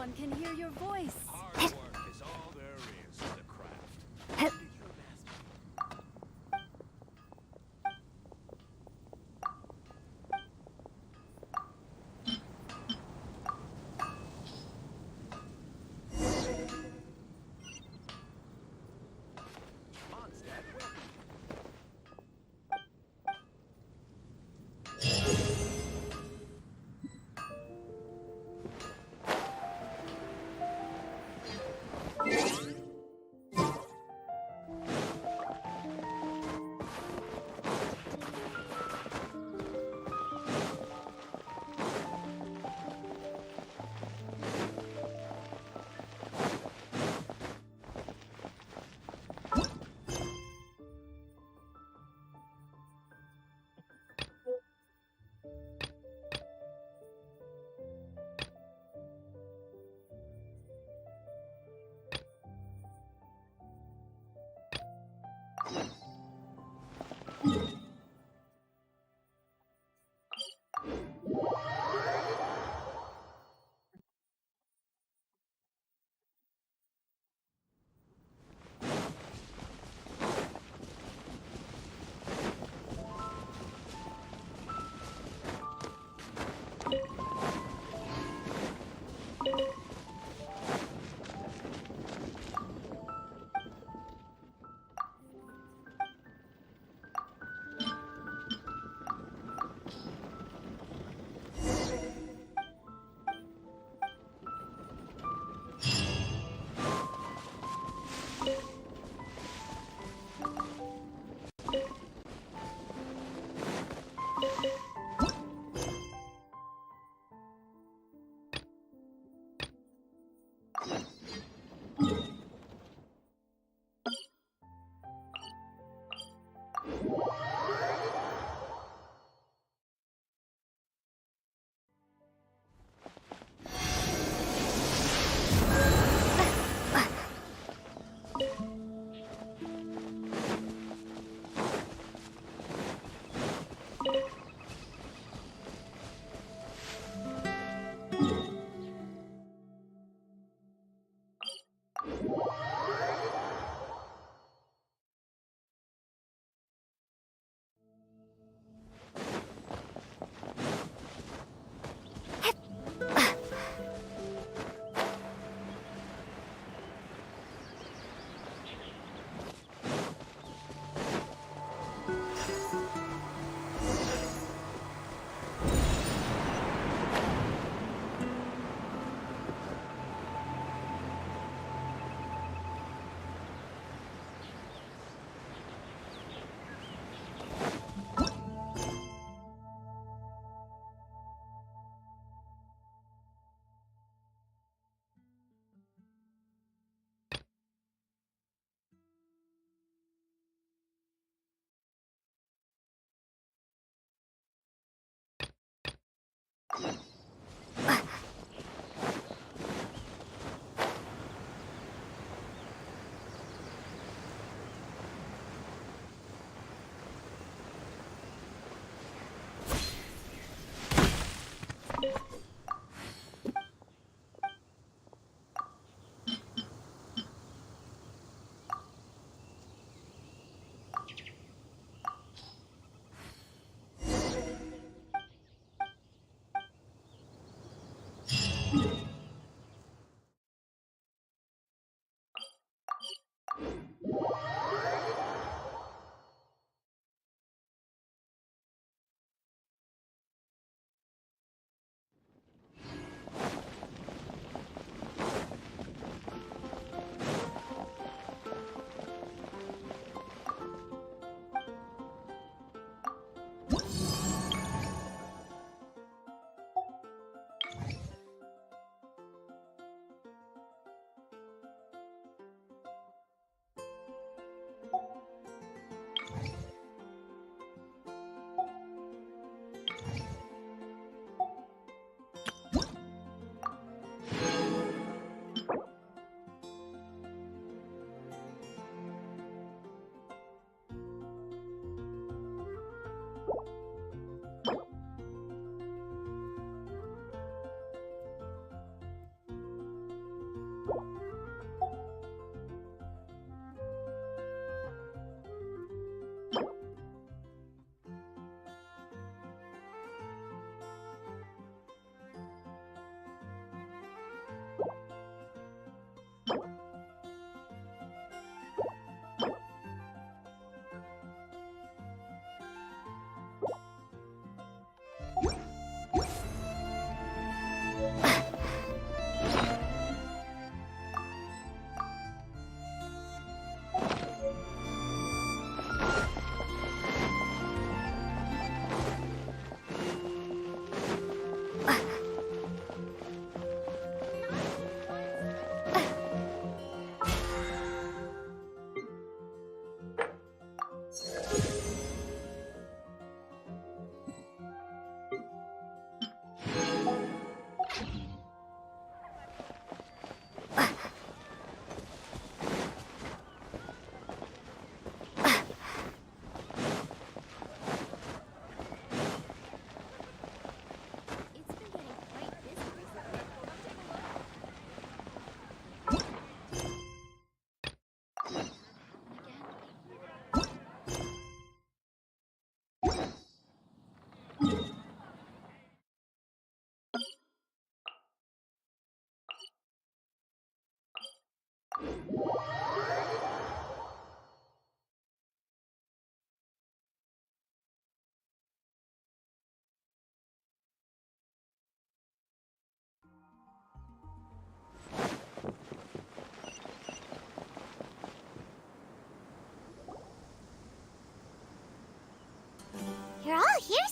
Everyone can hear your voice. Hard work is all there is to the craft.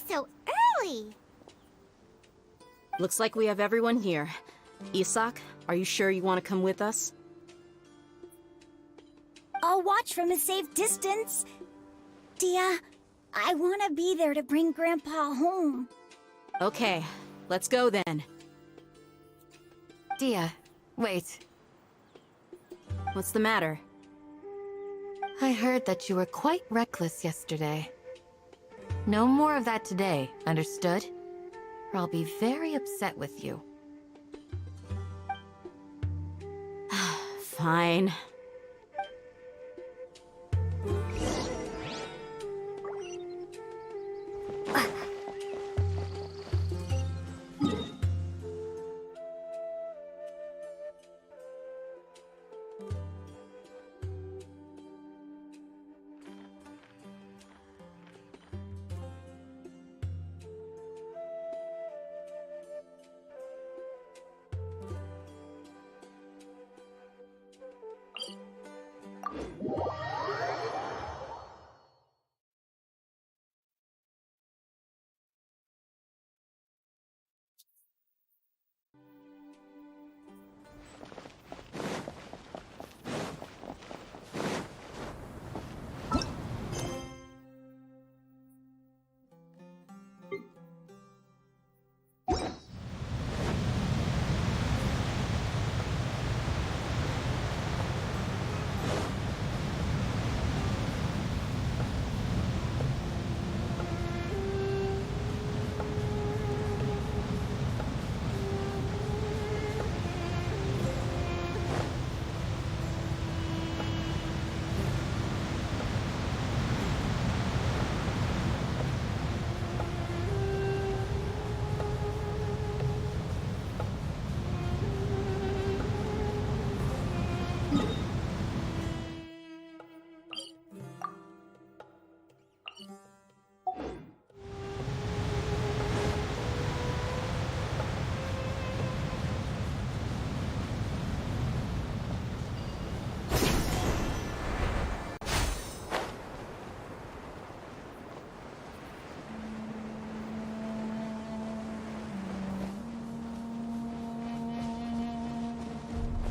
so early! Looks like we have everyone here. Isak, are you sure you want to come with us? I'll watch from a safe distance. Dia, I want to be there to bring Grandpa home. Okay, let's go then. Dia, wait. What's the matter? I heard that you were quite reckless yesterday. No more of that today, understood? Or I'll be very upset with you. Fine.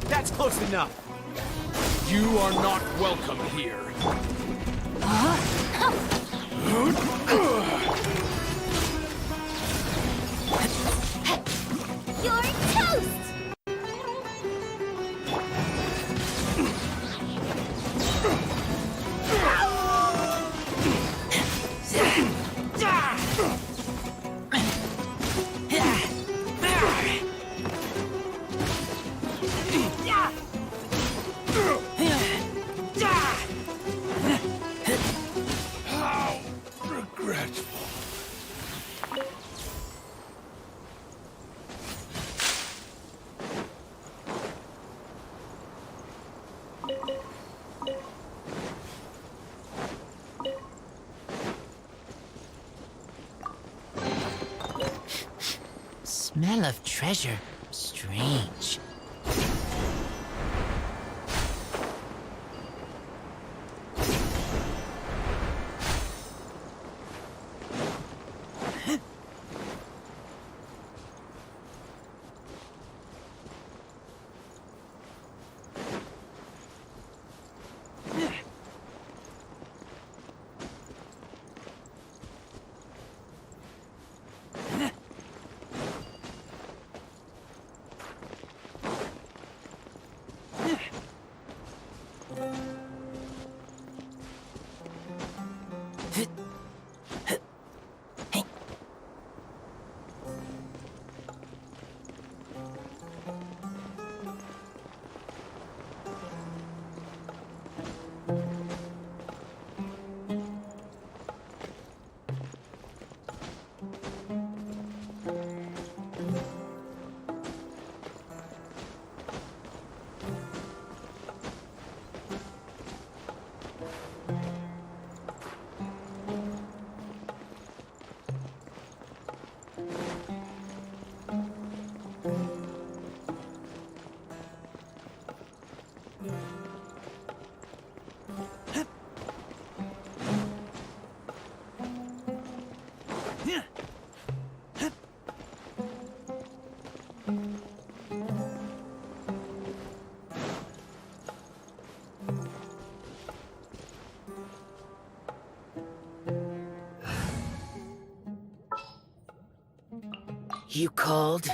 That's close enough. You are not welcome here. You're toast! How regretful. Smell of treasure. Strange. You called?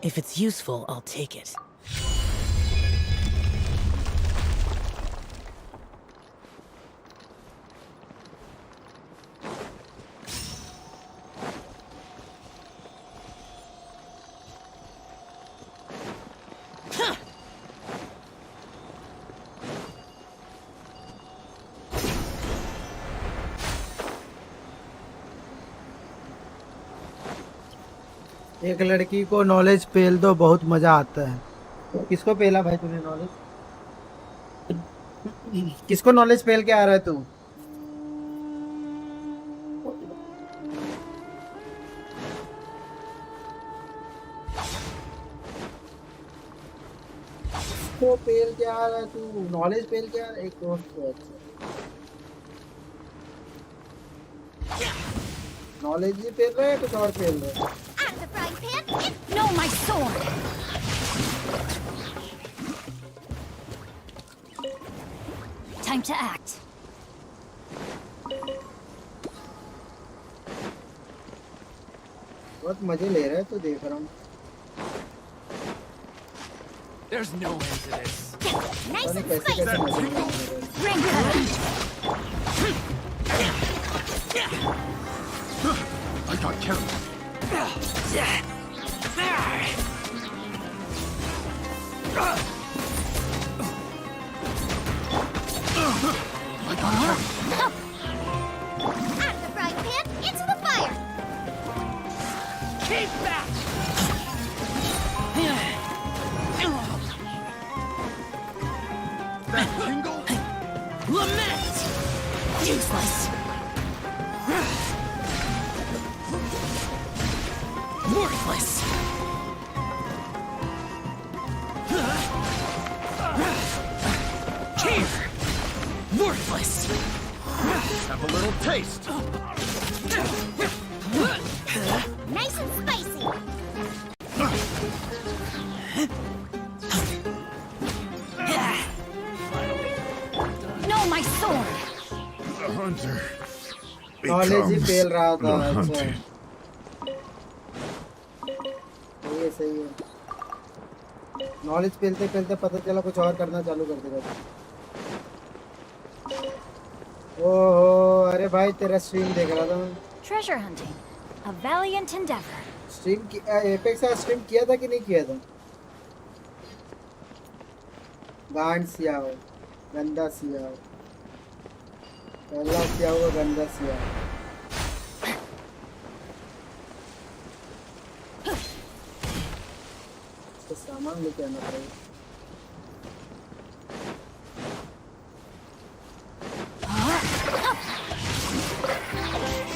If it's useful, I'll take it. एक लड़की को knowledge पेल दो, बहुत मजा आता है। किसको पेला भाई तूने नॉलेज? किसको नॉलेज पेल के आ रहा है तू? किसको पेल के आ रहा है तू? नॉलेज पेल के आ रहा है एक दोस्त को। अच्छा नॉलेज ही पेल रहा है, कुछ और पेल रहा है? Out of the frying pan? No, my sword! Time to act. बहुत मजे ले रहा है तो देख रहा हूँ। There's no end to this. Nice and कैसे spicy. कैसे मजे ले रहा है। Ring cutter. I got carried. Out of the frying pan, into the fire. Keep back! That tingle? Lament! Useless. Worthless! Here! Worthless! Have a little taste. Nice and spicy. No, my sword. The hunter knowledge he becomes पेल रहा था। the अच्छा hunted. ये सही है। Knowledge पेलते पेलते पता चला कुछ और करना चालू कर देगा। ओहो अरे भाई तेरा स्ट्रीम देख रहा था मैं। Treasure hunting. A valiant endeavor. Stream apex का स्ट्रीम किया था कि नहीं किया था? गांड सियाओ, गंदा सियाओ, पहला सियाओ गंदा सियाओ। तो सामान लेके आना पड़ेगा।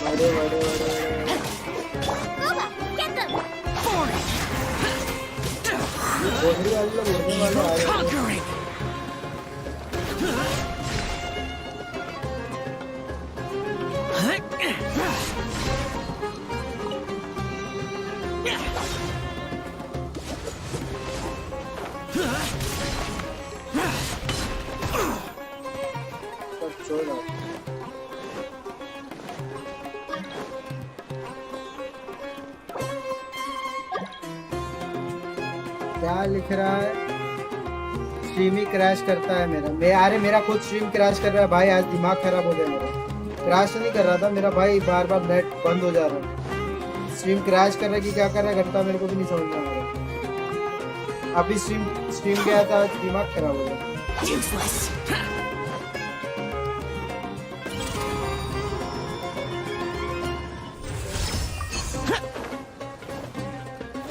बड़े बड़े बड़े Boba, get them. बोलने वाले लोग उड़ने वाले आ रहे हैं। Conquering! सब छोड़ रहा है। क्या लिख रहा है? स्ट्रीम ही क्रैश करता है मेरा। अरे मेरा खुद स्ट्रीम क्रैश कर रहा है भाई, आज दिमाग खराब हो गया मेरा। क्रैश नहीं कर रहा था मेरा भाई, बार बार नेट बंद हो जा रहा है। स्ट्रीम क्रैश कर रहा है कि क्या कर रहा है घंटा मेरे को भी नहीं समझ में आ रहा। अभी स्ट्रीम गया था, दिमाग खराब हो गया। Useless.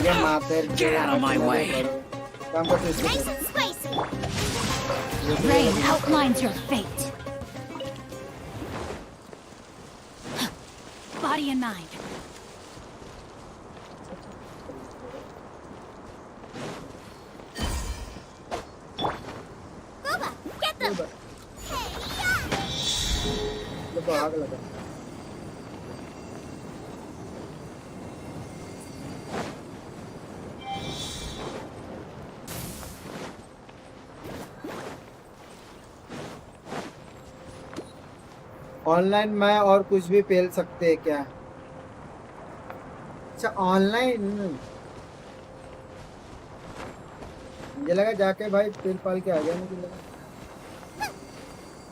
ये माथे Get out of my way. काम करते इसको। Nice and spicy. Rain outlines your fate. Body and mind. Booba, get them. देखो आग लगा। ऑनलाइन मैं और कुछ भी पेल सकते हैं क्या? अच्छा ऑनलाइन, मुझे लगा जाके भाई पेल पाल के आ गया, मुझे लगा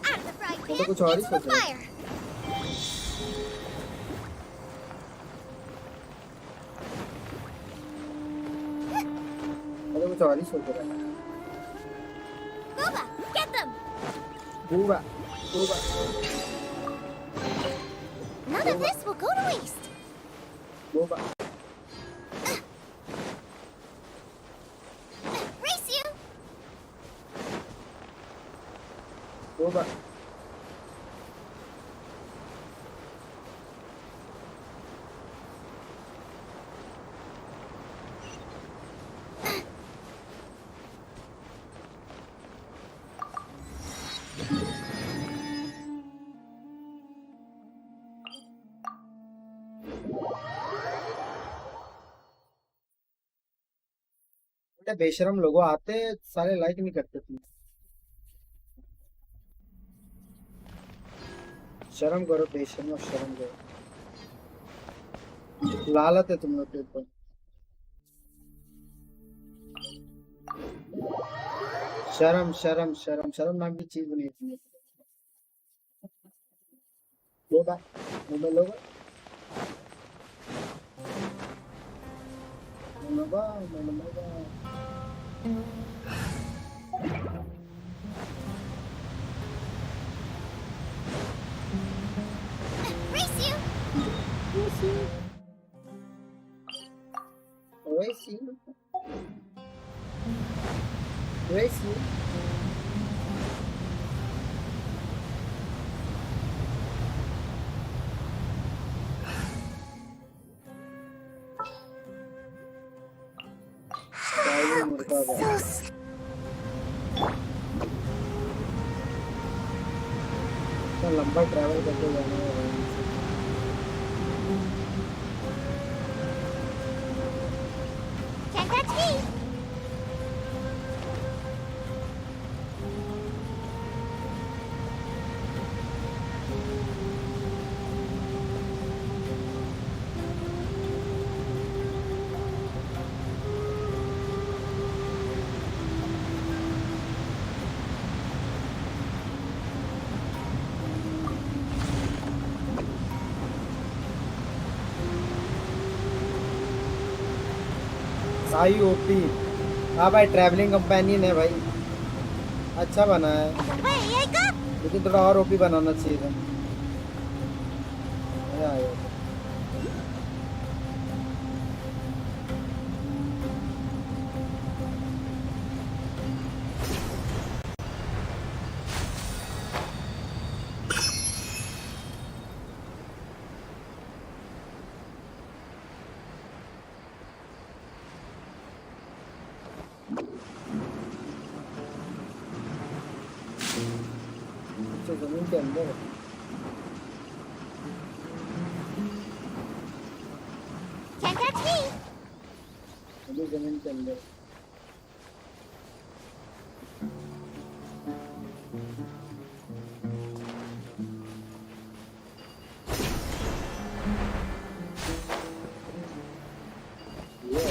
Out of the frying मैं तो pan, कुछ और ही into the सोच रहा fire. मैं तो कुछ और ही सोच रहा था। Booba, get them. Boba boba None of this will go to waste. Boba Race you. Boba बेटा बेशरम लोगों आते सारे लाइक नहीं करते तुम। शर्म करो बेशरम, शर्म करो, लालत है तुम लोग के ऊपर। शर्म शर्म शर्म शर्म नाम की चीज नहीं है। लोगा मुंबई लोगा लोगा लोगा Race you. Racing. Racing. Style मुर्गा का। इतना लंबा ट्रैवल करके जाना है। Can't catch me. Sai OP, हाँ भाई ट्रैवलिंग कंपेनियन है भाई, अच्छा बना है, Hey, I got. लेकिन थोड़ा और ओपी बनाना चाहिए था। मजा आया। अच्छा, जमीन के अंदर है। Can't catch me. अभी जमीन के अंदर। ये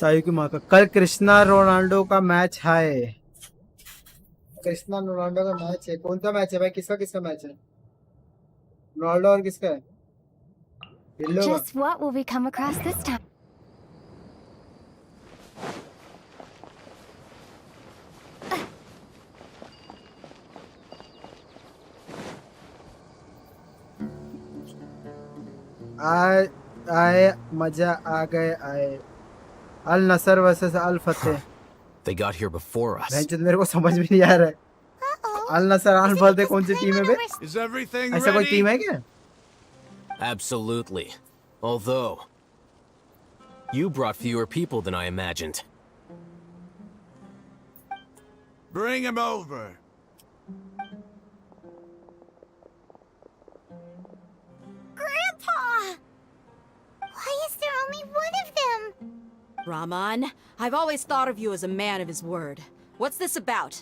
सायु की माँ का कल कृष्णा रोनाल्डो का मैच है। कृष्णा रोनाल्डो का मैच है। कौन सा मैच है भाई? किसका किसका मैच है? रोनाल्डो और किसका है? बिल्लो का। Just what will we come across this time? आए मजा आ गए आए। Al Nassr versus Al Fateh. They got here before us. भैंचोद मेरे को समझ में नहीं आ रहा है। अल नसर अल फतेह कौन सी टीम है बे? Is everything ऐसा कोई ready? टीम है क्या? Absolutely. Although, you brought fewer people than I imagined. Bring him over. Grandpa! Why is there only one of them? Rahman, I've always thought of you as a man of his word. What's this about?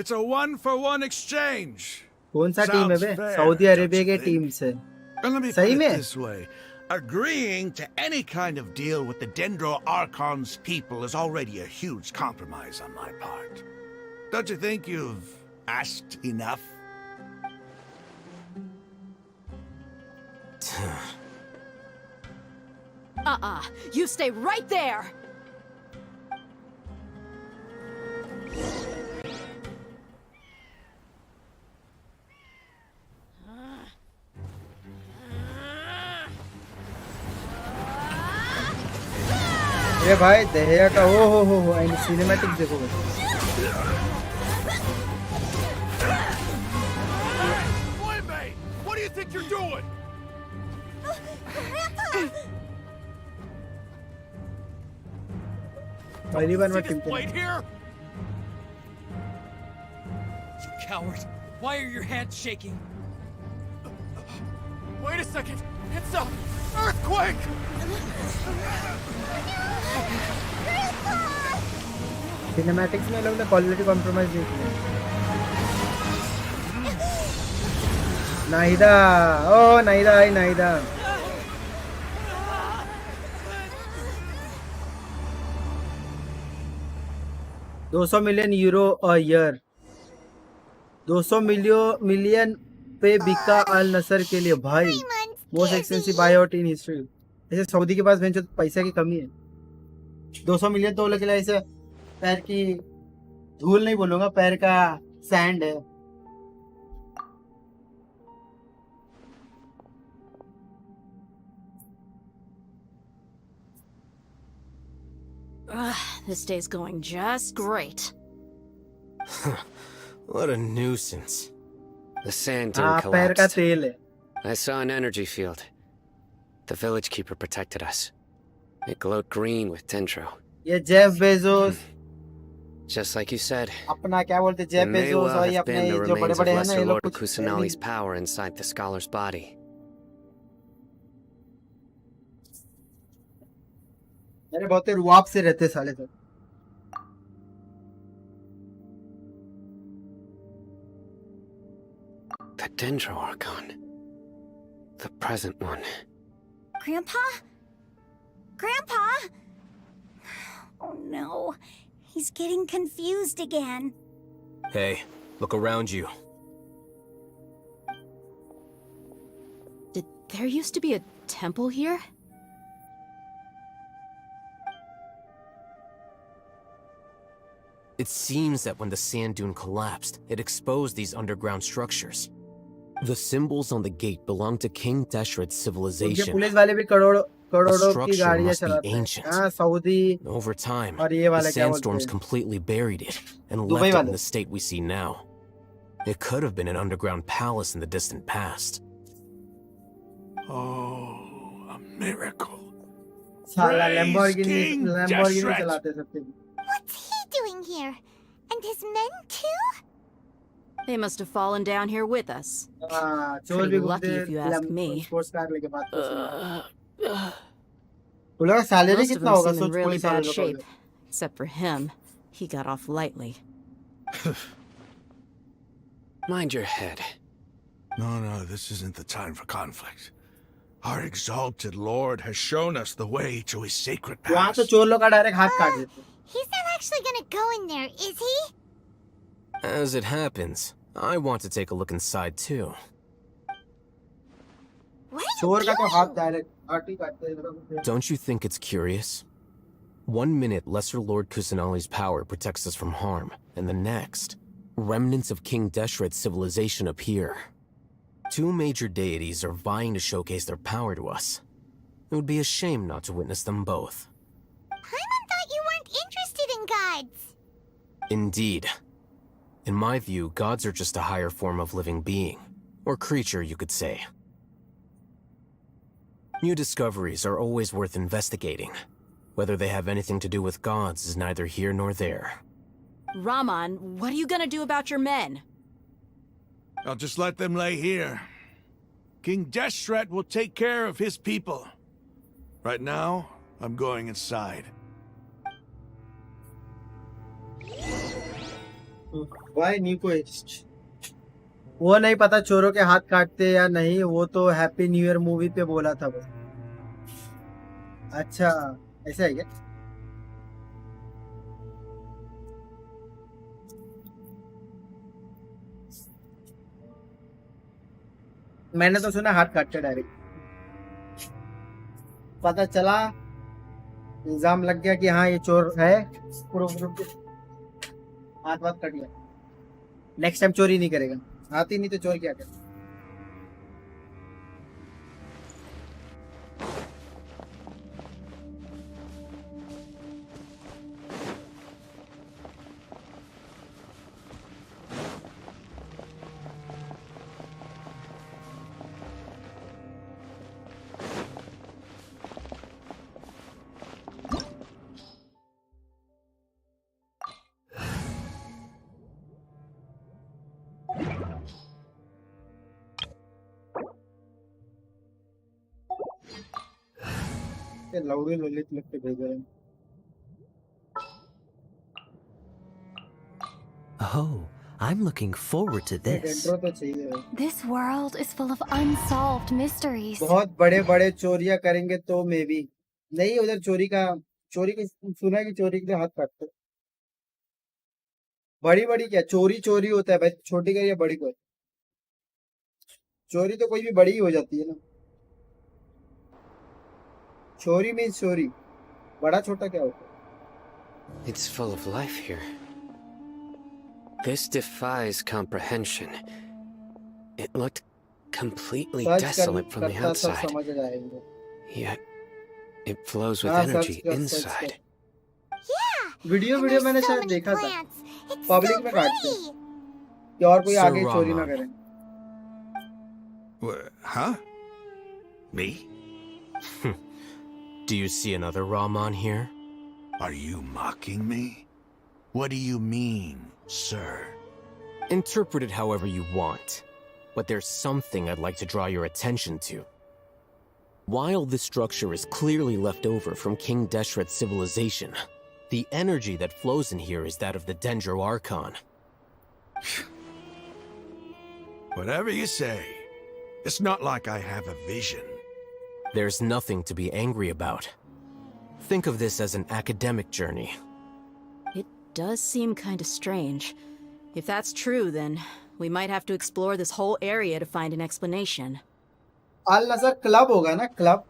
It's a one-for-one exchange. कौन सा team है बे? Sounds fair, Saudi Arabia don't के you think? Team से। And let me सही put में? it this way. Agreeing to any kind of deal with the Dendro Archon's people is already a huge compromise on my part. Don't you think you've asked enough? You stay right there! ये भाई दहिया का हो and cinematic देखो बस। Boy, what do you think you're doing? पहली बार See मैं this team blade here? You coward! Why are your hands shaking? Wait a second! It's a earthquake! Cinematics में लोग ने क्वालिटी कॉम्प्रोमाइज नहीं किया। नाहिदा, ओ नाहिदा आई Nahida. €200 million a year. 200 million पे बिका अल नसर के लिए भाई। Most expensive buyout in history. ऐसे सऊदी के पास भेंचो पैसे की कमी है। 200 मिलियन तो वो लोग के लिए ऐसे पैर की धूल नहीं बोलूंगा, पैर का सैंड है। This day's going just great. What a nuisance. The sand dune हाँ पैर का collapsed. तेल है। I saw an energy field. The village keeper protected us. It glowed green with dendro. ये Jeff Bezos, Just like you said, अपना क्या बोलते Jeff it may Bezos well और ये have अपने been the जो बड़े remains of बड़े हैं ना Lesser ये लोग Lord कुछ Kusanali's power inside the scholar's body. अरे बहुत ही रुआब से रहते साले तो। The Dendro Archon. The present one. Grandpa? Grandpa? Oh no. He's getting confused again. Hey, look around you. Did there used to be a temple here? It seems that when the sand dune collapsed, it exposed these underground structures. The symbols on the gate belong to King Deshret's उनके civilization. Police वाले भी करोड़ों की structure गाड़ियां must be चलाते हैं। ancient. हाँ Saudi Over time, और ये the वाले क्या बोलते sandstorms हैं? completely buried it and Dubai left it वाले। in the state we see now. It could have been an underground palace in the distant past. Oh, a miracle. साला Praise Lamborghini King Lamborghini Deshret. चलाते हैं सबके। What's he doing here? And his men too? They must have fallen down here with us. हाँ चोर Pretty भी lucky घूमते if you ask me. Sports car लेके बात करते हैं। वो लोग सैलरी Most of कितना them होगा? seem in सोच really पुलिस वाले bad लोगों shape. का। Except for him. He got off lightly. Mind your head. No, this isn't the time for conflict. Our exalted Lord has shown us the way to his sacred वहाँ तो palace. चोर लोग का direct हाथ काट देते हैं। He's not actually gonna go in there, is he? As it happens, I want to take a look inside too. What are you चोर का तो हाथ doing? डायरेक्ट हाथ ही काटते हैं। Don't you think it's curious? 1 minute, Lesser Lord Kusanali's power protects us from harm, and the next, remnants of King Deshret's civilization appear. 2 major deities are vying to showcase their power to us. It would be a shame not to witness them both. Paimon thought you weren't interested in gods. Indeed. In my view, gods are just a higher form of living being, or creature, you could say. New discoveries are always worth investigating. Whether they have anything to do with gods is neither here nor there. Raman, what are you gonna do about your men? I'll just let them lay here. King Deshret will take care of his people. Right now, I'm going inside. Why Nicoist? वो नहीं पता चोरों के हाथ काटते या नहीं, वो तो हैप्पी न्यू ईयर मूवी पे बोला था बस। अच्छा ऐसा है क्या? मैंने तो सुना हाथ काटते डायरेक्ट। पता चला, इल्जाम लग गया कि हाँ ये चोर है, पूरा हाथ वाथ कट गया। नेक्स्ट टाइम चोरी नहीं करेगा। हाथ ही नहीं तो चोर क्या करे? लौड़ी ललित लिख के भेज रहे हैं। Oh, I'm looking forward to this. Dendro तो चाहिए भाई। This world is full of unsolved mysteries. बहुत बड़े-बड़े चोरियां करेंगे तो मे भी नहीं। उधर चोरी की सुना है कि चोरी के लिए हाथ काटते। बड़ी-बड़ी क्या चोरी चोरी होता है भाई, छोटी का या बड़ी को? चोरी तो कोई भी बड़ी ही हो जाती है ना। चोरी मीन्स चोरी, बड़ा छोटा क्या होता है? It's full of life here. This defies comprehension. It looked completely desolate from the outside. समझ जाएंगे। Yet, it flows with हाँ, energy search inside. Yeah. Video And video there's मैंने so शायद many देखा था। plants. It's पब्लिक so में काटते हैं pretty. कि और कोई Sir आगे चोरी ना Rama. करे। Huh? Me? Do you see another Rahman here? Are you mocking me? What do you mean, sir? Interpret it however you want, but there's something I'd like to draw your attention to. While this structure is clearly left over from King Deshret's civilization, the energy that flows in here is that of the Dendro Archon. Whatever you say. It's not like I have a vision. There's nothing to be angry about. Think of this as an academic journey. It does seem kinda strange. If that's true, then we might have to explore this whole area to find an explanation. अल नजर club होगा ना, club?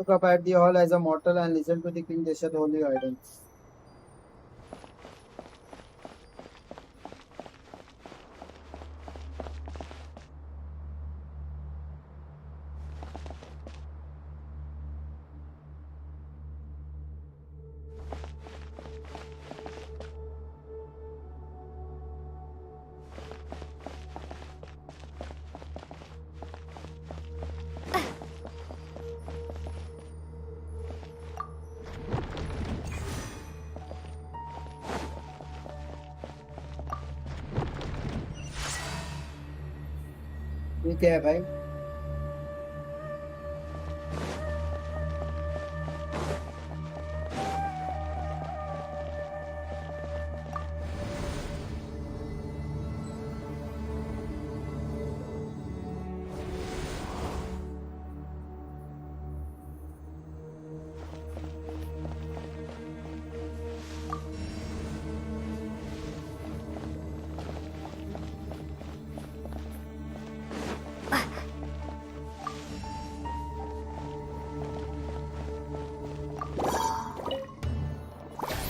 Look up at the hall as a mortal and listen to the King Deshret holy guidance. ये क्या है भाई?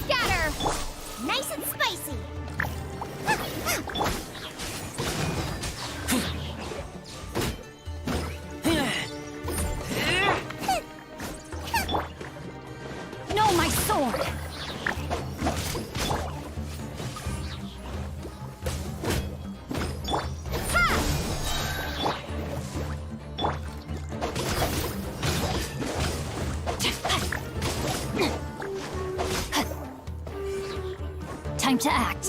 Scatter! Nice and spicy! No, my sword! Time to act.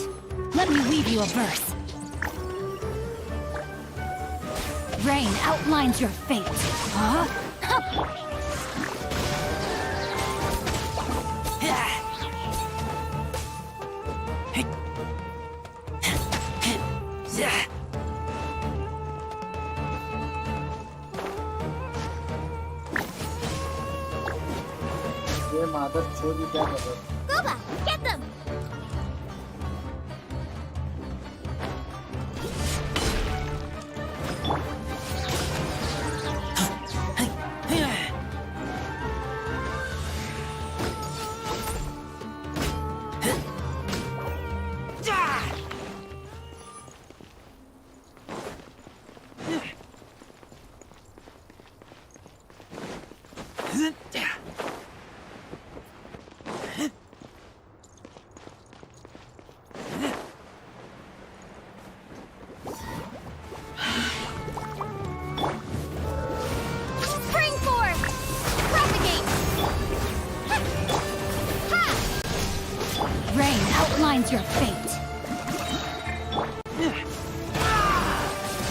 Let me weave you a verse. Rain outlines your fate. Huh? ये मादर छोड़ी क्या कर रहा है? Gooba, get them! Spring forth! Propagate! Rain outlines your fate.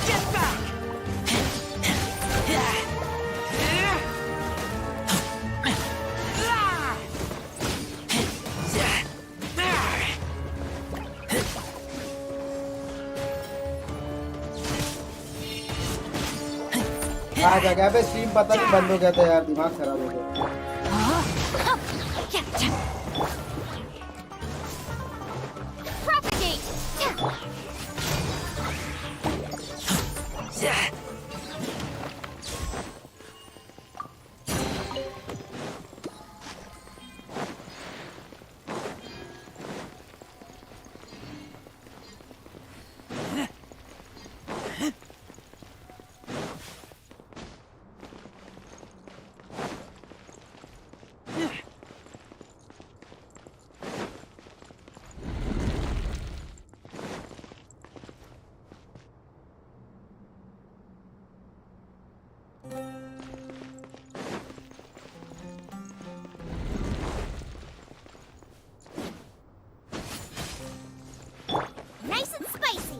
Get back! आ जगह पे stream पता नहीं बंद हो गया था यार, दिमाग खराब हो गया। Propagate! Nice and spicy!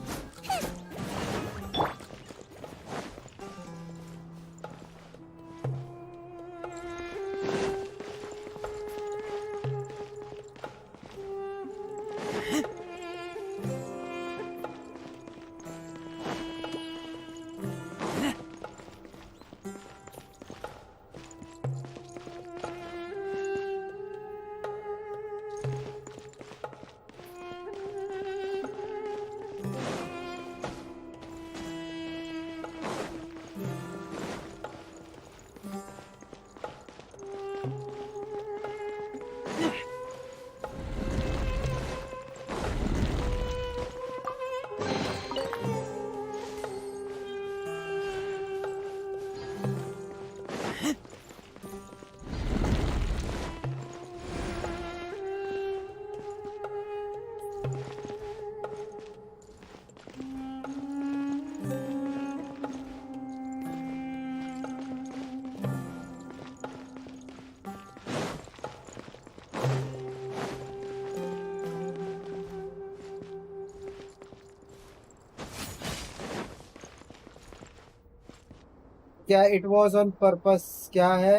क्या इट वाज ऑन पर्पस क्या है?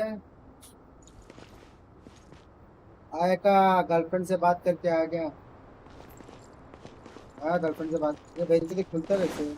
आया का गर्लफ्रेंड से बात करके आ गया। हाँ गर्लफ्रेंड से बात ये भेज के खुलता वैसे।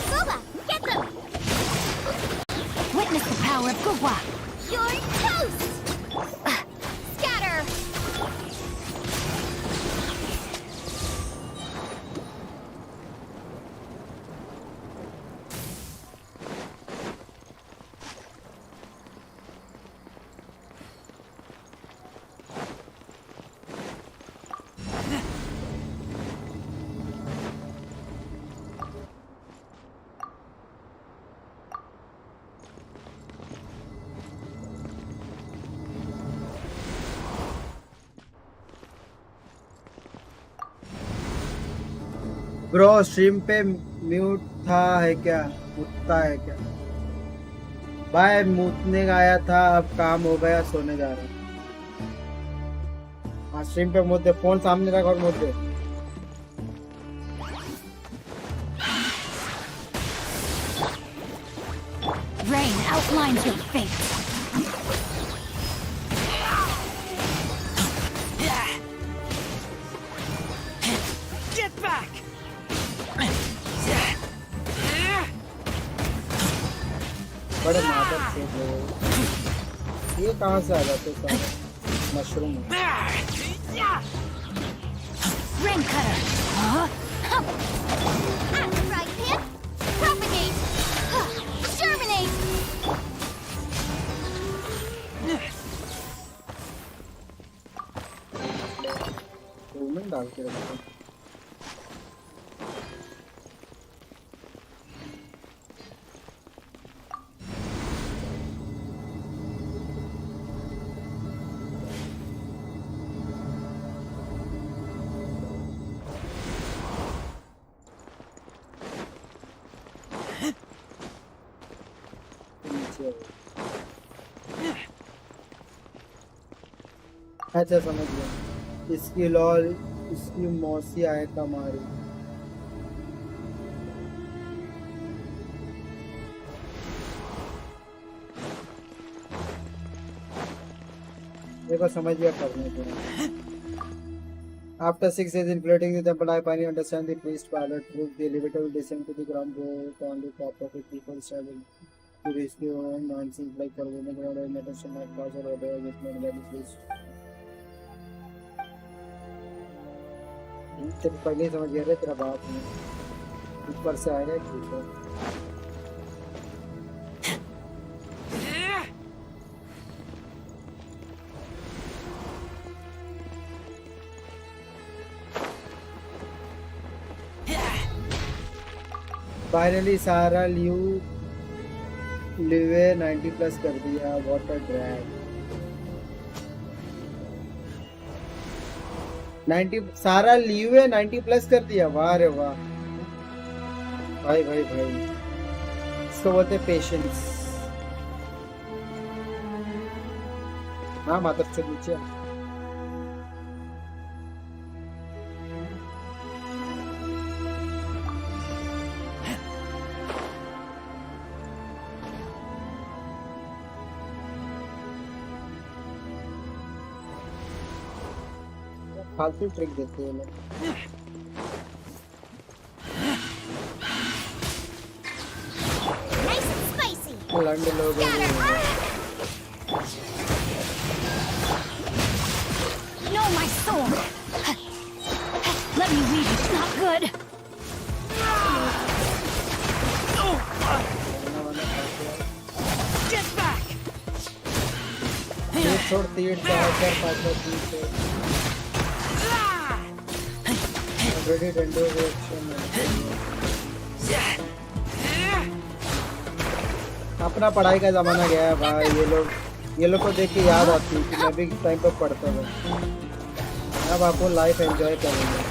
Boba, get them! Witness the power of Gugwa. You're toast! Scatter! Bro stream पे म्यूट था है क्या? मुतता है क्या? भाई मूतने आया था, अब काम हो गया, सोने जा रहा हूँ। हाँ स्ट्रीम पे मुद्दे, फोन सामने रख और मुद्दे। Rain outlines your fate. Get back! बड़े मादक से जो ये कहाँ से आ जाते सारे mushroom? Rain cutter. Huh? Act right, hit. Propagate. Germinate. Movement डाल के रखते हैं। अच्छा समझ गया। इसकी लॉल इसकी मौसी आए कमारी। देखो समझ गया करने को। After 6 days inflating the temple, I finally understand the priest pilot proved the elevator will descend to the ground floor on the top of it. People struggle to rescue nonsense like for women who are in attention like cause or whatever with men that is this. तेरे पहले ही समझ गया रे तेरा बात नहीं ऊपर से आएगा ठीक है फाइनली सारा लिवे 90 प्लस कर दिया व्हाट अ ड्रैग 90 सारा लिवे 90 प्लस कर दिया वाह रे वाह भाई भाई भाई इसको बोलते पेशेंस हाँ मातर चल नीचे फालतू ट्रिक देते हैं लोग Nice and spicy. लंड लोग Know my sword. Let me read it's not good. Get back! तीर छोड़ तीर चार चार पाँच तीर से ऑलरेडी डेंड्रो रिएक्शन अपना पढ़ाई का जमाना गया है भाई। ये लोग को देख के याद आती है कि मैं भी टाइम पर पढ़ता था। अब आपको लाइफ एंजॉय करेंगे।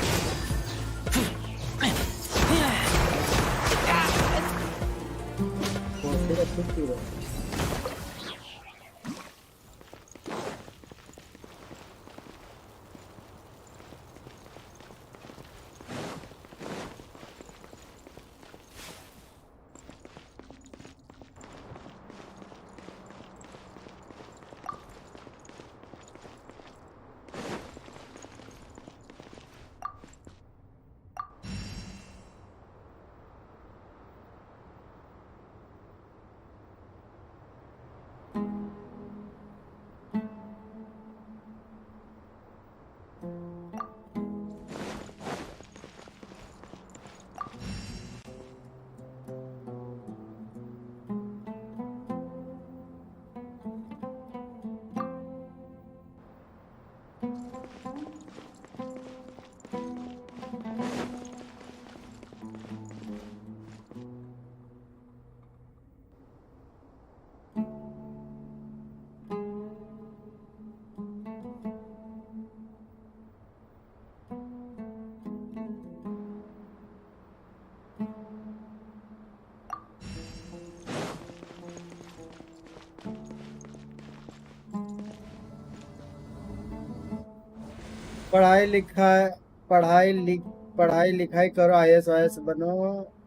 पढ़ाई लिखाई करो, आईएएस वाईएएस बनो,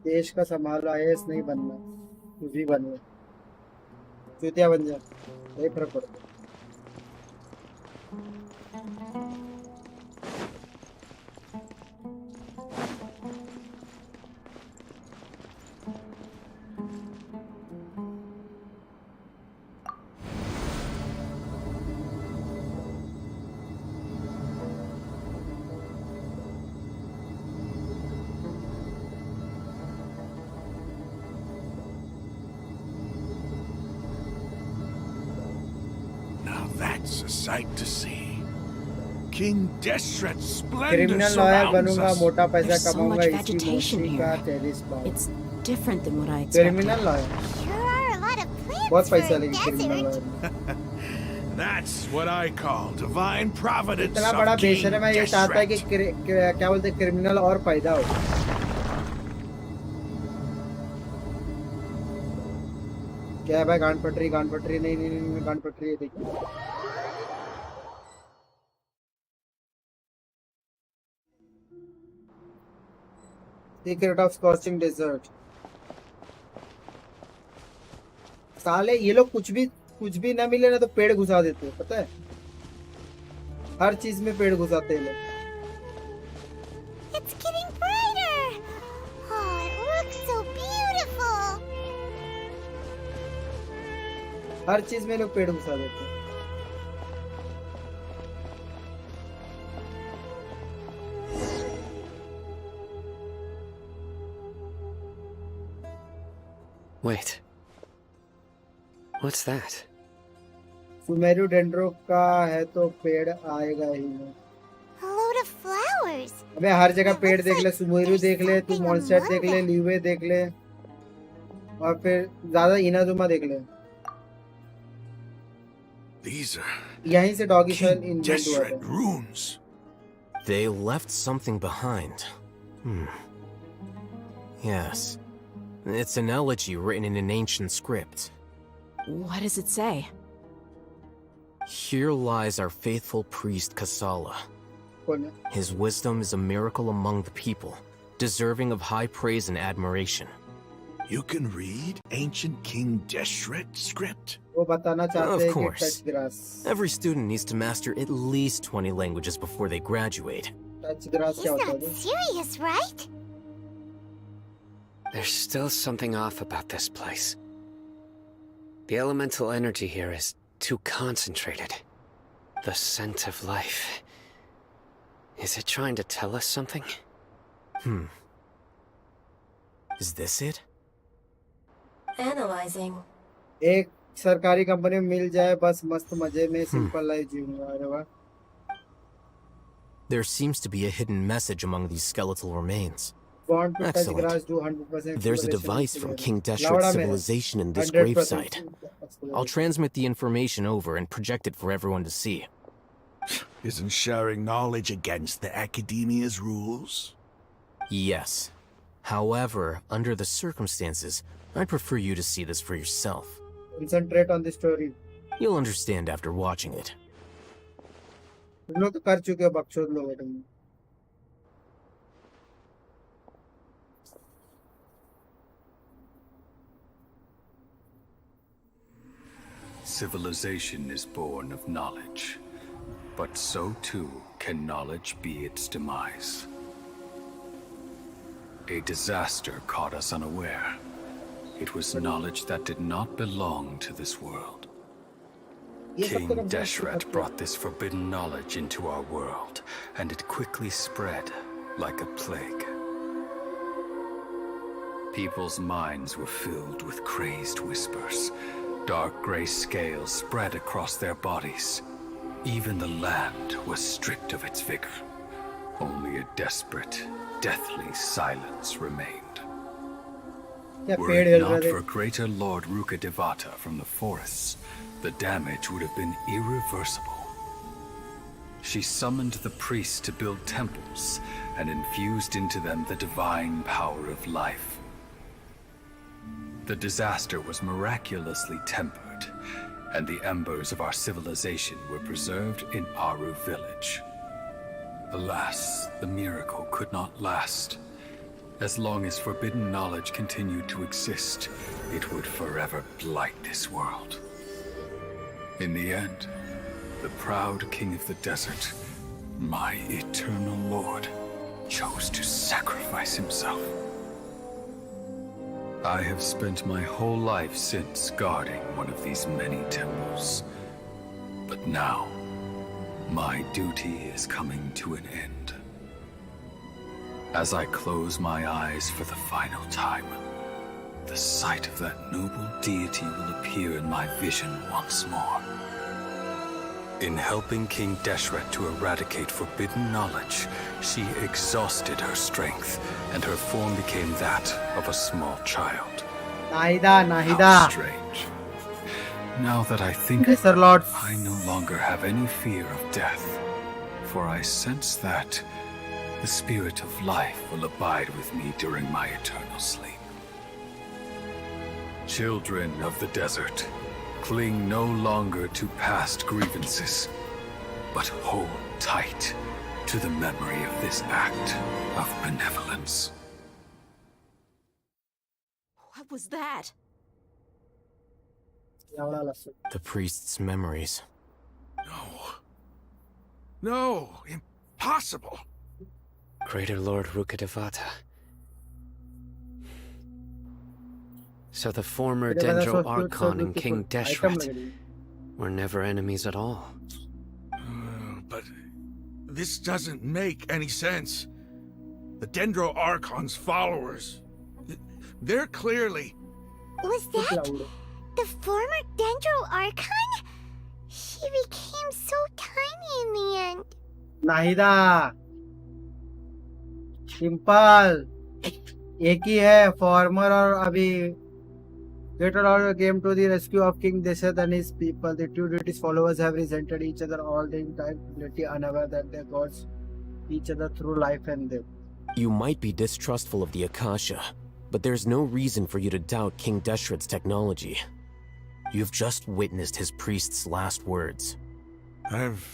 देश का संभालो। आईएएस नहीं बनना, कुछ भी बनो, चूतिया बन जा, यही फर्क पड़ता है। That's a sight to see. King Deshret's splendor criminal lawyer surrounds बनूंगा, us. मोटा पैसा There's so कमाऊंगा, much इसकी vegetation मौसी का here. टेरिस बाग। It's different than what I expected. Criminal lawyer Sure are a lot of plants बहुत for पैसा a लेगी criminal desert. Lawyer. That's what I call divine providence इतना बड़ा of King बेशर्म है, ये चाहता है कि Deshret. क्या बोलते क्रिमिनल और पैदा हो। क्या है भाई, गांड पटरी नहीं गांड पटरी है, देखिए। Secret of scorching desert. साले ये लोग कुछ भी ना मिले ना तो पेड़ घुसा देते हैं, पता है? हर चीज में पेड़ घुसाते हैं लोग। It's getting brighter. Oh, it looks so beautiful. हर चीज में लोग पेड़ घुसा देते हैं। Wait. What's that? Sumeru dendro का है तो पेड़ आएगा ही नहीं। A load of flowers. अबे हर जगह पेड़ देख ले, सुमेरु देख ले, तू मॉन्स्टर देख ले, ल्यूवे देख ले, और फिर ज्यादा इनाजुमा देख ले। These are यहीं से डॉगी शॉल King इन्वेंट हुआ Deshret था। runes. They left something behind. Yes. It's an elegy written in an ancient script. What does it say? Here lies our faithful priest Kasala. कौन है? His wisdom is a miracle among the people, deserving of high praise and admiration. You can read ancient King Deshret script? वो बताना चाहते Of हैं कि course. Touch grass. Every student needs to master at least 20 languages before they graduate. Touch grass He's क्या होता not है? serious, right? There's still something off about this place. The elemental energy here is too concentrated. The scent of life. Is it trying to tell us something? Is this it? Analyzing. एक सरकारी company में मिल जाए बस, मस्त मजे में simple life जीऊंगा। अरे वाह, There seems to be a hidden message among these skeletal remains. Want to touch Excellent. grass, do 100% There's a exploration device and from clear. King Deshret's Louder, civilization in this 100% gravesite. I'll exploration. transmit the information over and project it for everyone to see. Isn't sharing knowledge against the Academia's rules? Yes. However, under the circumstances, I'd prefer you to see this for yourself. Concentrate on the story. You'll understand after watching it. तुम लोग तो कर चुके हो बकचोद लोग तुम. Civilization is born of knowledge, but so too can knowledge be its demise. A disaster caught us unaware. It was knowledge that did not belong to this world. King Deshret brought this forbidden knowledge into our world, and it quickly spread like a plague. People's minds were filled with crazed whispers. Dark gray scales spread across their bodies. Even the land was stripped of its vigor. Only a desperate, deathly silence remained. Were it not for greater Lord Rukkhadevata from the forests, the damage would have been irreversible. She summoned the priests to build temples and infused into them the divine power of life. The disaster was miraculously tempered, and the embers of our civilization were preserved in Aru village. Alas, the miracle could not last. As long as forbidden knowledge continued to exist, it would forever blight this world. In the end, the proud king of the desert, my eternal lord, chose to sacrifice himself. I have spent my whole life since guarding one of these many temples. But now, my duty is coming to an end. As I close my eyes for the final time, the sight of that noble deity will appear in my vision once more. In helping King Deshret to eradicate forbidden knowledge, she exhausted her strength, and her form became that of a small child. How strange. Now that I think of it, I no longer have any fear of death, for I sense that the spirit of life will abide with me during my eternal sleep. Children of the desert, cling no longer to past grievances, but hold tight to the memory of this act of benevolence. What was that? The priest's memories. No, impossible. Greater Lord Rukkhadevata. So the former Dendro Archon and King Deshret were never enemies at all. But this doesn't make any sense. The Dendro Archon's followers, they're clearly... Was that the former Dendro Archon? She became so tiny in the end. Nahida. Simple. एक ही है farmer और अभी Greater Lord came to the rescue of King Deshret and his people. The two deities followers have resented each other all the time, completely unaware that their gods each other through life and death. You might be distrustful of the Akasha, but there's no reason for you to doubt King Deshret's technology. You've just witnessed his priest's last words. I've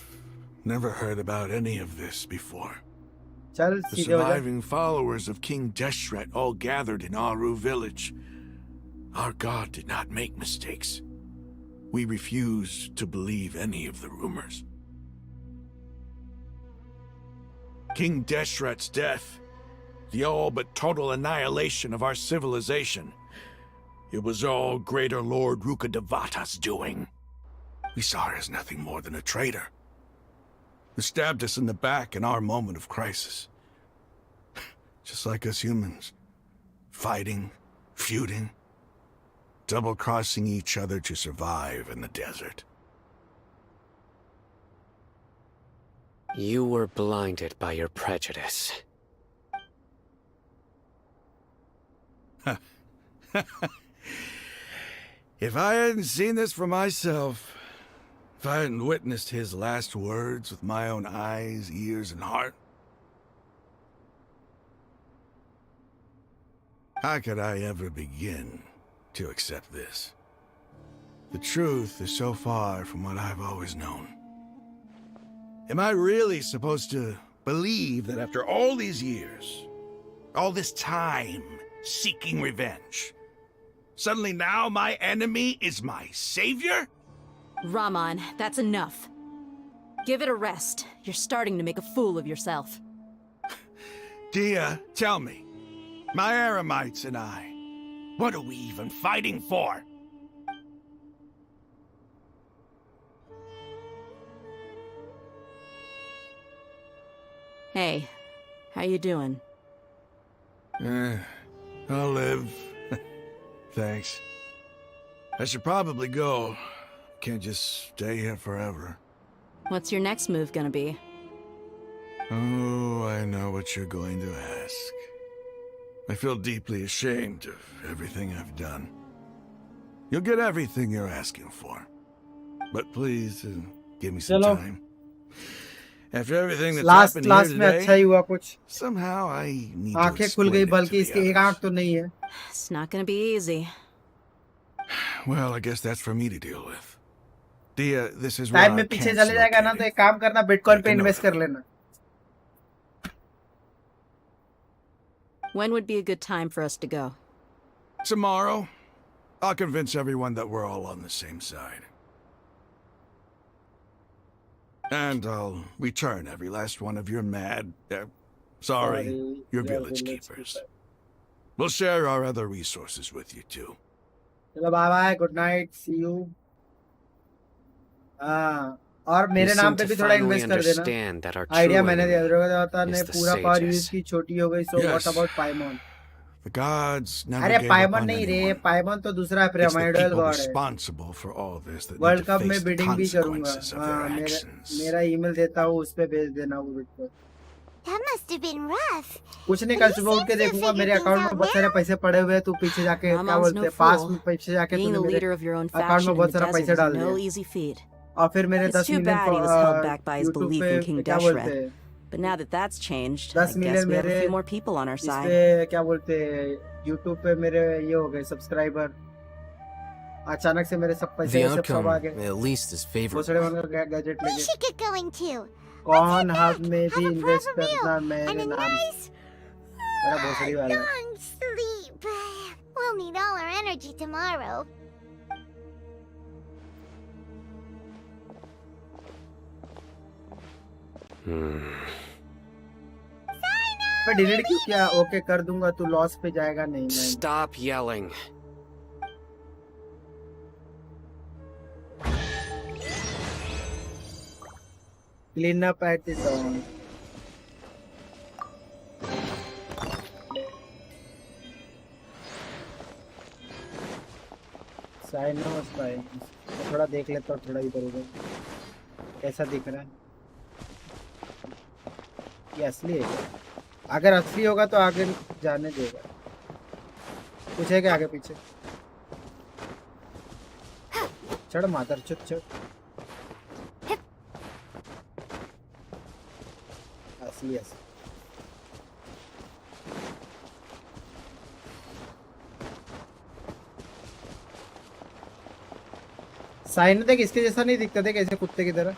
never heard about any of this before. The surviving followers of King Deshret all gathered in Aru village. Our god did not make mistakes. We refused to believe any of the rumors. King Deshret's death, the all but total annihilation of our civilization, it was all Greater Lord Rukkhadevata's doing. We saw her as nothing more than a traitor, who stabbed us in the back in our moment of crisis. Just like us humans, fighting, feuding, double-crossing each other to survive in the desert. You were blinded by your prejudice. If I hadn't seen this for myself, if I hadn't witnessed his last words with my own eyes, ears, and heart, how could I ever begin to accept this? The truth is so far from what I've always known. Am I really supposed to believe that after all these years, all this time seeking revenge, suddenly now my enemy is my savior? Rahman, that's enough. Give it a rest. You're starting to make a fool of yourself. Dia, tell me, my Aramites and I, what are we even fighting for? Hey, how you doing? I'll live. Thanks. I should probably go. Can't just stay here forever. What's your next move gonna be? Oh, I know what you're going to ask. I feel deeply ashamed of everything I've done. You'll get everything you're asking for. But please, give me some time. After everything that's happened here today, somehow I need to explain it to the others. It's not gonna be easy. Well, I guess that's for me to deal with. Dia, this is where our camp's located. When would be a good time for us to go? Tomorrow, I'll convince everyone that we're all on the same side. And I'll return every last one of your your village keepers. We'll share our other resources with you too. चलो bye bye, good night, see you. और मेरे नाम पे भी थोड़ा invest कर देना। Idea मैंने दिया, द्रोगोता ने पूरा पावर यूज की, छोटी हो गई। So what about Paimon? The gods never अरे gave पाइमॉन up on नहीं रे, anyone. पाइमॉन तो दूसरा है, It's the pyramidal people God है। responsible for all this that need world to cup में face the बिडिंग भी करूंगा। consequences of their actions. मेरा ईमेल देता हूँ, उस पे भेज देना वो bitcoin. That must have been rough. कुछ नहीं, कल सुबह उठ के देखूंगा मेरे अकाउंट में बहुत सारे पैसे पड़े हुए हैं। तू पीछे जाके क्या बोलते हैं, पास में पीछे जाके तूने मेरे अकाउंट में बहुत सारा पैसा डाल दिया। और फिर मेरे 10 मिलियन यूट्यूब पे क्या बोलते हैं, But now that that's changed, I 10 guess million we have a मेरे few more people on our इस side. पे क्या बोलते हैं, यूट्यूब पे मेरे ये हो गए सब्सक्राइबर। अचानक से मेरे सब The पैसे सब outcome, आ गए। at least, is वो favorable. सड़े वाला गैजेट We लेके should get going too. कौन हब में भी Have a invest proper meal करना and मेरे a नाम nice मेरा भोसड़ी वाला है। long sleep. We'll need all our energy tomorrow. मैं डिलीट क्यों किया? ओके कर दूंगा, तू लॉस पे जाएगा नहीं। Stop yelling. Clean up at the dawn. साइन नोस भाई, थोड़ा देख लेता हूँ, थोड़ा इधर उधर कैसा दिख रहा है। ये असली है? अगर असली होगा तो आगे जाने देगा। कुछ है क्या आगे पीछे? चढ़ मादर चुप चढ़। असली असली साइन देख, इसके जैसा नहीं दिखता थे कैसे कुत्ते की तरह।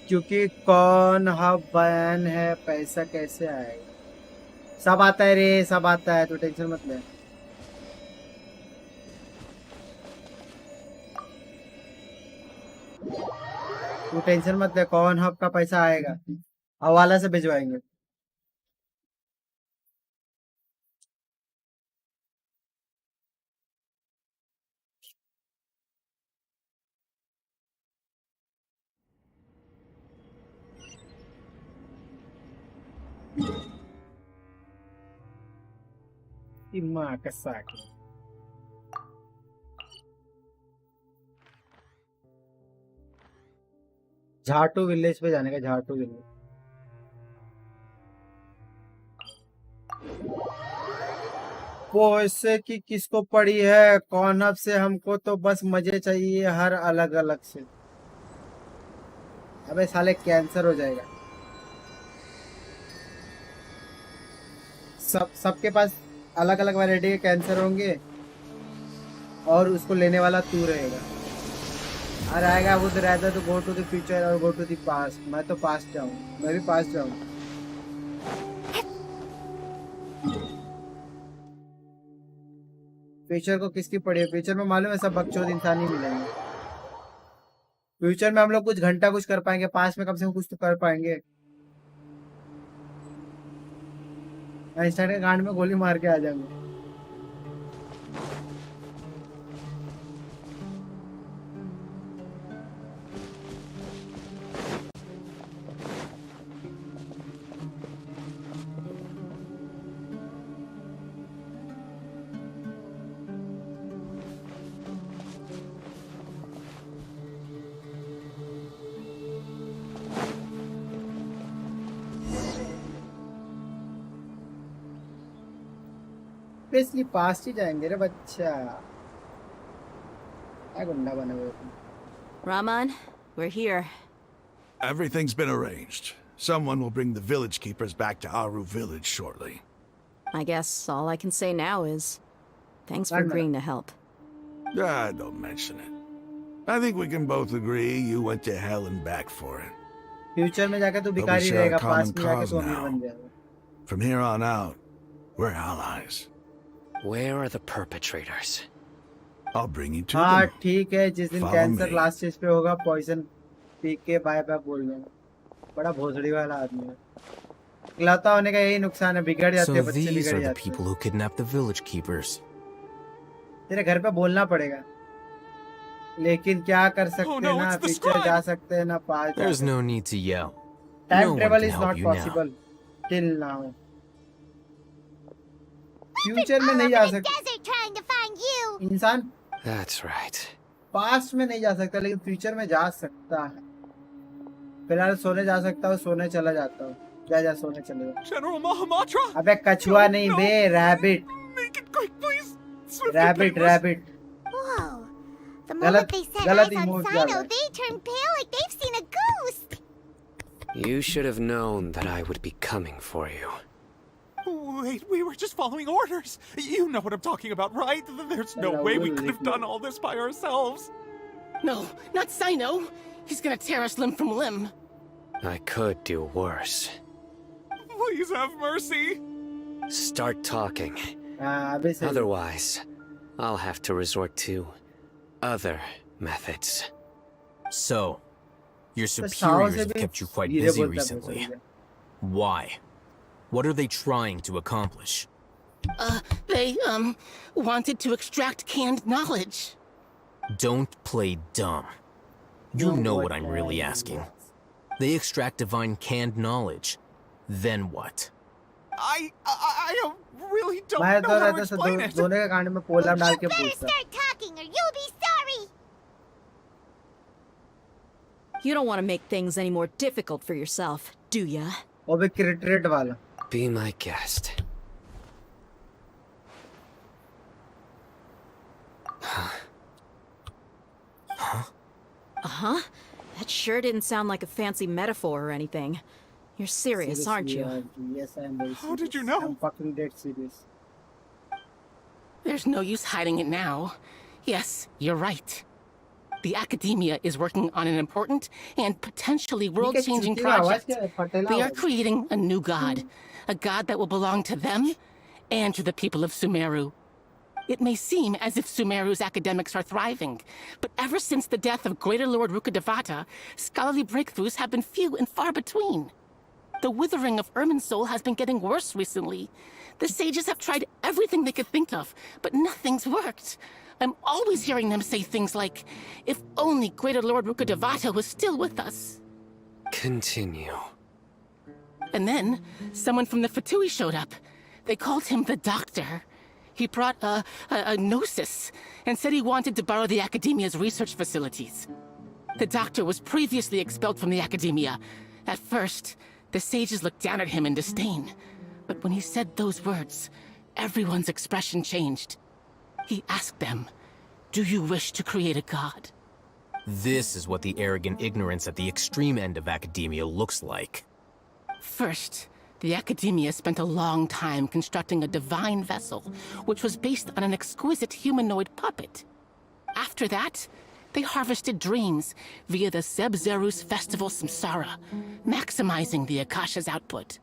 क्योंकि कौन हब बैन है, पैसा कैसे आएगा? सब आता है रे, सब आता है, तो टेंशन मत ले। तू टेंशन मत ले, कौन हब का पैसा आएगा, हवाला से भिजवाएंगे। Ima Kasaki. झाटू विलेज पे जाने का झाटू विलेज पोसे की किसको पड़ी है कौन अब से हमको तो बस मजे चाहिए हर अलग अलग से अबे साले कैंसर हो जाएगा सबके पास अलग अलग वैरायटी के कैंसर होंगे और उसको लेने वाला तू रहेगा और आएगा वो रहता तो गो टू द फ्यूचर और गो टू द पास्ट मैं तो पास्ट जाऊँ मैं भी पास्ट जाऊँ फ्यूचर को किसकी पड़ी है फ्यूचर में मालूम है सब बकचोद इंसान ही मिलेंगे फ्यूचर में हम लोग कुछ घंटा कुछ कर पाएंगे पास्ट में कम से कम कुछ तो कर पाएंगे आइंस्टाइन के गांड में गोली मार के आ जाएंगे इसलिए पास ही जाएंगे रे बच्चा क्या गुंडा बने हुए तुम Raman, we're here. Everything's been arranged. Someone will bring the village keepers back to Aru village shortly. I guess all I can say now is thanks for agreeing to help. Don't mention it. I think we can both agree you went to hell and back for it. Future में जाकर तू भिखारी रहेगा पास में जाकर तू अमीर बन जाएगा From here on out, we're allies. Where are the perpetrators? I'll bring you to हाँ them. ठीक है जिस दिन कैंसर लास्ट स्टेज पे होगा पॉइजन पी के बाय बाय बोल देना बड़ा भोसड़ी वाला आदमी है इकलौता होने का यही नुकसान है बिगड़ जाते हैं बच्चे बिगड़ जाते हैं people who kidnapped the village keepers. तेरे घर पे बोलना पड़ेगा लेकिन क्या कर सकते हैं ना फ्यूचर जा सकते हैं ना पास There's no need to yell. Time travel is not possible till now future में नहीं जा सकते इंसान That's right. पास्ट में नहीं जा सकता लेकिन फ्यूचर में जा सकता है फिलहाल सोने जा सकता हूँ सोने चला जाता हूँ क्या जा सोने चले जाओ General Mahamatra? अबे कछुआ नहीं बे rabbit Make it quick, please. Rabbit rabbit The moment they set गलत eyes on emote Sino, डाला they turn pale like they've seen a ghost. You should have known that I would be coming for you. Wait, we were just following orders. You know what I'm talking about, right? There's no way we could have done all this by ourselves. No, not Sino. He's gonna tear us limb from limb. I could do worse. Please have mercy. Start talking. अबे सही Otherwise, I'll have to resort to other methods. So, your Sao superiors से have भी kept you quite धीरे busy बोलता recently. है Why? What are they trying to accomplish? They, wanted to extract canned knowledge. Don't play dumb. You know what I'm really asking. They extract divine canned knowledge. Then what? I really don't मैं know तो how to रहता explain it. दोनों के कांड में पोला डाल के You better पूछता start talking or you'll be sorry. You don't want to make things any more difficult for yourself, do ya? वो भी क्रिकेट वाला Be my guest. Uh-huh. That sure didn't sound like a fancy metaphor or anything. You're serious, aren't you? Yes, I am very serious. How did you know? I'm fucking dead serious. There's no use hiding it now. Yes, you're right. The academia is working on an important and potentially world-changing project. They are creating a new god. A god that will belong to them and to the people of Sumeru. It may seem as if Sumeru's academics are thriving, but ever since the death of Greater Lord Rukkhadevata, scholarly breakthroughs have been few and far between. The withering of Irminsul has been getting worse recently. The sages have tried everything they could think of, but nothing's worked. I'm always hearing them say things like, if only Greater Lord Rukkhadevata was still with us. Continue. And then, someone from the Fatui showed up. They called him the Doctor. He brought a gnosis and said he wanted to borrow the Academia's research facilities. The doctor was previously expelled from the Academia. At first, the sages looked down at him in disdain. But when he said those words, everyone's expression changed. He asked them, "Do you wish to create a god?" This is what the arrogant ignorance at the extreme end of academia looks like. First, the Academia spent a long time constructing a divine vessel, which was based on an exquisite humanoid puppet. After that, they harvested dreams via the Zeb-Zerus Festival Samsara, maximizing the Akasha's output.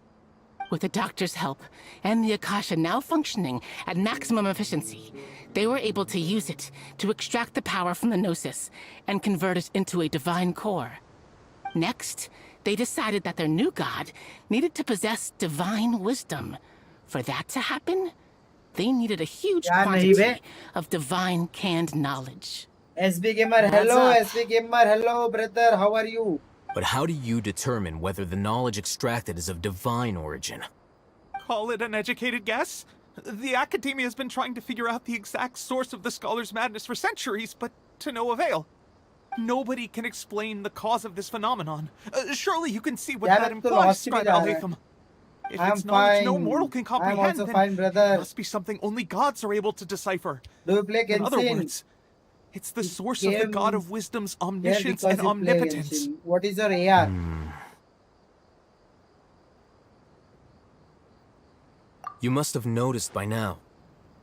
With the doctor's help, and the Akasha now functioning at maximum efficiency, they were able to use it to extract the power from the Gnosis and convert it into a divine core. Next, they decided that their new god needed to possess divine wisdom. For that to happen, they needed a huge quantity of divine canned knowledge. SB Gamer, hello, SB Gamer, hello, brother, how are you? But how do you determine whether the knowledge extracted is of divine origin? Call it an educated guess? The Academia has been trying to figure out the exact source of the scholar's madness for centuries, but to no avail. Nobody can explain the cause of this phenomenon. Surely you can see what that implies, Scribe Alhaitham. If it's knowledge no mortal can comprehend, I'm also fine, brother. It must be something only gods are able to decipher. Do you play Genshin? In other words, it's the source of the God of Wisdom's omniscience and omnipotence. What is your AR? You must have noticed by now.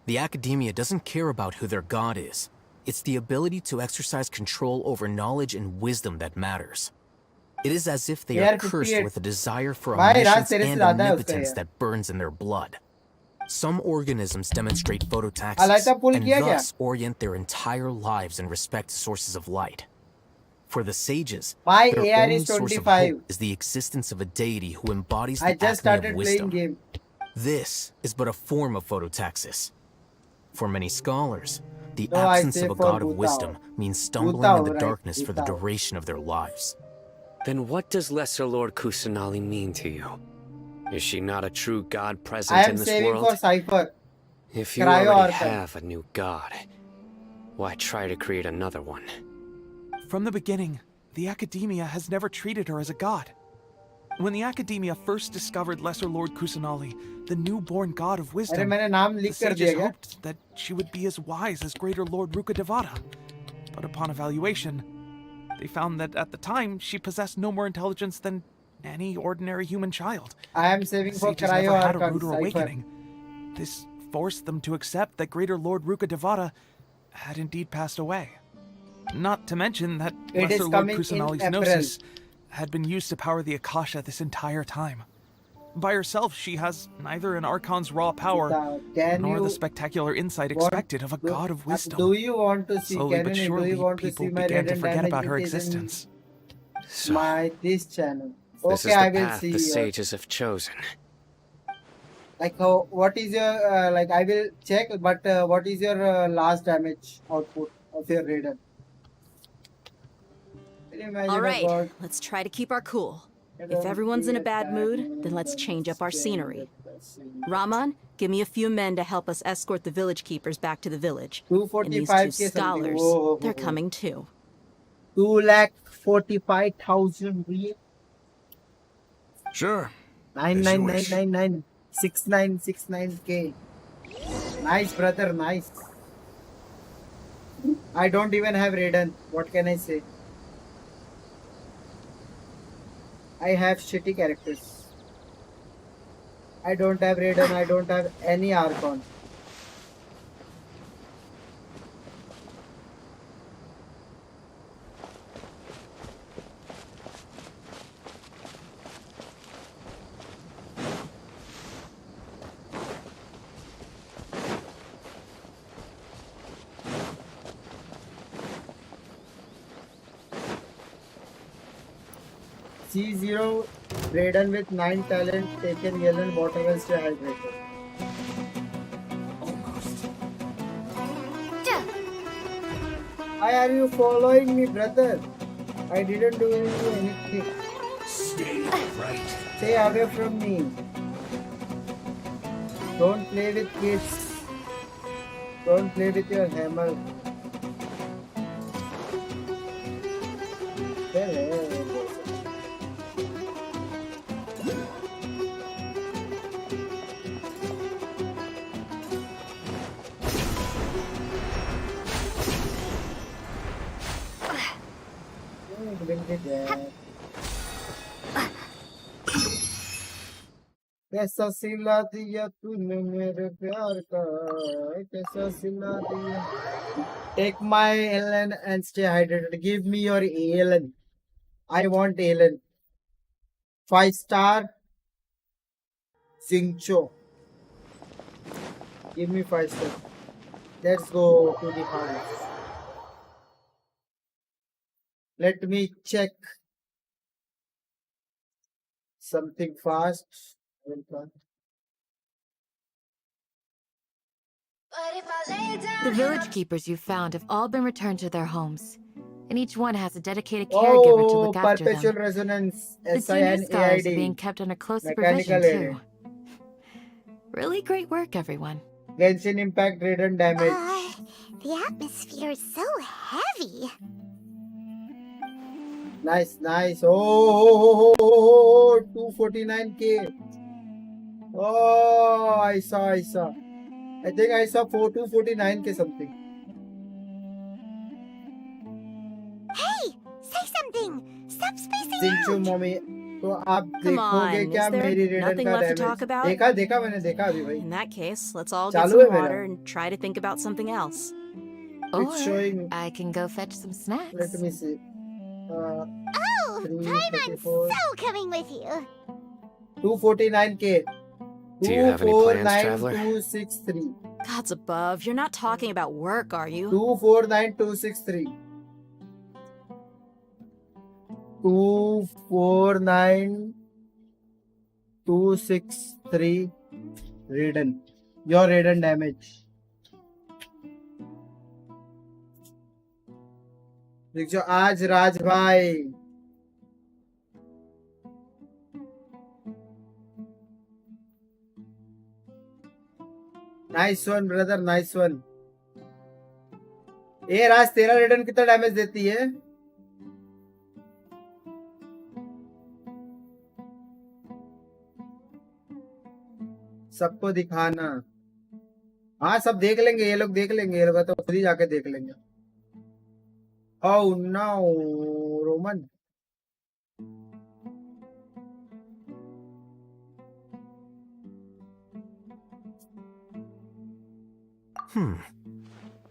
The Academia doesn't care about who their god is. It's the ability to exercise control over knowledge and wisdom that matters. It is as if they are cursed with a desire for omniscience and omnipotence that burns in their blood. Some organisms demonstrate phototaxis and thus orient their entire lives in respect to sources of light. For the sages, their only source of hope is the existence of a deity who embodies the acme of wisdom. This is but a form of phototaxis. For many scholars, the absence of a god of wisdom means stumbling in the darkness for the duration of their lives. Then what does Lesser Lord Kusanali mean to you? Is she not a true god present in this world? For Cypher. If you already have a new god, why try to create another one? From the beginning, the Academia has never treated her as a god. When the Academia first discovered Lesser Lord Kusanali, the newborn god of wisdom, the sages hoped that she would be as wise as Greater Lord Rukkhadevata. But upon evaluation, they found that at the time, she possessed no more intelligence than any ordinary human child. I am saving for Sages never had a ruder awakening. This forced them to accept that Greater Lord Rukkhadevata had indeed passed away. Not to mention that Lesser Lord Kusanali's gnosis had been used to power the Akasha this entire time. By herself, she has neither an Archon's raw power nor the spectacular insight expected of a god of wisdom. Do you want to see Slowly but surely, people began to forget about her existence. So, this channel. This is the path the sages have chosen. Like, what is your I will check, but what is your last damage output of your Raiden? All right, let's try to keep our cool. If everyone's in a bad mood, then let's change up our scenery. Rahman, give me a few men to help us escort the village keepers back to the village. And these two scholars, they're coming too. 2,45,000 real. Sure. 99999 6969K. Nice, brother, nice. I don't even have Raiden. What can I say? I have shitty characters. I don't have Raiden. I don't have any Archon. C0 Raiden with 9 talent taken Yelan water and stay hydrated. Almost. Why are you following me, brother? I didn't do anything. Stay right. Stay away from me. Don't play with kids. Don't play with your hammer. कैसा सिला दिया तूने मेरे प्यार का, कैसा सिला दिया. Take my Yelan and stay hydrated. Give me your Yelan. I want Yelan. 5-star Xingqiu. Give me 5-star. Let's go to the house. Let me check something fast. The village keepers you found have all been returned to their homes, and each one has a dedicated caregiver to look after Perpetual them. resonance. The two new scholars are being SINAID. kept under close Mechanical supervision, edit. too. Really great work, everyone. Genshin impact redundant damage. The atmosphere is so heavy. Nice, nice. Oh, 249k. Oh, I saw. I think I saw 249k something. Hey, say something. Stop spacing Xingqiu out. mommy. तो आप Come on, देखोगे क्या is there मेरी रेडन nothing का left to damage? talk about? देखा मैंने देखा अभी भाई. In that case, let's all get चालू है some मेरा. water and try to think about something else. Or It's showing. I can go fetch some snacks. Let me see. Oh, 334. Paimon's so coming with you. 249k. Do you have any plans, traveler? 249263. Gods above, you're not talking about work, are you? 249263. 249263 Raiden. Your Raiden damage. देख जो आज राज भाई. Nice one, brother. Nice one. ए राज तेरा रेडन कितना damage देती है? सबको दिखाना. हाँ सब देख लेंगे, ये लोग देख लेंगे, ये लोग तो खुद ही जाके देख लेंगे. Oh no, Roman.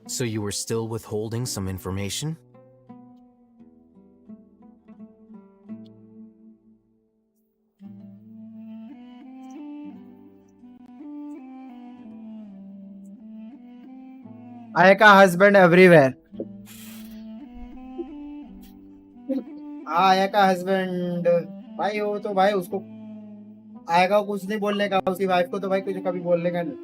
So you were still withholding some information? Ayaka husband everywhere. Ayaka husband भाई वो तो भाई उसको आएगा कुछ नहीं बोलने का, उसकी वाइफ को तो भाई कुछ कभी बोलने का नहीं.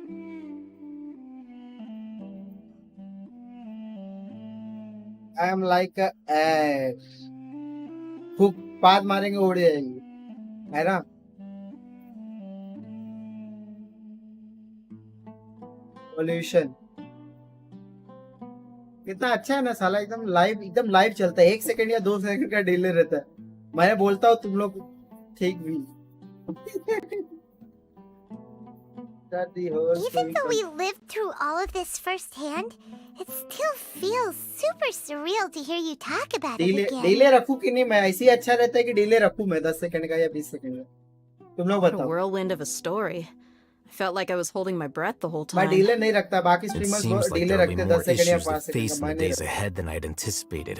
आई एम लाइक हुक पाद मारेंगे उड़ जाएंगे, है ना. पॉल्यूशन कितना अच्छा है ना साला, एकदम लाइव चलता है. 1 सेकंड या 2 सेकंड का डिले रहता है. मैं बोलता हूँ तुम लोग ठीक भी. Even though we lived through all of this firsthand, it still feels super surreal to hear you talk about it again. Delay रखूं कि नहीं? मैं ऐसे ही अच्छा रहता है कि डिले रखूं मैं 10 सेकंड का या 20 सेकंड का? तुम लोग What a बताओ. whirlwind of a story. I felt like I was holding my breath the whole मैं time. डिले नहीं रखता, बाकी It streamers seems like delay there'll be रखते more 10 सेकंड या issues to 5 face second in का. the मैं नहीं days रखता. ahead than I'd anticipated.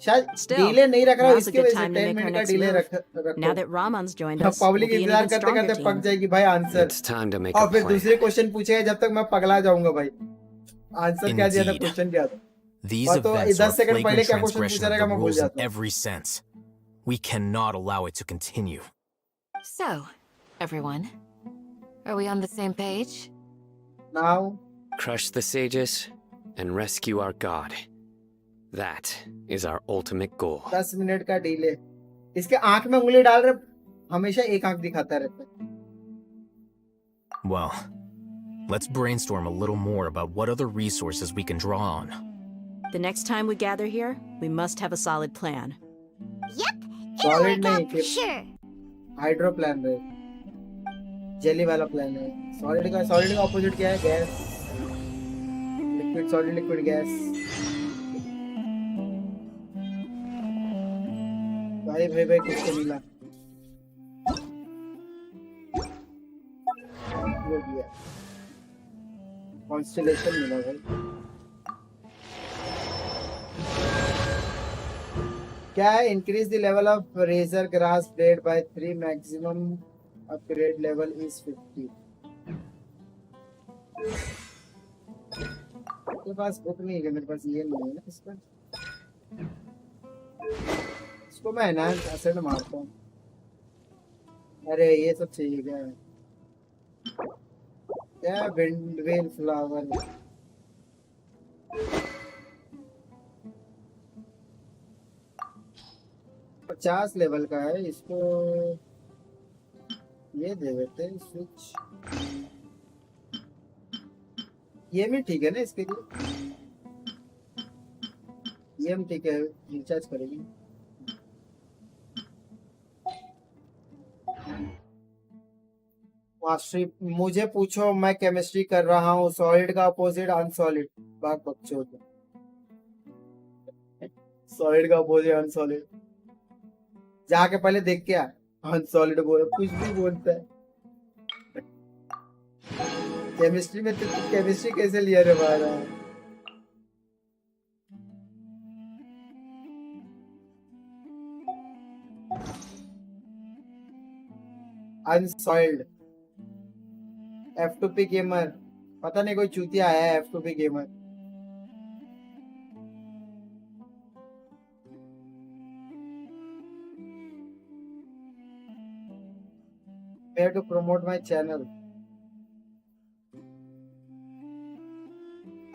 शायद Still, डिले नहीं रख रहा हूँ, now's a इसकी good वजह से time to 10 make our minute का next डिले move. रखो. Now that Ramon's joined us, we'll public be an इंतजार even करते stronger करते पक team. जाएगी भाई answer. It's time to make a और फिर plan. दूसरे क्वेश्चन पूछेगा जब तक मैं पगला जाऊंगा भाई. आंसर क्या दिया था, Indeed. क्वेश्चन क्या था? These और तो events 10 are a सेकंड पहले flagrant क्या क्वेश्चन transgression पूछा of रहेगा the मैं भूल rules in जाता हूँ. every sense. We cannot allow it to continue. So, everyone, are we on the same page? Now Crush the sages and rescue our god. That is our ultimate goal. 10 minute का delay. इसके आंख में उंगली डाल रहे, हमेशा एक आंख दिखाता रहता है. Well, Let's brainstorm a little more about what other resources we can draw on. The next time we gather here, we must have a solid plan. Yep, Solid it'll नहीं, work out, sure. Hydro plan है, jelly वाला plan है। Solid का opposite क्या है? Gas, liquid solid, liquid gas. भाई भाई भाई कुछ तो मिला, वो दिया कॉन्स्टेलेशन मिला भाई। क्या है? Increase the level of razor grass blade by 3, maximum upgrade level is 50। मेरे पास बुक नहीं है, मेरे पास ये नहीं है ना इसका। इसको मैं एनहांस एसेट मारता हूँ। अरे ये सब चाहिए क्या? क्या विंडवेल फ्लावर? 50 लेवल का है, इसको ये दे देते हैं स्विच। ये भी ठीक है ना इसके लिए, ये हम ठीक है, रिचार्ज करेंगे। मास्टरी मुझे पूछो, मैं केमिस्ट्री कर रहा हूँ। सॉलिड का अपोजिट अनसॉलिड। बात बच्चों को, सॉलिड का अपोजिट अनसॉलिड। जाके पहले देख के आ, अनसॉलिड बोल, कुछ भी बोलता है। केमिस्ट्री में केमिस्ट्री कैसे लिया रे बारा? अनसॉइल्ड F2P गेमर, पता नहीं कोई चूतिया आया है F2P gamer. Where to promote my channel?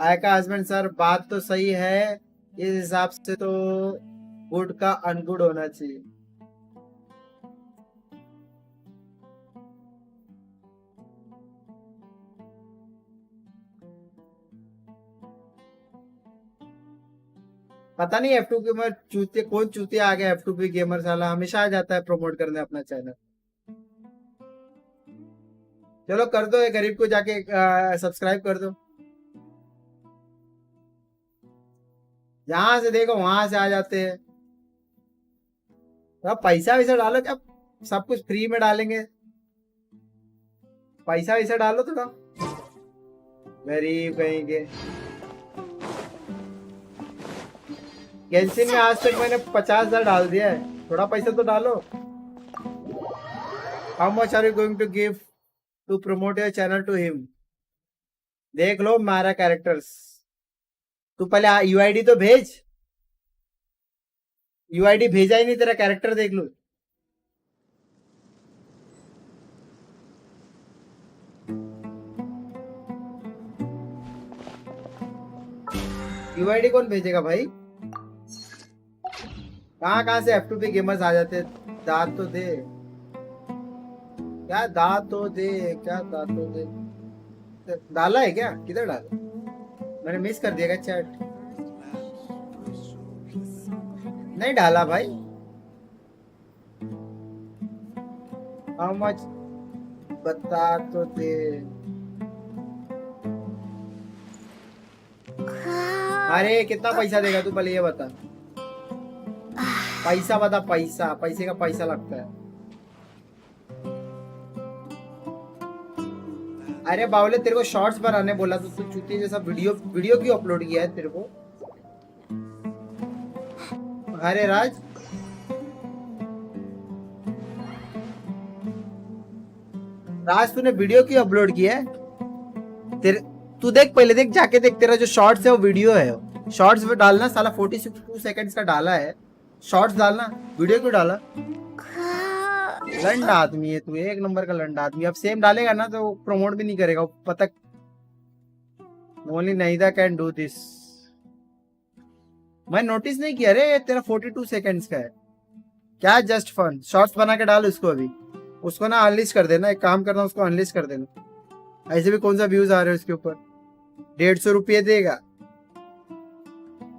Ayaka husband sir, बात तो सही है, इस हिसाब से तो गुड का अनगुड होना चाहिए। पता नहीं F2 गेमर चूते, कौन चूते आ गया F2P गेमर साला, हमेशा आ जाता है प्रमोट करने अपना चैनल। चलो कर दो, ये गरीब को जाके सब्सक्राइब कर दो। जहां से देखो वहां से आ जाते हैं। तो पैसा वैसा डालो, क्या सब कुछ फ्री में डालेंगे? पैसा वैसा डालो थोड़ा, गरीब कहीं के। गेंशिन में आज तक मैंने 50,000 डाल दिया है, थोड़ा पैसा तो डालो। How much are you going to give to promote your channel to him? देख लो मारा कैरेक्टर्स। तू पहले यूआईडी तो भेज, यूआईडी भेजा ही नहीं, तेरा कैरेक्टर देख लो। यूआईडी कौन भेजेगा भाई? कहाँ से F2P गेमर्स आ जाते? दांत तो दे, क्या दांत तो दे, क्या दांत तो दे। डाला है क्या? किधर डाला? मैंने मिस कर दिया क्या चैट? नहीं डाला भाई। हाउ मच बता तो दे। अरे कितना पैसा देगा तू, पहले ये बता। पैसा बता, पैसा, पैसे का पैसा लगता है। अरे बावले, तेरे को शॉर्ट्स बनाने बोला तो तू चूती जैसा वीडियो क्यों अपलोड किया है तेरे को? अरे राज, तूने वीडियो क्यों अपलोड किया है? तू देख, पहले देख, जाके देख, तेरा जो शॉर्ट्स है वो वीडियो है। शॉर्ट्स में डालना साला, 42 सेकंड्स का डाला है, शॉर्ट्स डालना, वीडियो क्यों डाला? लंड आदमी है तू, एक नंबर का लंड आदमी। अब सेम डालेगा ना तो प्रमोट भी नहीं करेगा, पता। Only Nahida can do this. मैं नोटिस नहीं किया रे, तेरा 42 सेकंड्स का है क्या? Just fun. शॉर्ट्स बना के डाल उसको, अभी उसको ना अनलिस्ट कर देना, एक काम करना, उसको अनलिस्ट कर देना। ऐसे भी कौन सा व्यूज आ रहे हैं उसके ऊपर। 150 रुपये देगा।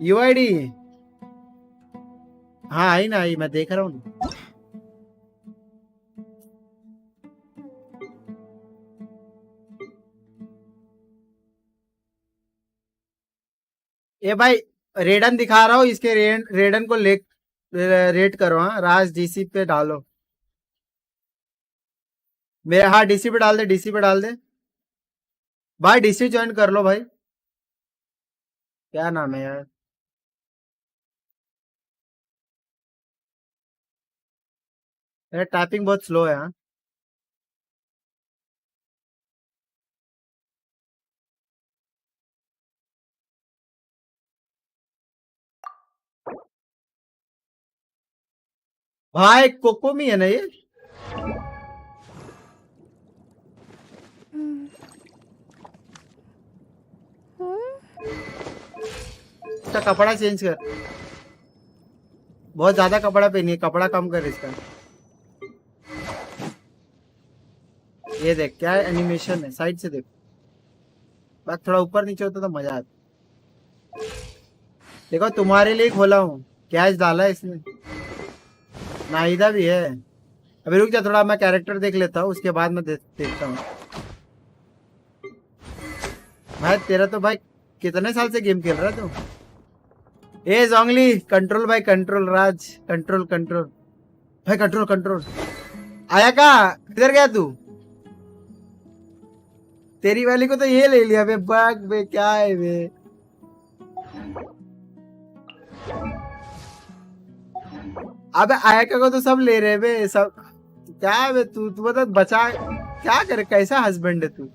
यूआईडी हाँ आई ना, आई मैं देख रहा हूँ। ये भाई रेडन दिखा रहा हूँ, इसके रेडन को रेट करो। हाँ राज डीसी पे डालो मेरे। हाँ डीसी पे डाल दे, डीसी पे डाल दे भाई, डीसी ज्वाइन कर लो भाई। क्या नाम है यार? मेरा टाइपिंग बहुत स्लो है। हाँ भाई कोकोमी है ना ये? इसका कपड़ा चेंज कर, बहुत ज्यादा कपड़ा पहनी है, कपड़ा कम कर इसका। ये देख क्या एनिमेशन है, साइड से देख। बस थोड़ा ऊपर नीचे होता तो मजा आता। देखो तुम्हारे लिए खोला हूँ, कैश डाला है इसने। नाहिदा भी है। अभी रुक जा थोड़ा, मैं कैरेक्टर देख लेता हूँ, उसके बाद मैं देखता हूँ। भाई तेरा तो भाई कितने साल से गेम खेल रहा है तू? ए जोंगली कंट्रोल भाई, कंट्रोल राज, कंट्रोल कंट्रोल भाई, कंट्रोल कंट्रोल। आया का किधर गया तू? तेरी वाली को तो ये ले लिया बे, बाग बे क्या है बे। अबे आयका को तो सब ले रहे बे सब। क्या है बे तू बता, बचा क्या करे, कैसा हस्बैंड है तू?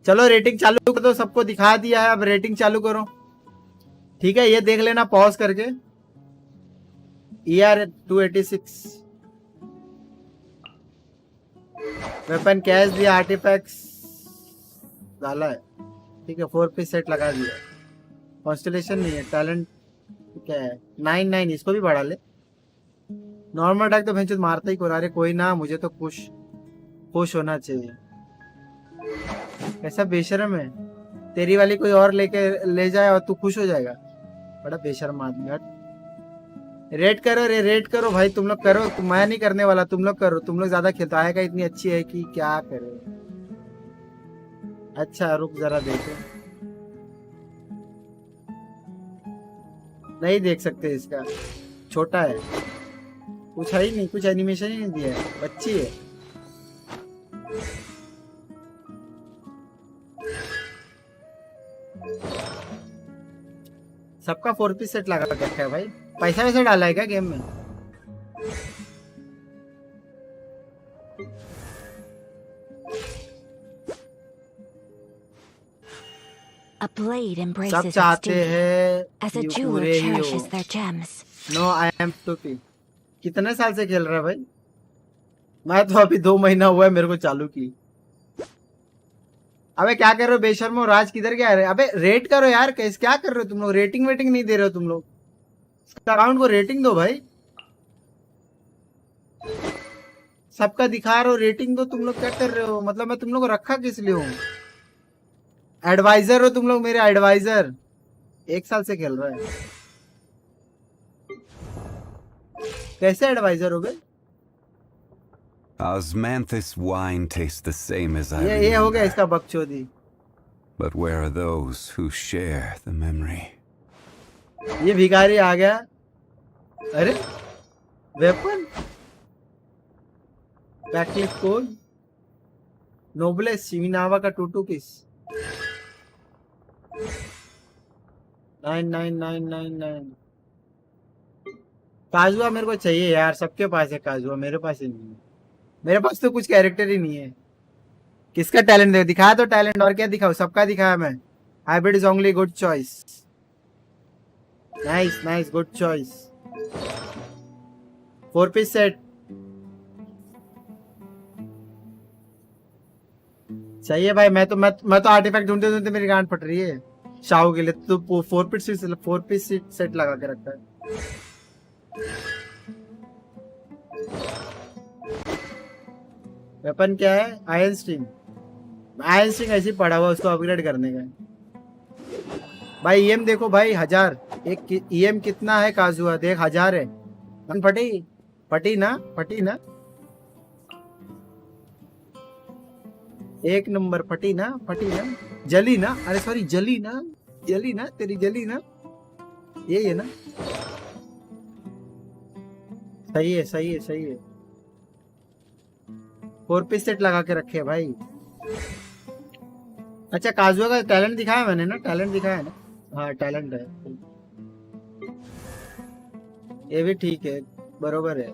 चलो रेटिंग चालू कर दो, सबको दिखा दिया है, अब रेटिंग चालू करो। ठीक है ये देख लेना पॉज करके। ER 286 वेपन कैश दिया, आर्टिफैक्ट्स डाला है। ठीक है 4 पीस सेट लगा दिया। कॉन्स्टलेशन नहीं है, टैलेंट क्या है 99, इसको भी बढ़ा ले। नॉर्मल अटैक तो भैंचोद मारता ही कोरारे, कोई ना मुझे तो खुश होना चाहिए। कैसा बेशर्म है, तेरी वाली कोई और ले जाए और तू खुश हो जाएगा। बड़ा बेशर्म आदमी है। रेट करो रे, रेट करो भाई, तुम लोग करो, मैं नहीं करने वाला, तुम लोग करो, तुम लोग ज्यादा खेलता आएगा, इतनी अच्छी है कि क्या करे। अच्छा रुक जरा देखे, नहीं देख सकते इसका, छोटा है, कुछ है ही नहीं, कुछ एनिमेशन ही नहीं दिया है, बच्ची है। सबका 4 पीस सेट लगा रखा है भाई। पैसा वैसा डाला है क्या गेम में? सब चाहते हैं कि पूरे ही हो। No I am F2P। कितने साल से खेल रहा है भाई? मैं तो अभी 2 महीना हुआ है मेरे को चालू की। अबे क्या कर रहे हो बेशर्मो, राज किधर गया है? अबे रेट करो यार, कैसे क्या कर रहे हो तुम लोग? रेटिंग वेटिंग नहीं दे रहे हो तुम लोग, अकाउंट को रेटिंग दो भाई। सबका दिखा रहे हो रेटिंग दो, तुम लोग क्या कर रहे हो? मतलब मैं तुम लोग को रखा किस लिए हूँ? एडवाइजर हो तुम लोग, मेरे एडवाइजर। 1 साल से खेल रहा है, कैसे एडवाइजर हो गए? Osmanthus wine tastes the same as I ये हो गया इसका बकचोदी। But where are those who share the memory? ये भिखारी आ गया। अरे वेपन बैकलिफ कोड नोबलेस शिमिनावा का 2 पीस 99999। काजुआ मेरे को चाहिए यार, सबके पास है काजुआ, मेरे पास ही नहीं है। मेरे पास तो कुछ कैरेक्टर ही नहीं है। किसका टैलेंट दे दिखाया तो टैलेंट, और क्या दिखाऊं? सबका दिखाया मैं। Hybrid is only good choice. Nice nice good choice. 4 piece set चाहिए भाई। मैं तो आर्टिफैक्ट ढूंढते ढूंढते मेरी गांड फट रही है शाहू के लिए। तो 4 पीस सेट लगा के रखता है। वेपन क्या है? Iron string. आयरन स्ट्रिंग ऐसे ही पड़ा हुआ, उसको अपग्रेड करने का। भाई ईएम देखो भाई, 1000 एक ईएम कितना है काजुआ, देख 1000 है। फटी फटी ना, फटी ना, एक नंबर फटी ना, फटी ना, जली ना, अरे सॉरी जली ना, जली ना, तेरी जली ना, यही है ना? सही है सही है सही है। 4 पीस सेट लगा के रखे है भाई। अच्छा काजुआ का टैलेंट दिखाया मैंने ना, टैलेंट दिखाया है ना? हाँ टैलेंट है, ये भी ठीक है, बरोबर है।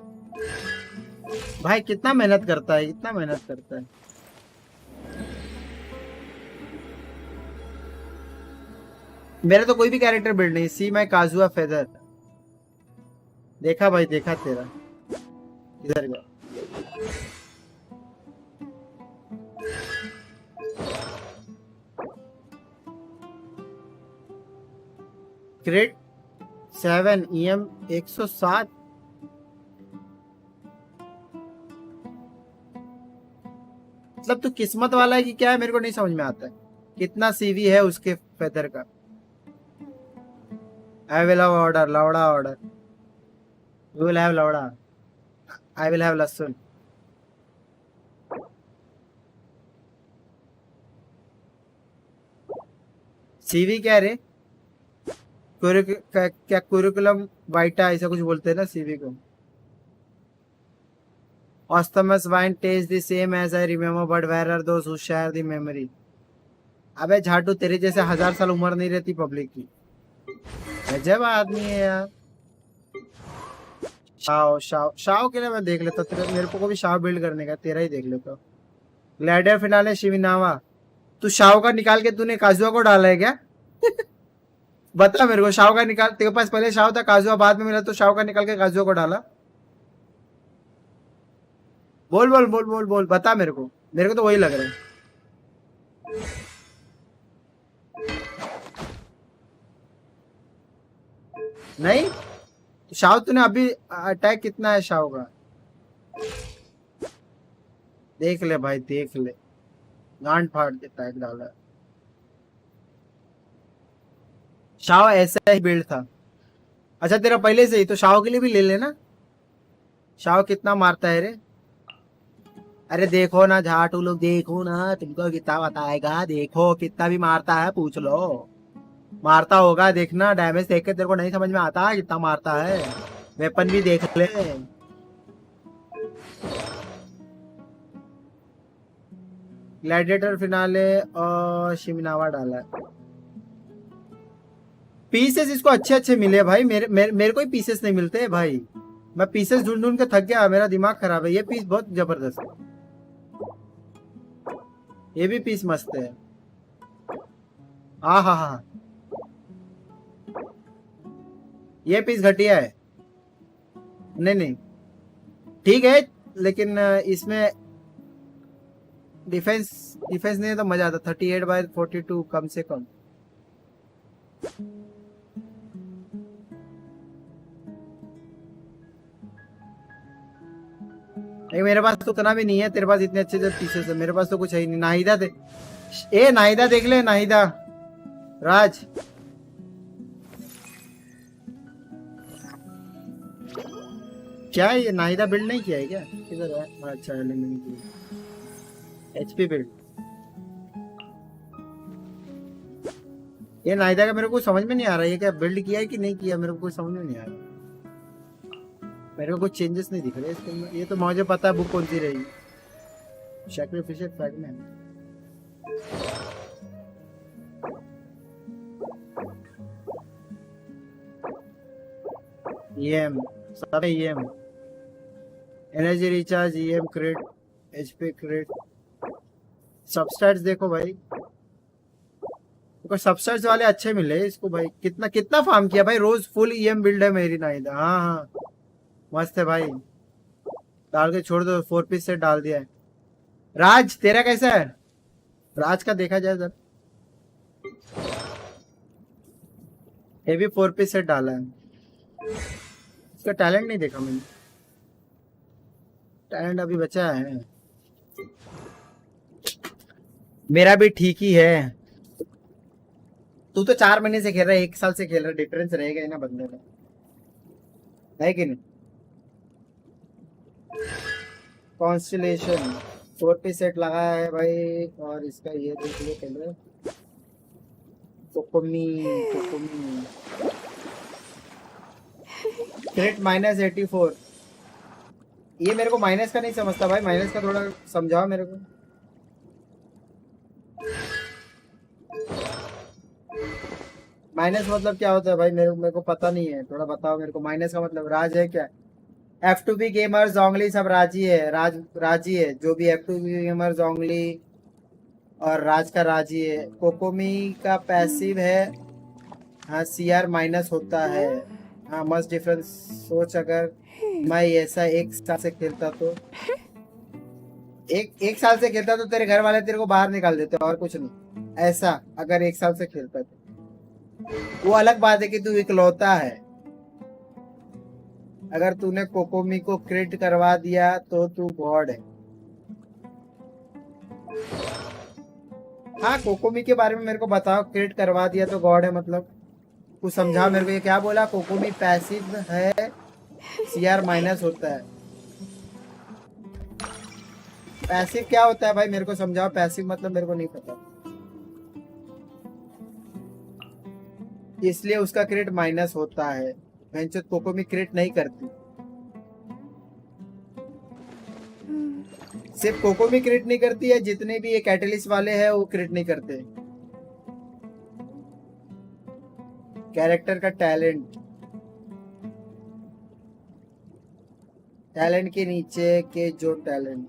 भाई कितना मेहनत करता है, कितना मेहनत करता है। मेरा तो कोई भी कैरेक्टर बिल्ड नहीं। See my Kazuha feather. देखा भाई देखा तेरा, इधर गया। क्रिट 7 EM 107। मतलब तू किस्मत वाला है कि क्या है, मेरे को नहीं समझ में आता है। कितना सीवी है उसके फेदर का? I will have order, lauda order. You will have lauda. I will have lasun. CV क्या रे? क्या कुरिकुलम वाइटा ऐसा कुछ बोलते हैं ना सीवी को। Osthemus wine tastes the same as I remember, but where are those who share the memory? अबे झाटू, तेरे जैसे 1000 साल उम्र नहीं रहती पब्लिक की। गजब आदमी है यार। शाओ शाओ शाओ के लिए मैं देख लेता, तेरे मेरे को भी शाओ बिल्ड करने का, तेरा ही देख लेता। ग्लैडियर फिनाले शिविनावा। तू शाओ का निकाल के तूने काजुआ को डाला है क्या? बता मेरे को, शाओ का निकाल, तेरे पास पहले शाओ था, काजुआ बाद में मिला, तो शाओ का निकाल के काजुआ को डाला? बोल बोल बोल बोल बोल, बता मेरे को तो वही लग रहा है। नहीं शाओ तूने अभी अटैक कितना है शाओ का? देख ले भाई देख ले, गांड फाड़ के अटैक डाला। शाओ ऐसा ही बिल्ड था। अच्छा तेरा पहले से ही, तो शाओ के लिए भी ले लेना। शाओ कितना मारता है रे? अरे देखो ना झाटू लोग, देखो ना, तुमको कितना बताएगा, देखो कितना भी मारता है, पूछ लो। मारता होगा, देखना डैमेज देख के तेरे को नहीं समझ में आता कितना मारता है। वेपन भी देख ले। ग्लैडिएटर फिनाले और शिमिनावा डाला है। पीसेस इसको अच्छे अच्छे मिले भाई, मेरे को ही पीसेस नहीं मिलते भाई। मैं पीसेस ढूंढ ढूंढ के थक गया, मेरा दिमाग खराब है। ये पीस बहुत जबरदस्त है, ये भी पीस मस्त है। हाँ हाँ हाँ, ये पीस घटिया है। नहीं नहीं ठीक है, लेकिन इसमें डिफेंस नहीं है तो मजा आता। 38/42 कम से कम। नहीं मेरे पास तो उतना भी नहीं है, तेरे पास इतने अच्छे अच्छे पीसेस है, मेरे पास तो कुछ है ही नहीं। नाहिदा दे, ए नाहिदा देख ले, नाहिदा राज। क्या है ये? नाहिदा बिल्ड नहीं किया है क्या? किधर है? अच्छा एचपी बिल्ड। ये नाहिदा का मेरे को समझ में नहीं आ रहा है, ये क्या बिल्ड किया है कि नहीं किया, मेरे को कुछ समझ में नहीं आ रहा। मेरे को कुछ चेंजेस नहीं दिख रहे इसके अंदर। ये तो मुझे पता है बुक कौन सी रहेगी, सैक्रिफिशियल फ्रैगमेंट। ईएम सब EM, energy recharge, EM crate, HP crate. Substats देखो भाई, सबस्टैट्स वाले अच्छे मिले इसको भाई। कितना कितना फार्म किया भाई, रोज फुल ईएम बिल्ड है मेरी नाहिदा। हाँ हाँ मस्त है भाई, डाल के छोड़ दो। 4 पीस से डाल दिया है। राज तेरा कैसा है? राज का देखा जाए सर, ये भी 4 पीस से डाला है। इसका टैलेंट नहीं देखा मैंने, टैलेंट अभी बचा है। मेरा भी ठीक ही है। तू तो 4 महीने से खेल रहा है, 1 साल से खेल रहा है, डिफरेंस रहेगा ही ना बंदे में, है कि नहीं? कॉन्स्टलेशन 4 पे सेट लगा है भाई, और इसका ये देख लो पहले। कोकोमी कोकोमी क्रिट -84। ये मेरे को माइनस का नहीं समझता भाई, माइनस का थोड़ा समझाओ मेरे को। माइनस मतलब क्या होता है भाई, मेरे को पता नहीं है, थोड़ा बताओ मेरे को। माइनस का मतलब राज है क्या? F2P गेमर जोंगली सब राजी है, राजी है, जो भी F2P गेमर जोंगली और राज का राजी है। कोकोमी का पैसिव है, हाँ CR माइनस होता है, हाँ मस्ट डिफरेंस। सोच अगर मैं ऐसा 1 साल से खेलता तो एक साल से खेलता तो तेरे घर वाले तेरे को बाहर निकाल देते, और कुछ नहीं। ऐसा अगर 1 साल से खेलता तो वो अलग बात है कि तू इकलौता है। अगर तूने कोकोमी को क्रिट करवा दिया तो तू गॉड है। हाँ कोकोमी के बारे में मेरे को बताओ, क्रिट करवा दिया तो गॉड है मतलब कुछ समझा मेरे को। ये क्या बोला? कोकोमी पैसिव है, CR माइनस होता है। पैसिव क्या होता है भाई मेरे को समझाओ, पैसिव मतलब मेरे को नहीं पता, इसलिए उसका क्रिट माइनस होता है। वेंचर कोकोमी क्रिट नहीं करती, सिर्फ कोकोमी क्रिट नहीं करती है, जितने भी ये कैटलिस्ट वाले हैं वो क्रिट नहीं करते। कैरेक्टर का टैलेंट, टैलेंट के नीचे के जो टैलेंट,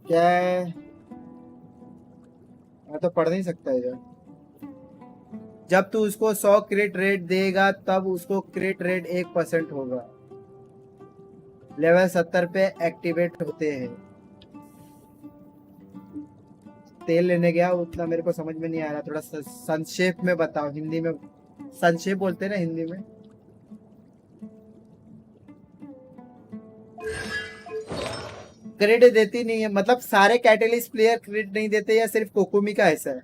क्या है? मैं तो पढ़ नहीं सकता यार। जब तू उसको 100 क्रिट रेट देगा तब उसको क्रिट रेट 1% होगा। लेवल 70 पे एक्टिवेट होते हैं। तेल लेने गया, उतना मेरे को समझ में नहीं आ रहा, थोड़ा संक्षेप में बताओ। हिंदी में संक्षेप बोलते हैं ना हिंदी में। क्रेडिट देती नहीं है मतलब सारे कैटलिस्ट प्लेयर क्रेडिट नहीं देते, या सिर्फ कोकोमी का ऐसा है?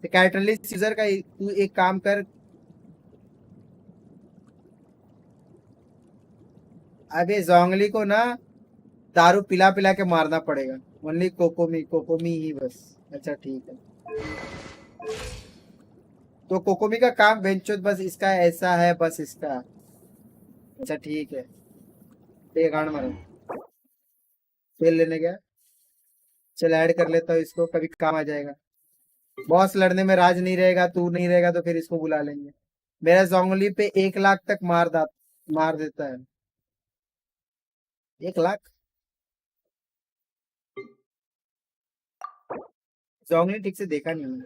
तो कैटलिस्ट यूजर का तू एक काम कर, अबे जोंगली को ना दारू पिला पिला के मारना पड़ेगा। ओनली कोकोमी, कोकोमी ही बस। अच्छा ठीक है, तो कोकोमी का काम बेंचो बस इसका ऐसा है, बस इसका। अच्छा ठीक है, गाड़ मारो। तेल लेने गया, चल ऐड कर लेता हूँ इसको, कभी काम आ जाएगा। बॉस लड़ने में राज नहीं रहेगा, तू नहीं रहेगा तो फिर इसको बुला लेंगे। मेरा जोंगली पे 1 लाख तक मार देता है। 1 लाख जोंगली ठीक से देखा नहीं है।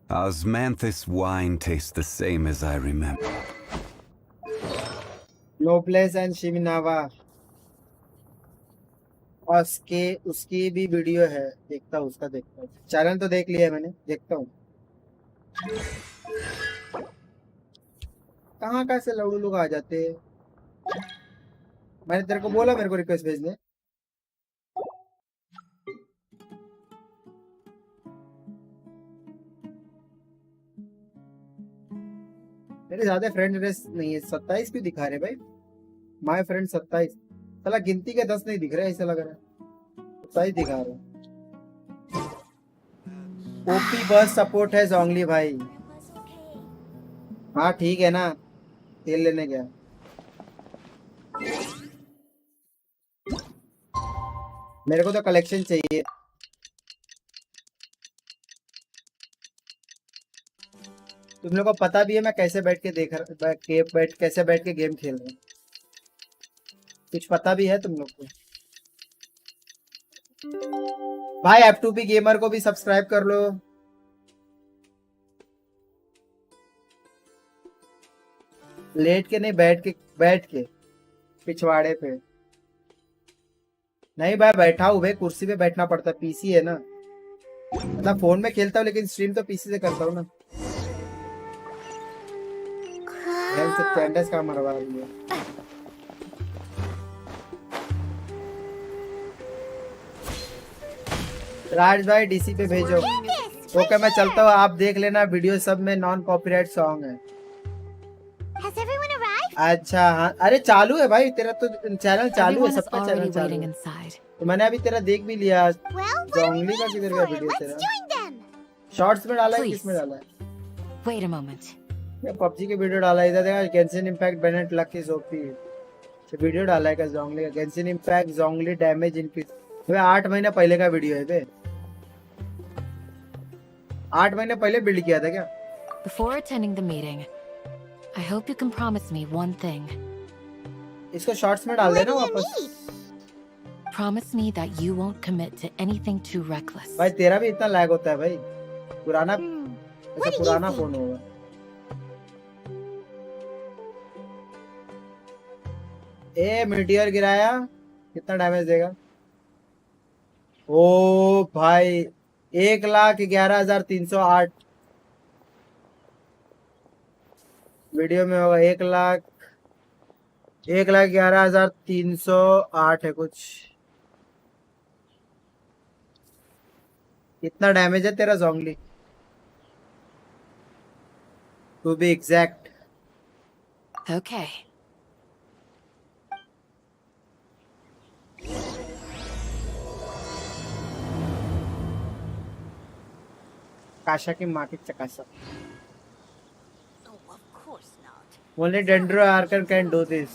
Osmanthus wine tastes the same as I remember. Noblesse and Shimenawa, और उसकी भी वीडियो है, देखता हूँ उसका, देखता हूँ। चैनल तो देख लिया है मैंने, देखता हूँ। कहाँ कहाँ से लड़ू लोग आ जाते हैं। मैंने तेरे को बोला मेरे को रिक्वेस्ट भेजने। मेरे ज्यादा फ्रेंड लिस्ट नहीं है, 27 भी दिखा रहे भाई। माय फ्रेंड 27, साला गिनती के 10 नहीं दिख रहे, ऐसा लग रहा है 27 दिखा रहे। ओपी बस सपोर्ट है जोंगली भाई। हाँ ठीक है ना, तेल लेने गया। मेरे को तो कलेक्शन चाहिए। तुम लोग को पता भी है मैं कैसे बैठ के कैसे बैठ के गेम खेल रहा हूँ, कुछ पता भी है तुम लोग को। भाई F2P गेमर को भी सब्सक्राइब कर लो। लेट के नहीं, बैठ के पिछवाड़े पे नहीं भाई, बैठा हूँ भाई, कुर्सी पे बैठना पड़ता है, पीसी है ना। मतलब फोन में खेलता हूँ लेकिन स्ट्रीम तो पीसी से करता हूँ ना। से कैंडस का मरवा रही है। राज भाई डीसी पे भेजो। ओके मैं चलता हूँ, आप देख लेना वीडियो, सब में नॉन कॉपीराइट सॉन्ग है। अच्छा हाँ, अरे चालू है भाई, तेरा तो चैनल चालू है, सबका चैनल चालू है। तो मैंने अभी तेरा देख भी लिया। जोंगली का किधर गया वीडियो तेरा? शॉर्ट्स में डाला है, किसमें डाला है? Wait a moment. ये पबजी के वीडियो डाला है, इधर देखा गेंशिन इंपैक्ट बेनेट लकी सोपी ये वीडियो डाला है का जोंगली का। गेंशिन इंपैक्ट जोंगली डैमेज इंक्रीज, वे 8 महीने पहले का वीडियो है बे। 8 महीने पहले बिल्ड किया था क्या? Before attending the meeting, I hope you can promise me one thing. इसको शॉर्ट्स में डाल देना वापस। Promise me that you won't commit to anything too reckless. भाई तेरा भी इतना लैग होता है भाई, पुराना ऐसा पुराना फोन होगा। ए मीटियर गिराया, कितना डैमेज देगा? ओ भाई 1,11,308 वीडियो में होगा। 1,11,308 है कुछ। कितना डैमेज है तेरा Zhongli? To be exact. Okay. काशा की माँ की चकासा। Only Dendro Archon can do this.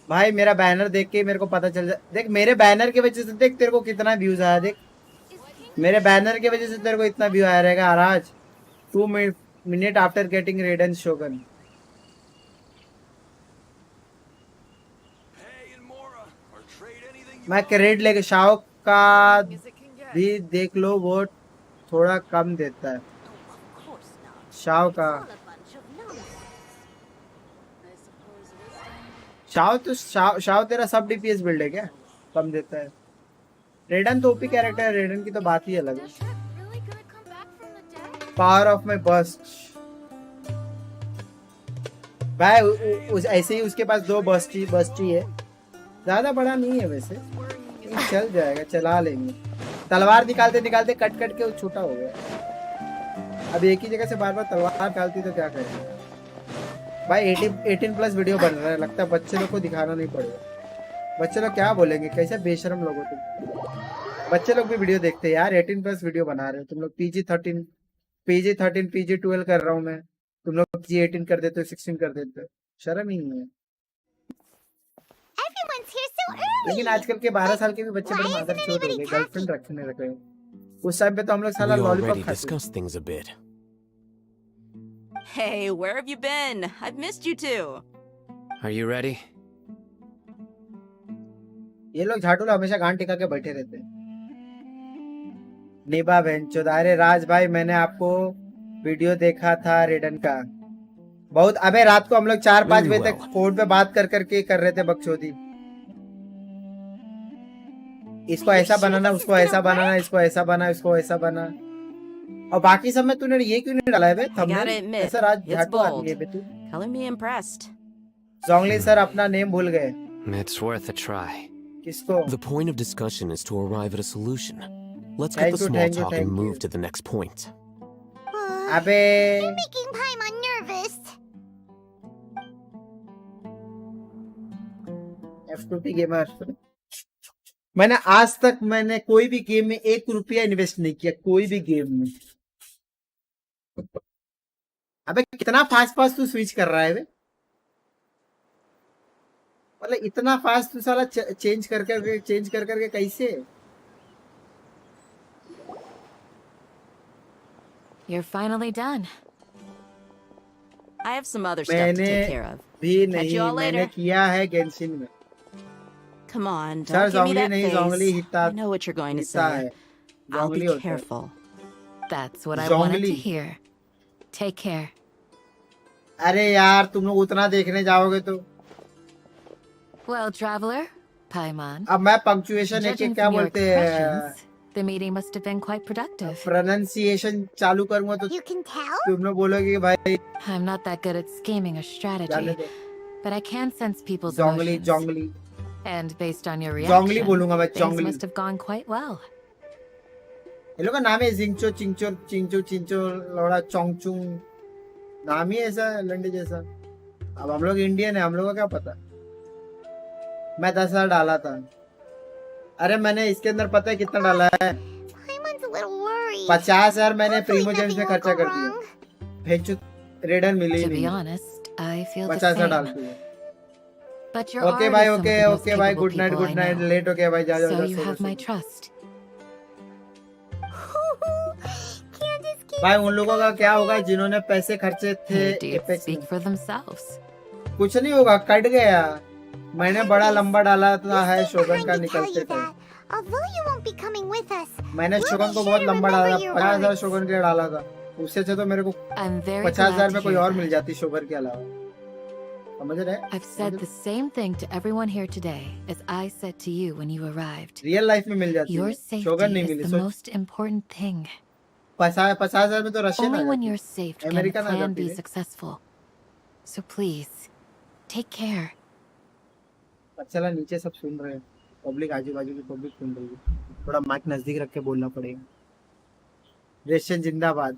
भाई मेरा बैनर देख के मेरे को पता चल जाए। देख मेरे बैनर की वजह से देख तेरे को कितना व्यूज आया। देख मेरे बैनर की वजह से तेरे को इतना व्यू आया रहेगा। आराज 2 minutes after getting Raiden Shogun. मैं क्रेडिट लेके शाओ का भी देख लो, वो थोड़ा कम देता है। शाओ का शाओ तेरा सब डीपीएस बिल्ड है क्या? कम देता है। रेडन तो ओपी कैरेक्टर है, रेडन की तो बात ही अलग है। पावर ऑफ माय बस्ट भाई ऐसे ही उसके पास 2 बस्टी है, ज्यादा बड़ा नहीं है वैसे, चल जाएगा, चला लेंगे। तलवार निकालते निकालते कट कट के वो छोटा हो गया। अब एक ही जगह से बार बार तलवार निकालती तो क्या करेंगे भाई। 18+ वीडियो बन रहा है, लगता है बच्चे लोग को दिखाना नहीं पड़ेगा। बच्चे लोग क्या बोलेंगे, कैसे बेशरम लोग हो तुम। बच्चे लोग भी वीडियो देखते हैं यार, 18+ वीडियो बना रहे हो तुम लोग। PG-13 PG-12 कर रहा हूँ मैं, तुम लोग PG-18 कर देते हो, 16 कर देते हो, शर्म ही नहीं है। लेकिन आजकल के 12 साल के भी बच्चे बड़े मादर चोट हो गए, गर्लफ्रेंड रखने लगे। उस टाइम पे तो हम लोग साला लॉलीपॉप खाते। Hey, where have you been? I've missed you too. Are you ready? ये लोग झाटू हमेशा गांड टिका के बैठे रहते हैं। निभा बेंचो। अरे राज भाई मैंने आपको वीडियो देखा था रेडन का, बहुत। अबे रात को हम लोग 4-5 बजे तक फोन पे बात कर करके कर रहे थे बकचोदी। इसको ऐसा बनाना, उसको ऐसा बनाना, इसको ऐसा बना, इसको ऐसा बना। और बाकी सब में तूने ये क्यों नहीं डाला है बे थंबनेल? ऐसा राज झाटू आदमी है बे तू। Color me impressed. जोंगली सर अपना नेम भूल गए। It's worth a try. किसको? The point of discussion is to arrive at a solution. Let's get the small talk and move to the next point. अबे You're making Paimon nervous. F2P gamer. मैंने आज तक कोई भी game में 1 रुपया invest नहीं किया, कोई भी गेम में। अबे कितना फास्ट तू स्विच कर रहा है बे? मतलब इतना फास्ट तू साला चेंज कर करके कैसे? You're finally done. I have some other stuff to take care of. भी Catch नहीं, you all मैंने later. किया है गेंशिन में। Come on, sir don't give me जोंगली that नहीं, face. जोंगली हिता I know what you're going to हिता say. है। I'll जोंगली be होता है। careful. That's what I wanted जोंगली। to hear. Take care. अरे यार तुम लोग उतना देखने जाओगे तो। Well, traveler, Paimon. अब मैं पंक्चुएशन एक Judging क्या from your बोलते हैं, expressions, The meeting must have been quite productive. Pronunciation चालू करूँगा तो You can tell? तुम लोग बोलोगे कि भाई I'm not that good at scheming or strategy, जाने दो but I can sense people's जोंगली emotions. जोंगली And based on your जोंगली reaction, बोलूँगा मैं things जोंगली must have gone quite well. ये लोग का नाम है जिंगचो चिंचो चिंचो चिंचो लौड़ा चोंगचुंग नाम ही ऐसा लंडे जैसा अब हम लोग इंडियन है हम लोग को क्या पता मैं 10,000 डाला था अरे मैंने इसके अंदर पता है कितना डाला है Paimon's a little worried. 50,000 मैंने Hopefully प्रीमोजेम्स में nothing will खर्चा go कर दिया wrong. भेजो रेडर मिली To ही be नहीं honest, I feel the 50,000 same. डालती है But your ओके art भाई is some of okay the most okay भाई capable good night people I good night know. Late हो गया भाई जा जाओ So जा you so have my trust. Candace keeps भाई उन लोगों का क्या होगा जिन्होंने पैसे खर्चे थे Your deeds एपेक्स में speak for themselves. कुछ नहीं होगा कट गया मैंने बड़ा लंबा डाला था है so शोगन का kind to tell निकलते you थे that. Although you won't be coming with us, मैंने we'll शोगन be को sure बहुत to लंबा डाला remember your 50,000 words. शोगन के लिए डाला था उससे अच्छा तो मेरे को I'm very 50,000 glad में to कोई hear और मिल that. जाती शोगर के अलावा समझ रहे I've said the same thing to everyone here today as I said to you when you arrived. Real life में मिल जाती Your है शोगर safety नहीं is मिली the सोच most important thing. 50,000 में तो रशियन Only आ when जाती you're safe can the American आ plan जाती be है successful. So please, take care. अच्छा ला नीचे सब सुन रहे हैं पब्लिक आजू बाजू की पब्लिक सुन रही है थोड़ा माइक नजदीक रख के बोलना पड़ेगा रशियन जिंदाबाद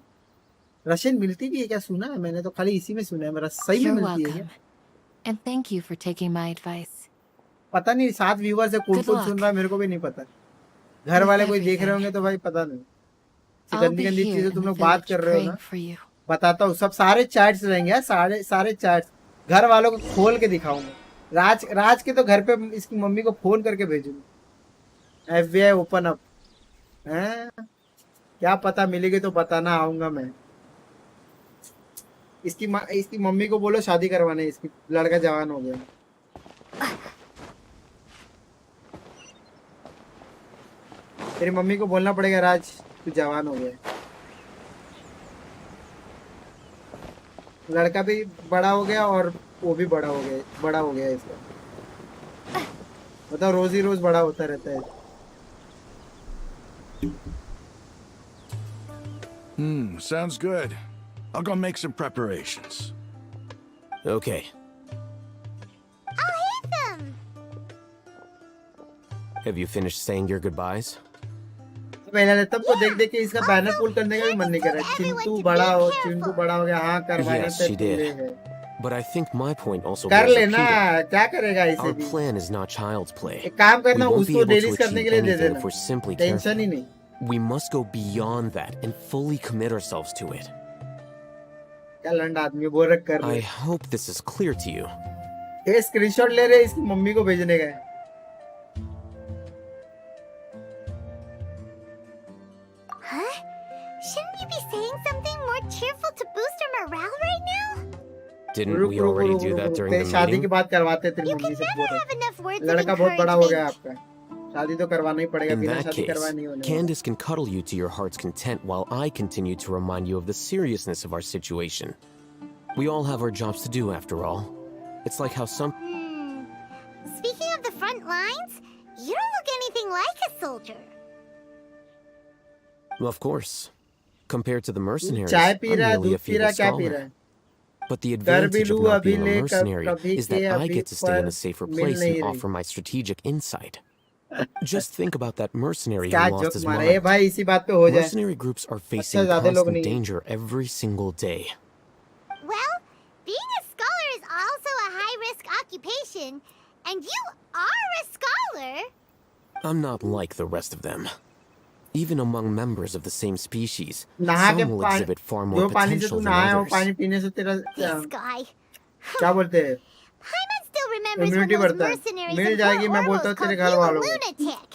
रशियन मिलती भी है क्या सुना है मैंने तो खाली इसी में सुना है मेरा सही में You're मिलती है क्या welcome. And thank you for taking my advice. पता नहीं 7 व्यूवर से कौन Good कौन luck. सुन रहा है मेरे को भी नहीं पता घर वाले कोई देख रहे होंगे तो भाई पता नहीं I'll गंदी be गंदी here चीजें in तुम the लोग बात village कर रहे हो praying ना for you. बताता हूँ सब सारे चैट्स रहेंगे सारे सारे चैट्स घर वालों को खोल के दिखाऊंगा राज के तो घर पे इसकी मम्मी को फोन करके भेजूंगा FBI ओपन अप हैं क्या पता मिलेगी तो बताना आऊंगा मैं इसकी मम्मी को बोलो शादी करवाने इसकी लड़का जवान हो गया तेरी मम्मी को बोलना पड़ेगा राज तू जवान हो गया लड़का भी बड़ा हो गया और वो भी बड़ा हो गया इसका मतलब रोज ही रोज बड़ा होता रहता है Sounds good. I'll go make some preparations. Okay. Alhaitham! Have you finished saying your goodbyes? पहले तब को देख देख के इसका बैनर पुल करने का भी मन नहीं कर रहा चिंटू बड़ा हो गया हाँ करवाना Yes, she did. But I think my point also कर bears लेना repeating. क्या करेगा इसे Our भी plan is not child's play. एक काम We करना won't be उसको able to रिलीज करने के achieve लिए दे anything देना if we're simply tension careful. ही नहीं We must go beyond that and fully commit ourselves to it. क्या लंड आदमी बोल रहा कर I रहे hope this is clear to you. ये स्क्रीनशॉट ले रहे इसकी मम्मी को भेजने का है Huh? Shouldn't you be saying something more cheerful to boost our morale right now? Didn't we already do that during तेरी the शादी की meeting? बात करवाते तेरी You मम्मी can से never बोल have enough words of लड़का बहुत बड़ा हो गया encouragement. आपका शादी तो करवाना ही पड़ेगा In बिना that शादी case, करवाए नहीं होने वाला। Candace can cuddle you to your heart's content while I continue to remind you of the seriousness of our situation. We all have our jobs to do, after all. It's like how some... Speaking of the front lines, you don't look anything like a soldier. Of course. Compared to the mercenaries, चाय I'm P रहा है merely a दूध P रहा feeble है क्या P रहा scholar. है But the कर भी advantage of लूं not अभी being a ले mercenary कभी is के that I अभी get to stay in पर a safer मिल place नहीं and रही offer my strategic insight. Just think about that mercenary क्या who lost जोक his मारा ये mind. भाई इसी बात पे हो जाए Mercenary groups are facing अच्छा ज्यादा लोग constant नहीं हैं। danger every single day. Well, being a scholar is also a high-risk occupation, and you are a scholar. I'm not like the rest of them. Even among members of the same species, नहा के some will exhibit far more जो पानी से तू potential than नहाया हो others. पानी पीने से तेरा This guy. क्या बोलते हैं Paimon still remembers when immunity those बढ़ता है mercenaries मिल in जाएगी Port मैं बोलता Orwell's हूँ तेरे called घर you a वालों को lunatic.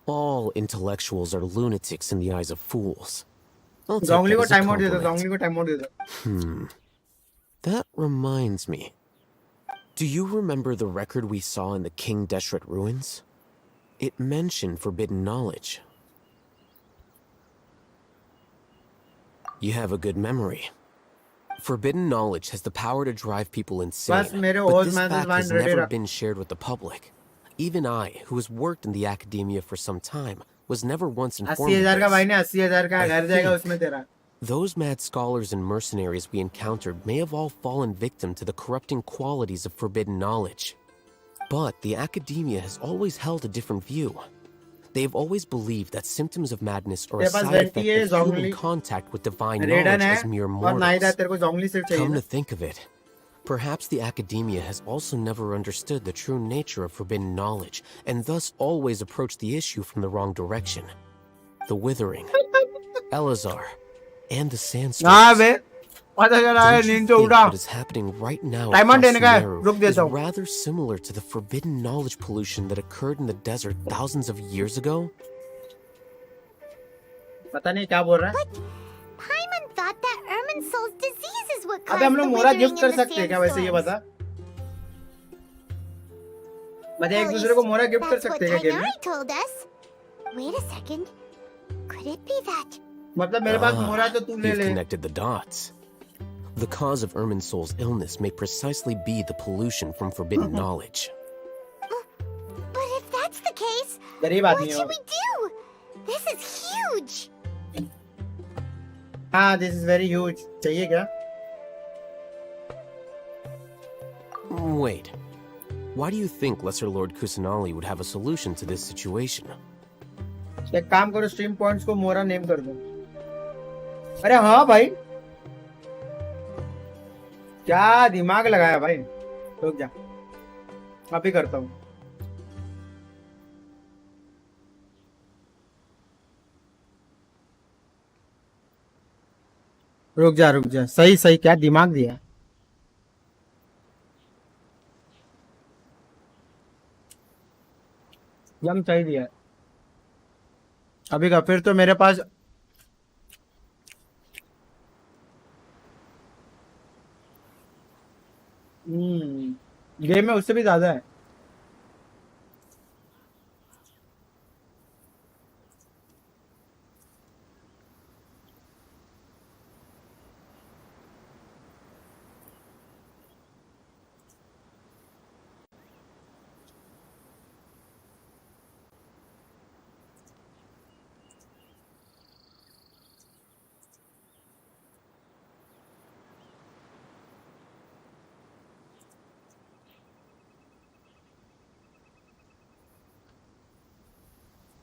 All intellectuals are lunatics in the eyes of fools. I'll take जोंगली that को as a टाइम आउट दे दो compliment. जोंगली को टाइम आउट दे दो That reminds me. Do you remember the record we saw in the King Deshret ruins? It mentioned forbidden knowledge. You have a good memory. Forbidden knowledge has the power to drive people insane, बस मेरे but old this maths fact wine has ready never रख been shared with the public. Even I, who has worked in the academia for some time, was never once informed 80,000 का of भाई this. ने 80,000 का घर जाएगा उसमें तेरा. Those mad scholars and mercenaries we encountered may have all fallen victim to the corrupting qualities of forbidden knowledge. But the academia has always held a different view. They have always believed that symptoms of madness are a तेरे पास side venti effect है, of human zongli, contact with divine Raiden knowledge है as mere और नाइदा mortals. तेरे को जोंगली सिर्फ चाहिए Come ना. to think of it, perhaps the academia has also never understood the true nature of forbidden knowledge, and thus always approached the issue from the wrong direction. The Withering, Elazar, and the Sandstorms. हाँ बे पता चला है Don't you नींद से think उठा. what is happening right now Diamond across देने का है, Sumeru रुक is देता हूँ. rather similar to the forbidden knowledge pollution that occurred in the desert thousands of years ago? पता नहीं क्या बोल रहा है. But Paimon thought that Irminsul's disease is what अबे caused हम the लोग मोरा withering गिफ्ट कर and the सकते हैं क्या वैसे ये sandstorms. बता. मतलब एक At दूसरे को least मोरा गिफ्ट कर that's what सकते हैं क्या गेम में. Tainari told us. Wait a second. Could it be that? मतलब मेरे पास मोरा तो तू ले You've ले. connected the dots. The cause of Irminsul's illness may precisely be the pollution from forbidden knowledge. But if that's the case, गरीब what आदमी should हो. we do? This is huge. हाँ, this is very huge. चाहिए क्या? Wait. Why do you think Lesser Lord Kusanali would have a solution to this situation? एक काम करो, stream points को मोरा नेम कर दो. अरे हाँ भाई, क्या दिमाग लगाया भाई. रुक जा, अभी करता हूँ. रुक जा, सही सही क्या दिमाग दिया. यम सही दिया. अभी का फिर तो मेरे पास गेम में उससे भी ज्यादा है.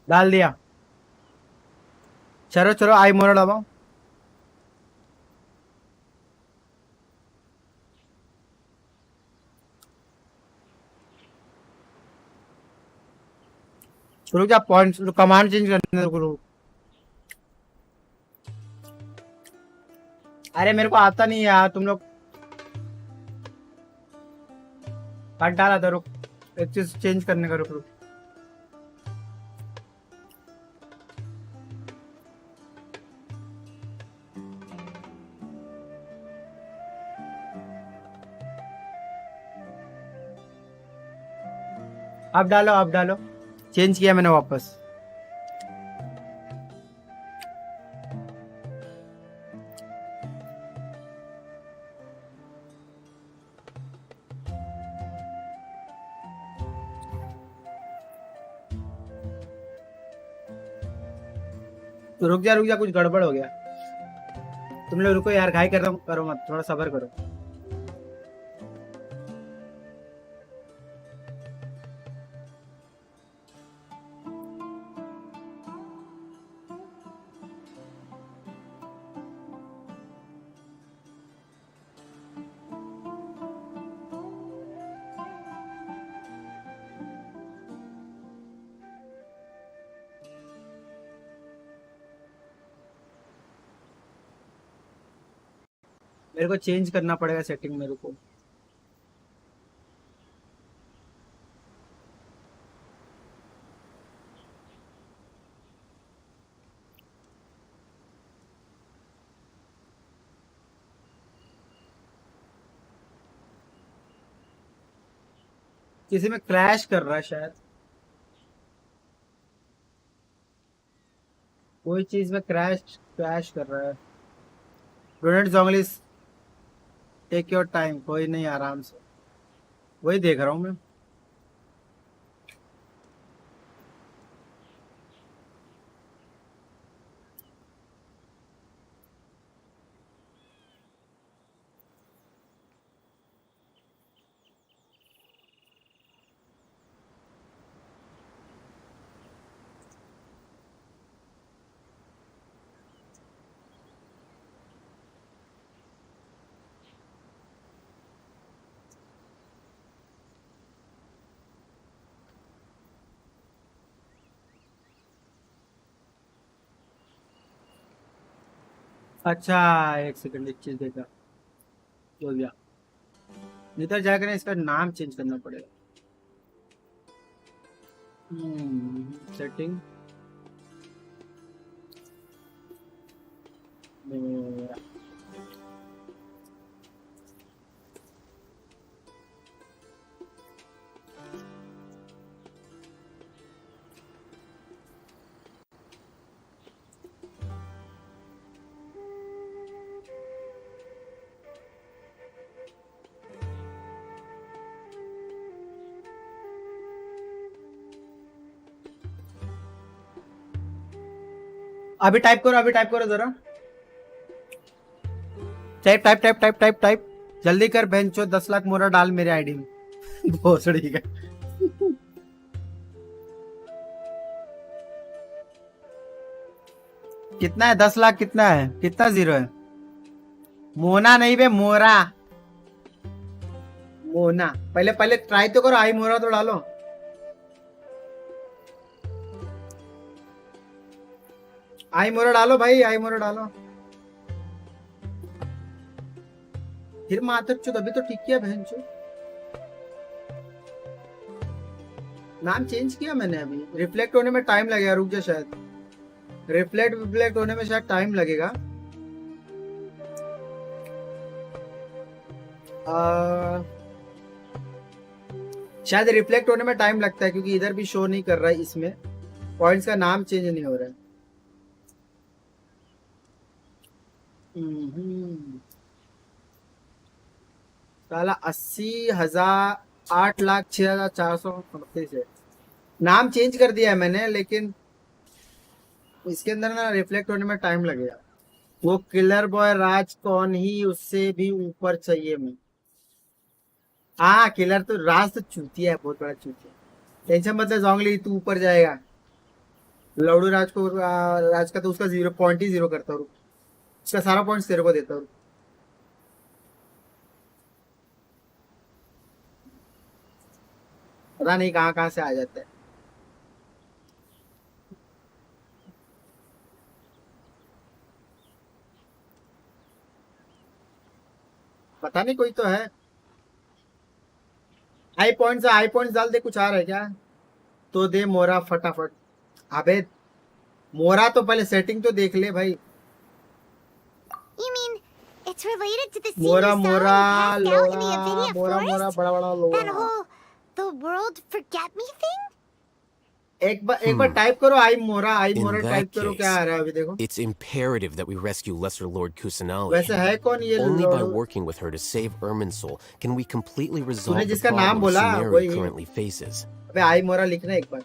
डाल दिया. चलो चलो आई मोरा दबाओ. रुक जा, पॉइंट्स कमांड चेंज करने दो. अरे मेरे को आता नहीं है यार, तुम लोग काट डाला था. रुक, एक चीज चेंज करने का. रुक रुक. अब डालो. चेंज किया मैंने वापस. तो रुक जा, कुछ गड़बड़ हो गया. तुम लोग रुको यार, घाई करो मत, थोड़ा सब्र करो. मेरे को चेंज करना पड़ेगा सेटिंग मेरे को. किसी में क्रैश कर रहा है शायद. कोई चीज में क्रैश कर रहा है. Donate Zhongli's, take your time. कोई नहीं, आराम से. वही देख रहा हूँ मैं. अच्छा एक सेकंड, एक चीज देखा हो गया। नितर जाकर इसका नाम चेंज करना पड़ेगा। सेटिंग अभी टाइप करो जरा। टाइप जल्दी कर बेंचो। 10 लाख मोरा डाल मेरे आईडी में। भोसड़ी का कितना है? 10 लाख कितना है? कितना जीरो है? मोना नहीं बे, मोरा। मोना पहले ट्राई तो करो। आई मोरा तो डालो। आई मोरा डालो भाई, आई मोरा डालो। फिर मातर चुत, अभी तो ठीक किया बहन चो। नाम चेंज किया मैंने अभी। रिफ्लेक्ट होने में टाइम लगेगा, रुक जा। शायद रिफ्लेक्ट होने में शायद टाइम लगेगा। शायद रिफ्लेक्ट होने में टाइम लगता है क्योंकि इधर भी शो नहीं कर रहा है। इसमें पॉइंट्स का नाम चेंज नहीं हो रहा है। साला 80,000 8,06,438 है। नाम चेंज कर दिया है मैंने, लेकिन इसके अंदर ना रिफ्लेक्ट होने में टाइम लगेगा। वो किलर बॉय राज कौन ही, उससे भी ऊपर चाहिए मैं। हाँ किलर तो राज तो चूतिया है, बहुत बड़ा चूतिया। टेंशन मतलब जोंगली तू ऊपर जाएगा। लौड़ू राज को राज का तो उसका 0.0 करता हूँ। उसका सारा पॉइंट्स तेरे को देता हूँ। पता नहीं कहाँ कहाँ से आ जाता है। पता नहीं, कोई तो है। आई पॉइंट्स डाल दे। कुछ आ रहा है क्या? तो दे मोरा फटाफट। अबे मोरा तो पहले सेटिंग तो देख ले भाई। You mean it's related to the मोरा singing song मोरा passed out in the लोड़ा, Avinia मोरा मोरा forest? बड़ा बड़ा That लोड़ा। whole the world forget me thing? एक बार टाइप करो आई मोरा In that टाइप करो। क्या case, आ रहा है अभी देखो। it's imperative that we rescue Lesser Lord Kusanali. वैसे है कौन ये Only by लोड़ू? working with her to save Irminsul can we completely तूने resolve the जिसका नाम problem बोला Sumeri वही। currently faces. अबे आई मोरा लिखना एक बार।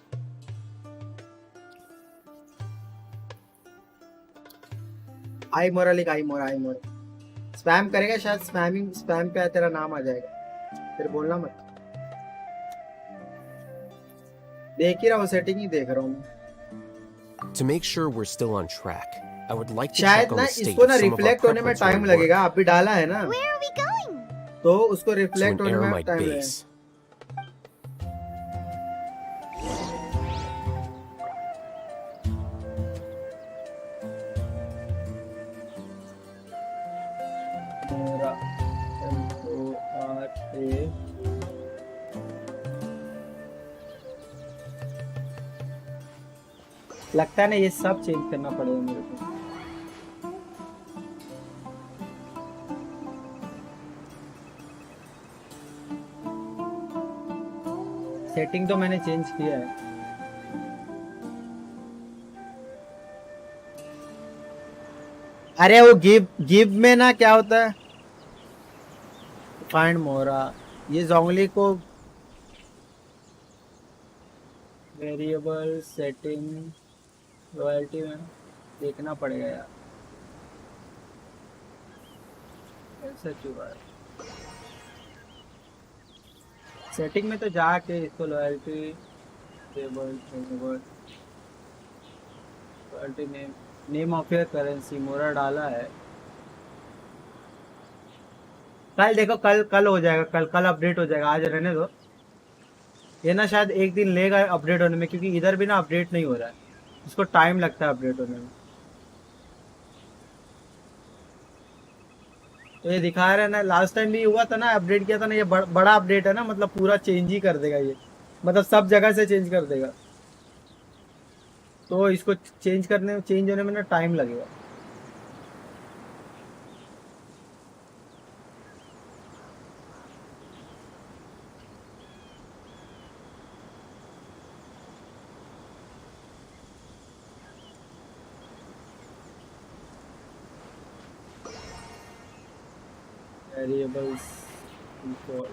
आई मोरा लिख। आई मोरा स्पैम करेगा शायद। स्पैम पे तेरा नाम आ जाएगा। फिर बोलना मत। देख ही रहा हूँ, सेटिंग ही देख रहा हूँ। To make sure we're still on track, I would like to शायद check on ना the state इसको of ना some of our रिफ्लेक्ट होने में टाइम preparatory लगेगा। work अभी डाला है ना, Where are we going? तो उसको to रिफ्लेक्ट an होने में Eremite टाइम लगेगा। base. मोरा MORA। लगता है ना ये सब चेंज करना पड़ेगा मेरे को। सेटिंग तो मैंने चेंज किया है। अरे वो गिव में ना क्या होता है? फाइंड मोरा। ये जोंगली को वेरिएबल सेटिंग रॉयल्टी में देखना पड़ेगा यार। ऐसा क्यों है? सेटिंग में तो जाके इसको loyalty table royalty name of your currency मोरा डाला है। कल देखो, कल हो जाएगा। कल अपडेट हो जाएगा। आज रहने दो। ये ना शायद एक दिन लेगा अपडेट होने में, क्योंकि इधर भी ना अपडेट नहीं हो रहा है। इसको टाइम लगता है अपडेट होने में। तो ये दिखा रहा है ना, लास्ट टाइम भी हुआ था ना, अपडेट किया था ना, ये बड़ा अपडेट है ना, मतलब पूरा चेंज ही कर देगा ये, मतलब सब जगह से चेंज कर देगा, तो इसको चेंज होने में ना टाइम लगेगा। Variables default.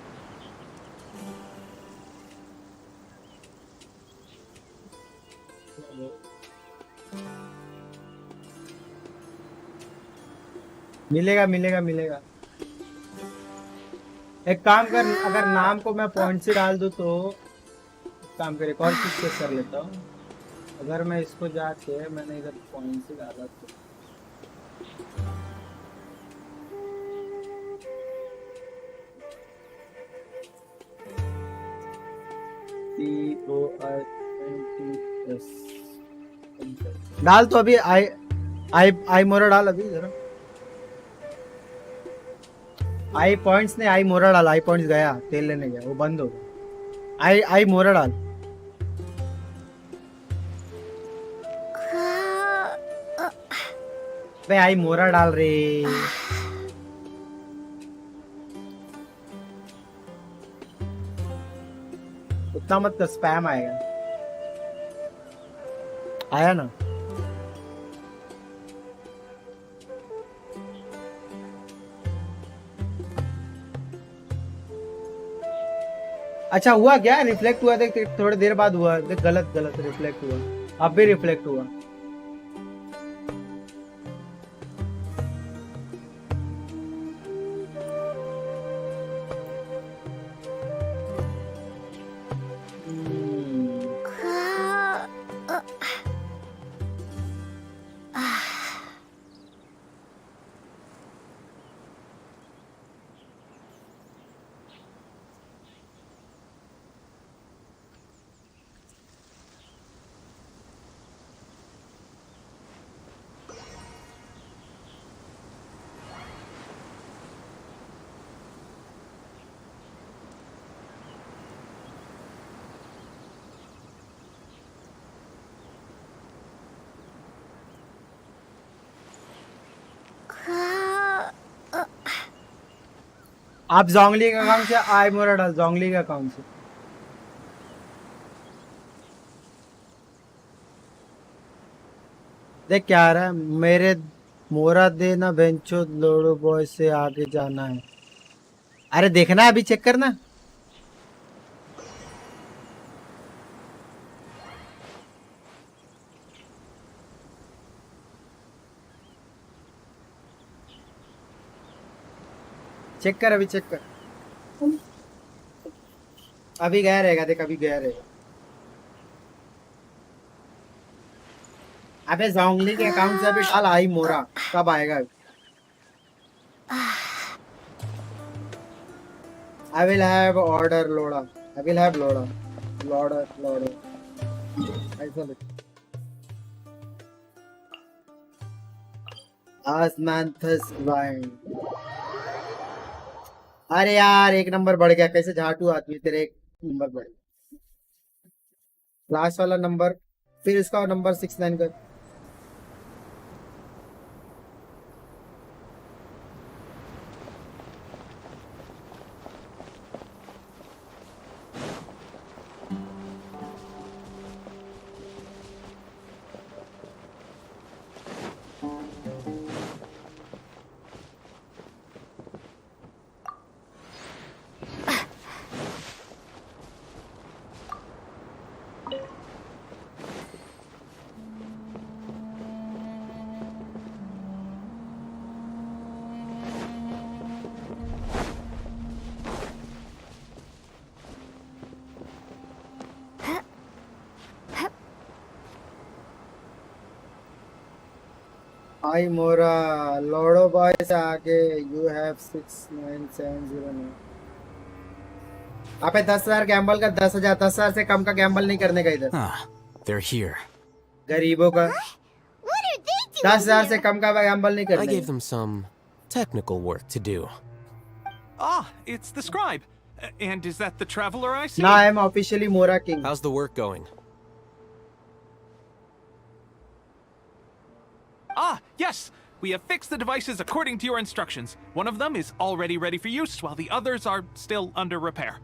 मिलेगा मिलेगा मिलेगा। एक काम कर, अगर नाम को मैं पॉइंट से डाल दूं तो काम करे, और कुछ चेक कर लेता हूँ। अगर मैं इसको जाके मैंने इधर पॉइंट से डाला तो डाल, तो अभी आई मोरा डाल, अभी जरा आई पॉइंट्स ने आई मोरा डाल, आई पॉइंट्स गया, तेल लेने गया, वो बंद हो गया। आई मोरा डाल। बे आई मोरा डाल रे। उतना मत कर, स्पैम आएगा। आया ना? अच्छा हुआ क्या? रिफ्लेक्ट हुआ? देख थोड़ी देर बाद हुआ, देख गलत रिफ्लेक्ट हुआ, अब भी रिफ्लेक्ट हुआ। आप जोंगली का अकाउंट से आई मोरा डाल, जोंगली का अकाउंट से। देख क्या आ रहा है, मेरे मोरा देना बेंचो लोडो बॉय से आगे जाना है। अरे देखना है, अभी चेक करना। चेक कर, अभी चेक कर, अभी गया रहेगा, देख अभी गया रहेगा। अबे जोंगली के अकाउंट से अभी डाल आई मोरा, कब आएगा? I will have order loader. I will have loader. Loader. ऐसा लिख। Osmanthus wine. अरे यार एक नंबर बढ़ गया, कैसे झाटू आदमी, तेरे एक नंबर बढ़ गया। लास्ट वाला नंबर, फिर इसका नंबर 69 कर। आई मोरा लोडो बॉय से आगे यू हैव 69709। आपे 10,000 गैम्बल का 10,000, 10,000 से कम का गैम्बल नहीं करने का इधर। They're here. गरीबों का 10,000 से कम का गैम्बल नहीं करने। I gave them some technical work to do. Ah, it's the scribe. And is that the traveler I see? Now I am officially Mora King. How's the work going? Ah, yes! We have fixed the devices according to your instructions. One of them is already ready for use, while the others are still under repair.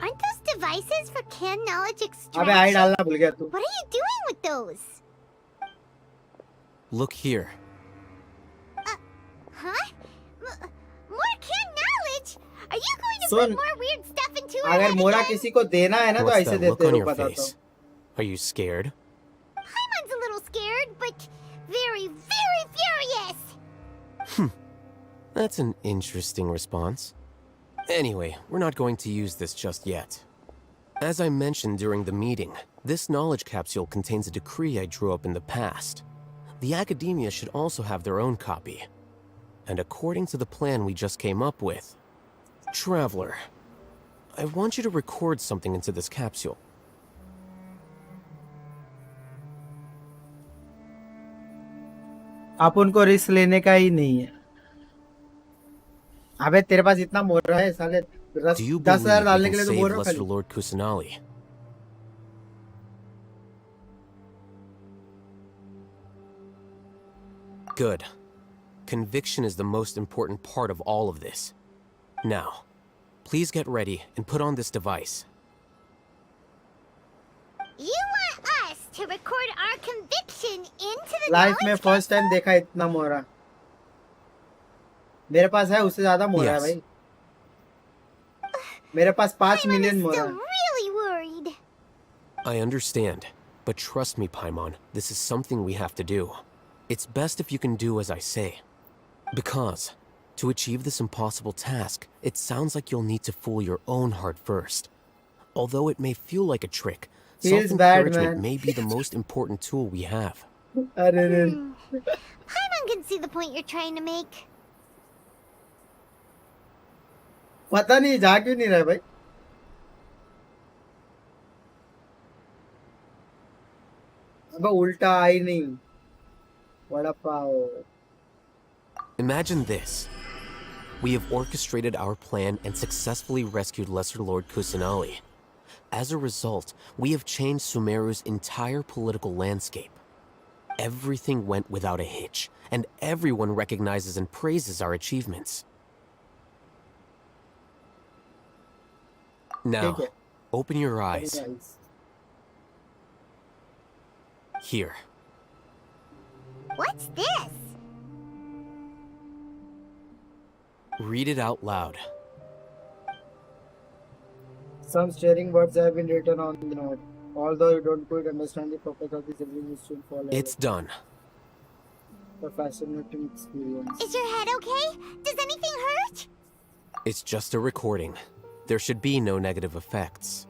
Aren't those devices for can knowledge अबे आई extraction? डालना भूल गया तू. What are you doing with those? Look here. Huh? More can knowledge? Are you going to soon, put more weird stuff into our अगर head मोरा again? किसी को देना है ना तो What's ऐसे that look देते on हो your बताता face? हूँ. Are you scared? Paimon's a little scared, but very, very furious. That's an interesting response. Anyway, we're not going to use this just yet. As I mentioned during the meeting, this knowledge capsule contains a decree I drew up in the past. The academia should also have their own copy. And according to the plan we just came up with, Traveler, I want you to record something into this capsule. आप उनको risk लेने का ही नहीं है. अबे तेरे पास इतना मोरा है साले. Do you 10,000 believe डालने we के can लिए तो save मोरा Lesser खाली. Lord Kusanali? Good. Conviction is the most important part of all of this. Now, please get ready and put on this device. You want us to record our conviction into the life में knowledge first time देखा इतना मोरा. मेरे पास है उससे ज्यादा मोरा है Yes. भाई. मेरे पास 5 Paimon मिलियन is मोरा still है. really worried. I understand, but trust me, Paimon, this is something we have to do. It's best if you can do as I say. Because, to achieve this impossible task, it sounds like you'll need to fool your own heart first. Although it may feel like a trick, Feels bad, self-encouragement man. may be the most important tool we have. अरे रे. Paimon can see the point you're trying to make. पता नहीं जा क्यों नहीं रहा है भाई. अबे उल्टा आई नहीं. Vada pav. Imagine this. We have orchestrated our plan and successfully rescued Lesser Lord Kusanali. As a result, we have changed Sumeru's entire political landscape. Everything went without a hitch, and everyone recognizes and praises our achievements. Now, Okay. open your eyes. Here. What's this? Read it out loud. Some stirring words have been written on the note. Although you don't quite understand the purpose of this, everything is soon follow. It's done. A fascinating experience. Is your head okay? Does anything hurt? It's just a recording. There should be no negative effects.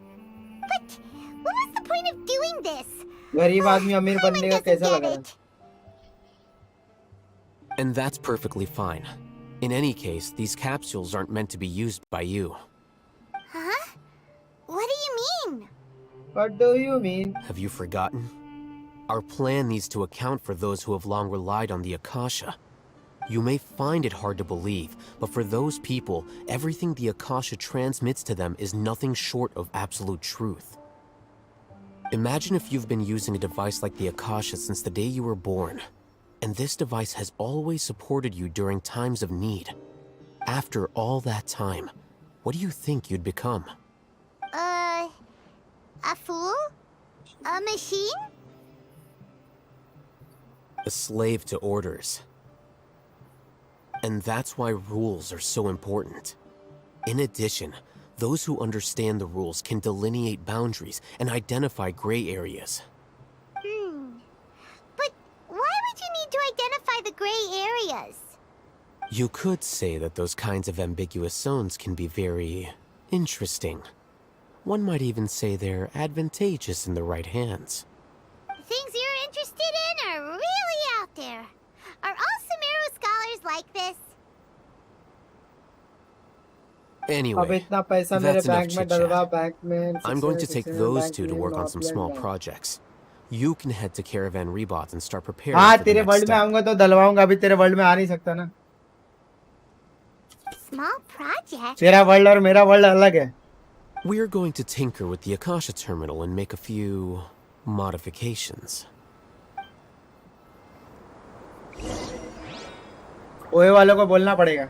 But what was the point of doing this? गरीब आदमी अमीर Paimon बनने का doesn't कैसा get लग रहा है? it. And that's perfectly fine. In any case, these capsules aren't meant to be used by you. Huh? What do you mean? What do you mean? Have you forgotten? Our plan needs to account for those who have long relied on the Akasha. You may find it hard to believe, but for those people, everything the Akasha transmits to them is nothing short of absolute truth. Imagine if you've been using a device like the Akasha since the day you were born, and this device has always supported you during times of need. After all that time, what do you think you'd become? A fool? A machine? A slave to orders. And that's why rules are so important. In addition, those who understand the rules can delineate boundaries and identify gray areas. But why would you need to identify the gray areas? You could say that those kinds of ambiguous zones can be very interesting. One might even say they're advantageous in the right hands. The things you're interested in are really out there. Are all Sumeru scholars like this? अब Anyway, इतना पैसा मेरे that's enough bank में chit-chat. डलवा bank में. I'm going to take 600 those bank two to में work on some Northland small में. projects. You can head to Caravan Rebot and start preparing हाँ for the तेरे next वर्ल्ड में step. आऊंगा तो डलवाऊंगा. अभी तेरे वर्ल्ड में आ नहीं सकता ना. small project. तेरा वर्ल्ड और मेरा वर्ल्ड अलग है. We're going to tinker with the Akasha terminal and make a few modifications. ओए वालों को बोलना पड़ेगा.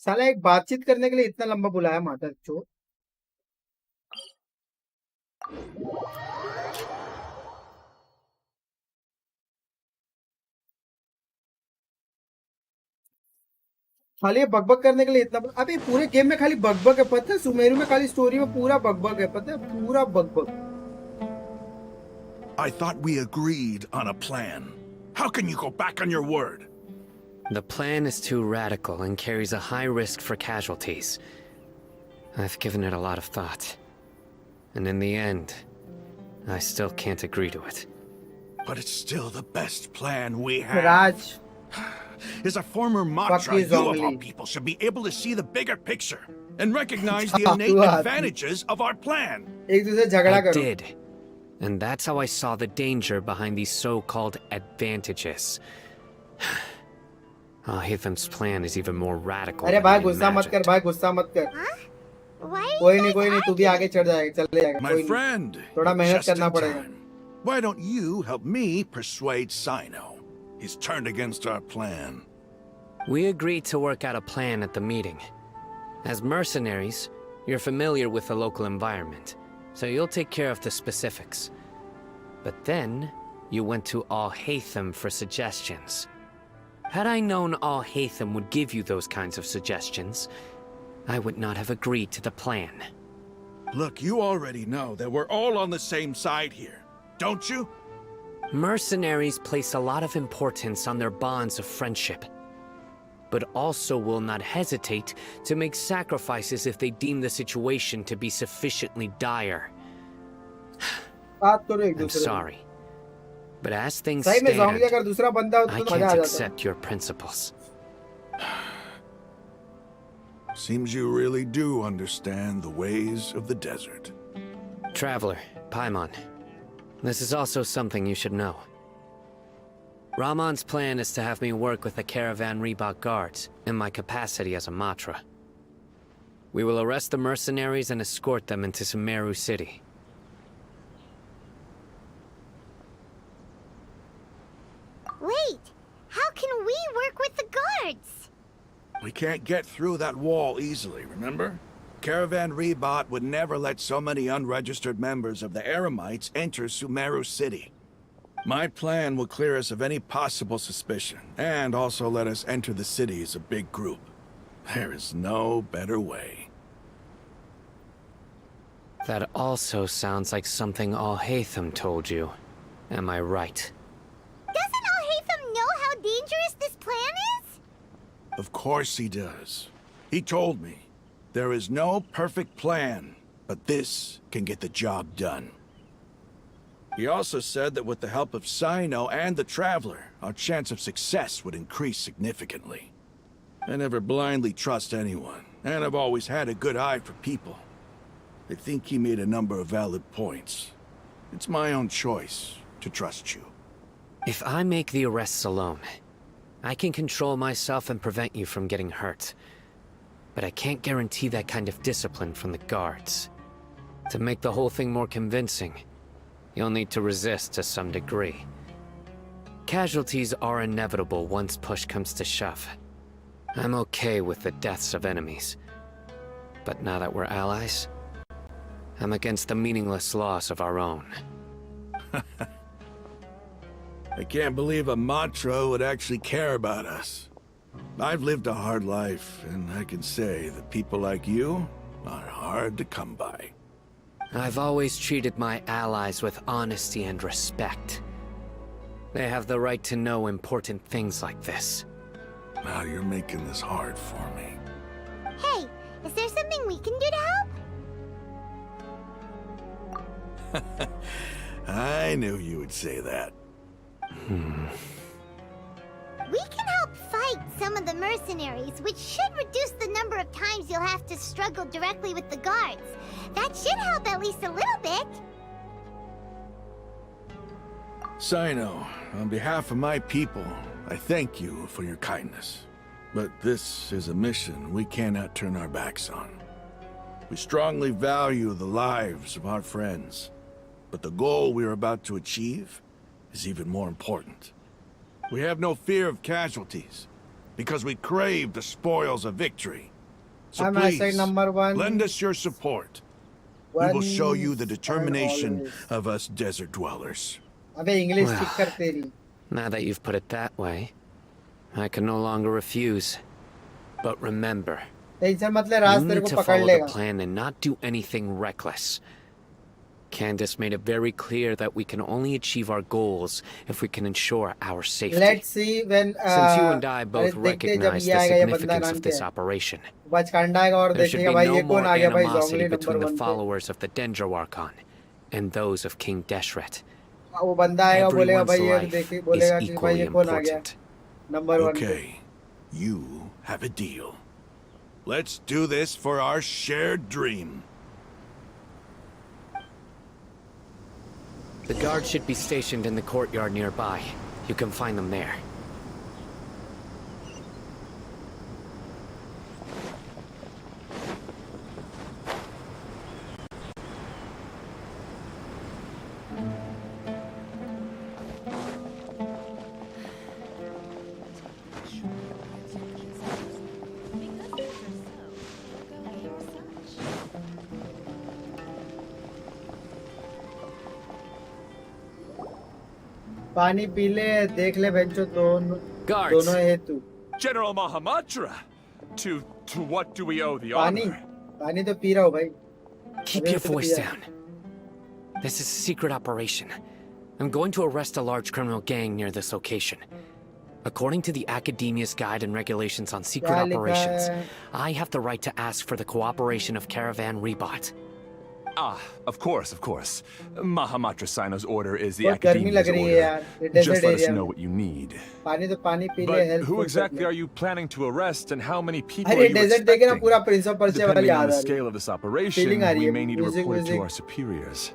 साला एक बातचीत करने के लिए इतना लंबा बुलाया माता चो. खाली बकबक करने के लिए इतना. अभी पूरे गेम में खाली बकबक है, पता है. सुमेरु में खाली स्टोरी में पूरा बकबक है, पता है. पूरा बकबक. I thought we agreed on a plan. How can you go back on your word? The plan is too radical and carries a high risk for casualties. I've given it a lot of thought. And in the end, I still can't agree to it. But it's still the best plan we have. Raj. As a former Matra, you of all people should be able to see the bigger picture and recognize the innate advantages of our plan. I did. And that's how I saw the danger behind these so-called advantages. Alhaitham's plan is even more radical. अरे भाई गुस्सा मत कर, भाई गुस्सा मत कर. कोई नहीं तू भी आगे चढ़ जाएगा, चले जाएगा. My friend, थोड़ा मेहनत करना पड़ेगा. Why don't you help me persuade Sino? He's turned against our plan. We agreed to work out a plan at the meeting. As mercenaries, you're familiar with the local environment, so you'll take care of the specifics. But then, you went to Alhaitham for suggestions. Had I known Alhaitham would give you those kinds of suggestions, I would not have agreed to the plan. Look, you already know that we're all on the same side here, don't you? Mercenaries place a lot of importance on their bonds of friendship, but also will not hesitate to make sacrifices if they deem the situation to be sufficiently dire. I'm sorry, but as things stand, I can't accept your principles. Seems you really do understand the ways of the desert. Traveler, Paimon, this is also something you should know. Ramon's plan is to have me work with the Caravan Reebok guards in my capacity as a Matra. We will arrest the mercenaries and escort them into Sumeru City. Wait, how can we work with the guards? We can't get through that wall easily, remember? Caravan Rebot would never let so many unregistered members of the Eremites enter Sumeru City. My plan will clear us of any possible suspicion, and also let us enter the city as a big group. There is no better way. That also sounds like something Alhaitham told you. Am I right? Doesn't Alhaitham know how dangerous this plan is? Of course he does. He told me. There is no perfect plan, but this can get the job done. He also said that with the help of Sino and the Traveler, our chance of success would increase significantly. I never blindly trust anyone, and I've always had a good eye for people. I think he made a number of valid points. It's my own choice to trust you. If I make the arrests alone, I can control myself and prevent you from getting hurt. But I can't guarantee that kind of discipline from the guards. To make the whole thing more convincing, you'll need to resist to some degree. Casualties are inevitable once push comes to shove. I'm okay with the deaths of enemies. But now that we're allies, I'm against the meaningless loss of our own. I can't believe a Matra would actually care about us. I've lived a hard life, and I can say that people like you are hard to come by. I've always treated my allies with honesty and respect. They have the right to know important things like this. Now you're making this hard for me. Hey, is there something we can do to help? I knew you would say that. We can help fight some of the mercenaries, which should reduce the number of times you'll have to struggle directly with the guards. That should help at least a little bit. Sino, on behalf of my people, I thank you for your kindness. But this is a mission we cannot turn our backs on. We strongly value the lives of our friends, but the goal we are about to achieve is even more important. We have no fear of casualties, because we crave the spoils of victory. So please, lend us your support. We will show you the determination of us desert dwellers. Now that you've put it that way, I can no longer refuse. But remember, you need to follow the plan and not do anything reckless. Candace made it very clear that we can only achieve our goals if we can ensure our safety. Let's see when Since you and I both recognize the significance of this operation, there should be no more animosity between the followers of the Dendro Archon and those of King Deshret. Everyone's life is equally important. Okay, you have a deal. Let's do this for our shared dream. The guards should be stationed in the courtyard nearby. You can find them there. पानी P ले देख ले बेंचो दोनों हेतु General Mahamatra, to what do we owe the पानी honor? पानी तो P रहा हूँ भाई. Keep your voice down. This is a secret operation. I'm going to arrest a large criminal gang near this location. According to the Academia's Guide and Regulations on Secret Operations, I have the right to ask for the cooperation of Caravan Rebot. Ah, of course. Mahamatra Sino's order is the बहुत गर्मी लग Academia's रही है order. यार. ये Just desert let us area know में. what you need. पानी तो पानी पी ले. But help who exactly are you planning to arrest and how many people are अरे you डेजर्ट देखे ना expecting? पूरा प्रिंस ऑफ पर्शिया वाली Depending on याद the आ रही scale है. of this operation, Feeling आ रही we है. may need to Music, report it to music. our superiors.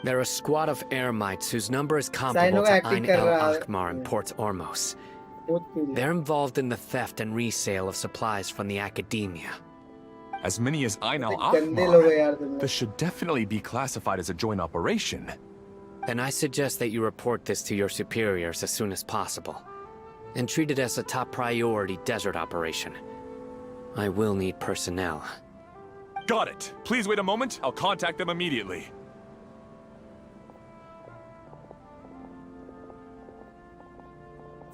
They're a squad of Eremites whose number is Sino comparable का to acting Ain कर El रहा है. Akhmar in Port Ormos. बहुत cool. They're involved in the theft and resale of supplies from the Academia. As many as Ain Al गंदे लोग हैं यार Akhmar, तुम. this should definitely be classified as a joint operation. Then I suggest that you report this to your superiors as soon as possible, and treat it as a top priority desert operation. I will need personnel. Got it. Please wait a moment. I'll contact them immediately.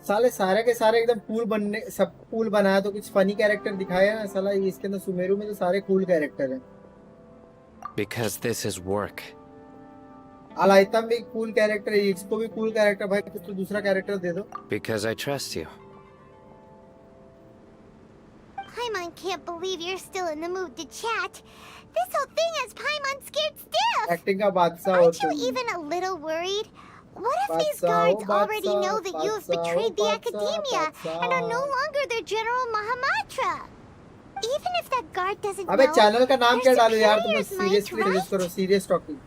साले सारे के सारे एकदम cool बनने सब cool बनाया तो कुछ फनी कैरेक्टर दिखाया ना साला. इसके अंदर सुमेरु में तो सारे कूल कैरेक्टर हैं. Because this is work. अलाइतम भी कूल कैरेक्टर है. इसको भी कूल कैरेक्टर. भाई कुछ तो दूसरा कैरेक्टर दे दो. Because I trust you. Paimon can't believe you're still in the mood to chat. This whole thing has Paimon scared stiff. Acting का बादशाह हो Aren't you तुम. even a little worried? What if these Badsao, guards already Badsao, know that you have Badsao, betrayed the Badsao, Academia and are no Badsao. longer their General Mahamatra? Even if that guard doesn't अबे know, channel का नाम क्या their डालूं यार. तुम superiors might, seriously right? Discuss करो. Serious talking.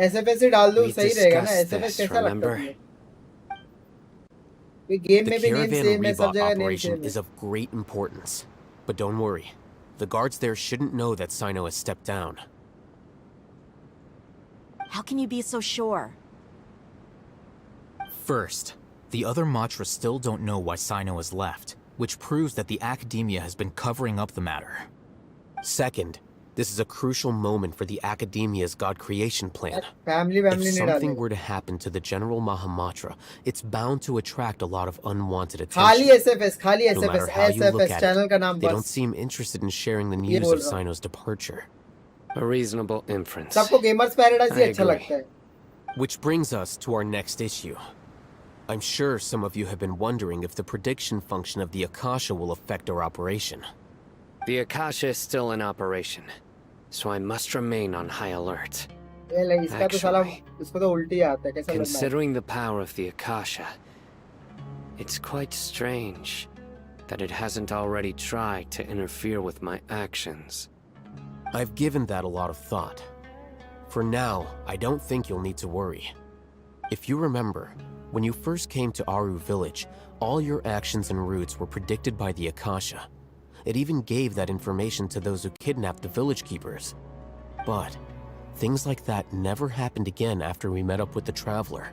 SFS ही डाल दो. We सही रहेगा ना. discussed एसएफएस this, कैसा लगता remember? है तुम्हें? गेम The में भी नेम Caravan सेम है. सब Rebot जगह नेम operation सेम is है. of great importance. But don't worry. The guards there shouldn't know that Sino has stepped down. How can you be so sure? First, the other Matras still don't know why Sino has left, which proves that the Academia has been covering up the matter. Second, this is a crucial moment for the Academia's God creation plan. Family If family नहीं something डालनी. were to happen to the General Mahamatra, it's bound to attract a lot of unwanted खाली attention. SFS. खाली No matter SFS. how you look SFS at channel का it, नाम they don't बस. seem interested in sharing the ये news बोल of रहा हूँ. Sino's departure. A reasonable inference. सबको गेमर्स पैराडाइज ही I अच्छा agree. लगता है. Which brings us to our next issue. I'm sure some of you have been wondering if the prediction function of the Akasha will affect our operation. The Akasha is still in operation, so I must remain on high alert. ये ले इसका तो साला Actually, इसको तो उल्टी आता है. कैसा लग रहा है? Considering the power of the Akasha, it's quite strange that it hasn't already tried to interfere with my actions. I've given that a lot of thought. For now, I don't think you'll need to worry. If you remember, when you first came to Aru village, all your actions and routes were predicted by the Akasha. It even gave that information to those who kidnapped the village keepers. But things like that never happened again after we met up with the Traveler.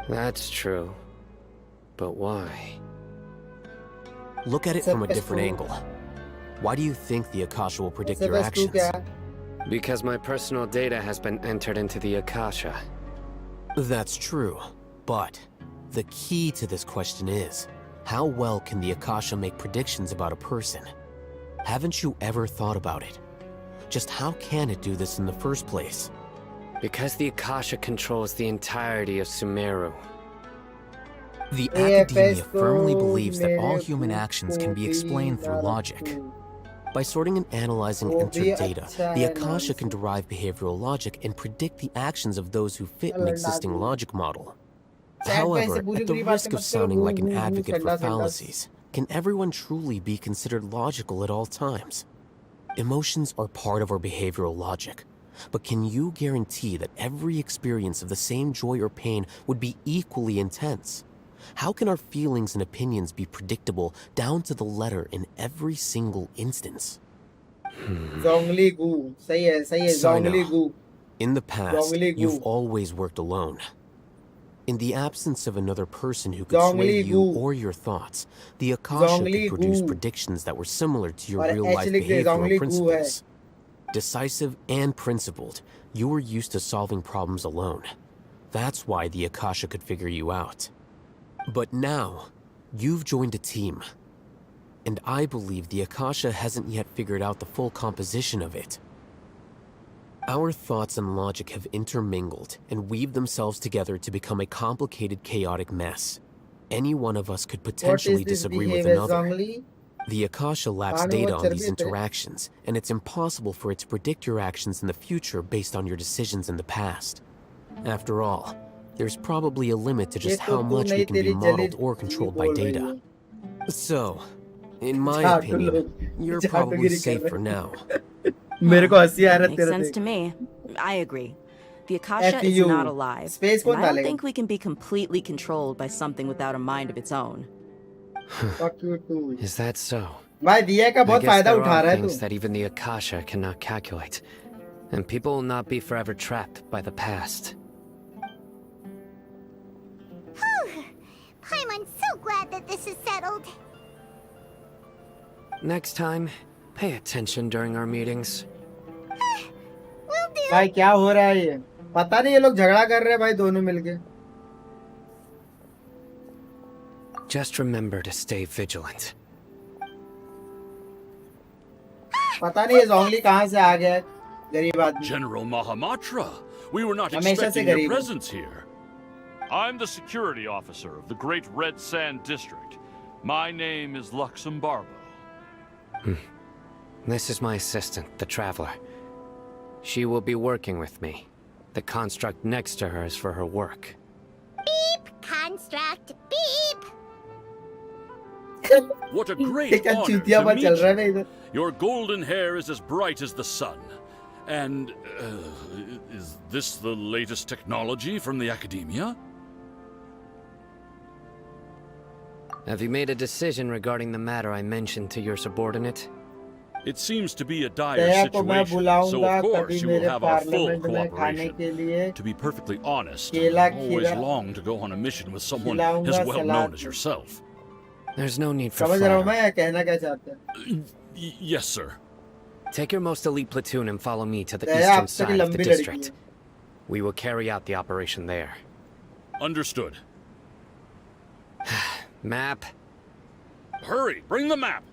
That's true. But why? Look at it from a different angle. Why do you think the Akasha will predict your actions? Because my personal data has been entered into the Akasha. That's true, but the key to this question is, how well can the Akasha make predictions about a person? Haven't you ever thought about it? Just how can it do this in the first place? Because the Akasha controls the entirety of Sumeru. The Academia firmly believes that all human actions can be explained through logic. By sorting and analyzing entered data, the Akasha can derive behavioral logic and predict the actions of those who fit an existing logic model. However, at the risk of sounding like an advocate for fallacies, can everyone truly be considered logical at all times? Emotions are part of our behavioral logic, but can you guarantee that every experience of the same joy or pain would be equally intense? How can our feelings and opinions be predictable down to the letter in every single instance? Zongli. In the past, you've always worked alone. In the absence of another person who could sway you or your thoughts, the Akasha could produce predictions that were similar to your real-life behavioral principles. Decisive and principled, you were used to solving problems alone. That's why the Akasha could figure you out. But now, you've joined a team. And I believe the Akasha hasn't yet figured out the full composition of it. Our thoughts and logic have intermingled and weaved themselves together to become a complicated, chaotic mess. Any one of us could potentially disagree with another. The Akasha lacks data on these interactions, and it's impossible for it to predict your actions in the future based on your decisions in the past. After all, there's probably a limit to just how much we can be modeled or controlled by data. So, in my opinion, you're probably safe for now. Makes sense to me. I agree. The Akasha is not alive, and I don't think we can be completely controlled by something without a mind of its own. Is that so? I guess there are things that even the Akasha cannot calculate, and people will not be forever trapped by the past. I'm so glad that this is settled. Next time, pay attention during our meetings. Will do. भाई क्या हो रहा है ये? पता नहीं ये लोग झगड़ा कर रहे हैं भाई दोनों मिलके. Just remember to stay vigilant. पता नहीं ये जोंगली कहाँ से आ गया है? गरीब आदमी. General Mahamatra, we were not हमेशा से expecting your गरीब. presence here. I'm the security officer of the Great Red Sand District. My name is Luxembarbo. This is my assistant, the Traveler. She will be working with me. The construct next to her is for her work. Beep, construct, beep. What a great honor to meet you. Your golden hair is as bright as the sun. And, is this the latest technology from the Academia? Have you made a decision regarding the matter I mentioned to your subordinate? It seems to be a dire situation, so of course you will have our full cooperation. To be perfectly honest, I've always longed to go on a mission with someone as well known as yourself. There's no need for flattery. Yes, sir. Take your most elite platoon and follow me to the eastern side of the district. We will carry out the operation there. Understood. Map. Hurry, bring the map.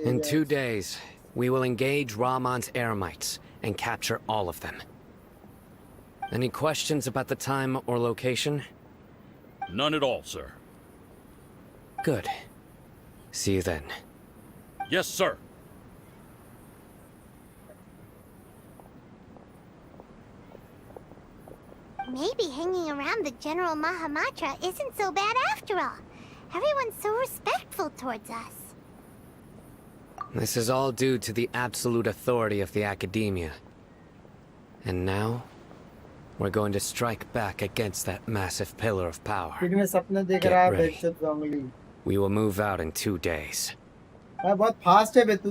In 2 days, we will engage Rahman's Eremites and capture all of them. Any questions about the time or location? None at all, sir. Good. See you then. Yes, sir. Maybe hanging around the General Mahamatra isn't so bad after all. Everyone's so respectful towards us. This is all due to the absolute authority of the Academia. And now, we're going to strike back against that massive pillar of power. Get ready. We will move out in 2 days. बहुत fast है बे तू.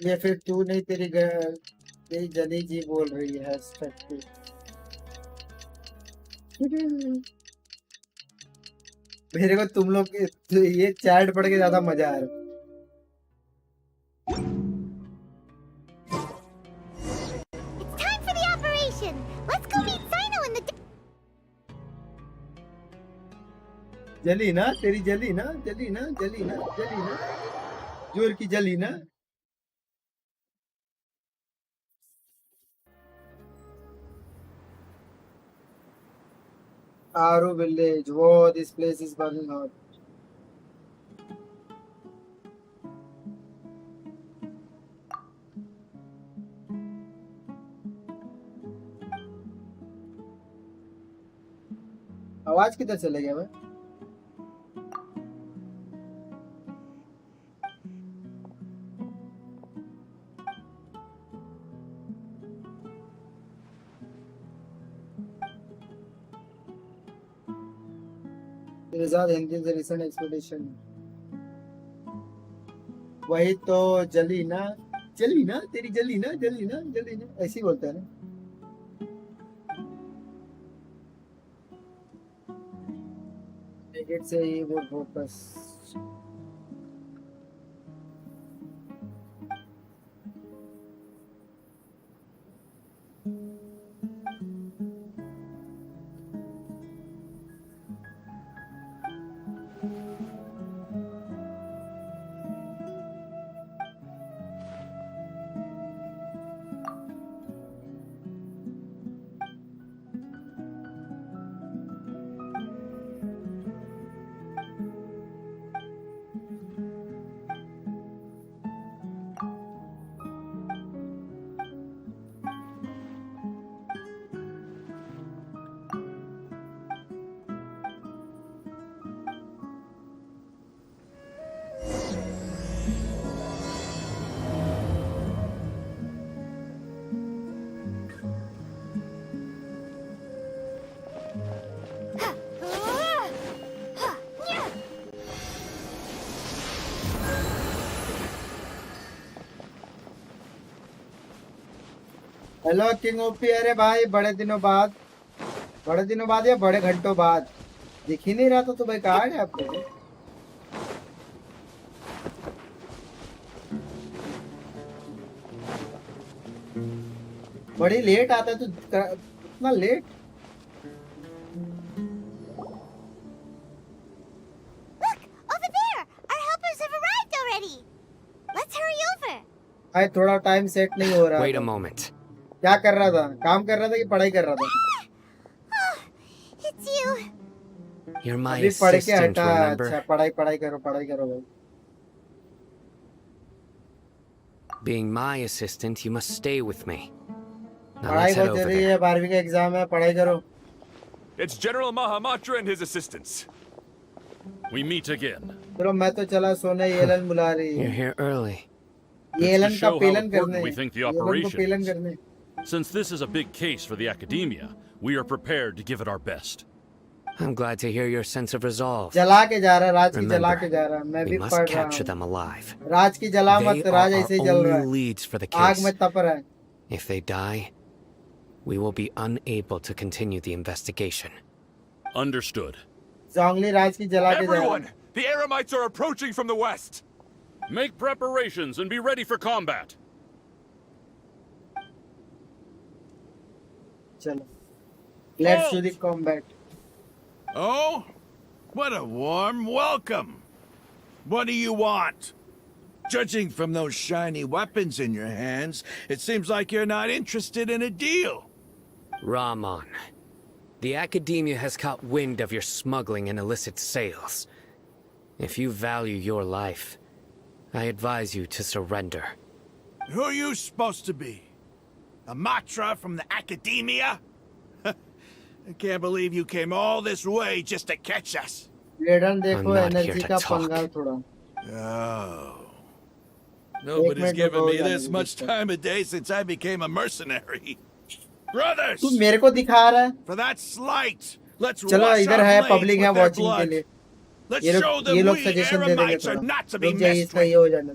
ये फिर तू नहीं तेरी जनी जी बोल रही है मेरे को तुम लोग ये चैट पढ़ के ज्यादा मजा आ रहा है. It's time for the operation. Let's go meet Sino in the. जली ना तेरी जली ना जोर की जली ना. Aru village. Whoa, this place is burning hot. आवाज किधर चले गया भाई? Result engines the recent expedition. वही तो जली ना तेरी जली ना ऐसे ही बोलते हैं ना. नेगेट से ही वो फोकस. Hello king OP. अरे भाई बड़े दिनों बाद या बड़े घंटों बाद दिख ही नहीं रहा था तो भाई कहाँ है आपको? बड़ी लेट आता है तो इतना late. Look over there. Our helpers have arrived already. Let's hurry over. भाई थोड़ा टाइम सेट नहीं हो रहा. Wait a moment. क्या कर रहा था? काम कर रहा था कि पढ़ाई कर रहा था? It's you. You're my अभी पढ़ के assistant, हटा. remember? अच्छा पढ़ाई करो भाई. Being my assistant, you must stay with me. Now पढ़ाई let's head बहुत over जरूरी है. there. 12वीं का एग्जाम है. पढ़ाई करो. It's General Mahamatra and his assistants. We meet again. चलो मैं तो चला सोने. येलन बुला रही You're है. here early. येलन का show how पेलन important करने. we think the येलन को operation पेलन is. करने. Since this is a big case for the Academia, we are prepared to give it our best. I'm glad to hear your sense of resolve. जला के जा रहा है. राज की जला Remember, के जा रहा है. मैं we भी must पढ़ रहा capture हूँ. them alive. राज की जला They मत. are राज our ऐसे ही जल रहा only है. leads for the आग case. में तप रहा है. If they die, we will be unable to continue the investigation. Understood. जोंगली राज की जला के जा रहा Everyone! है. The Aramites are approaching from the west! Make preparations and be ready for combat. चलो. Let's do the combat. Oh? What a warm welcome! What do you want? Judging from those shiny weapons in your hands, it seems like you're not interested in a deal. Rahman, the Academia has caught wind of your smuggling and illicit sales. If you value your life, I advise you to surrender. Who are you supposed to be? A Matra from the Academia? I can't believe you came all this way just to catch us. I'm not here to talk. Oh. Nobody's given me this much time of day since I became a mercenary. Brothers! तू मेरे को दिखा रहा है? For that slight, let's चलो wash इधर our है blades public है with their watching के blood. लिए. Let's show them ये लोग we सजेशन दे देंगे Eremites are थोड़ा. not to be रुक जाइए messed इसका with. ये हो जाने.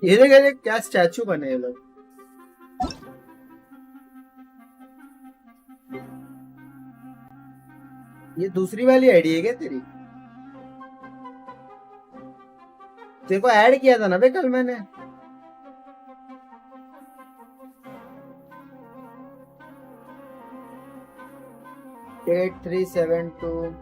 ये देखिए क्या स्टैचू बने ये लोग. ये दूसरी वाली आईडी है क्या तेरी? तेरे को ऐड किया था ना बे कल मैंने. एट 372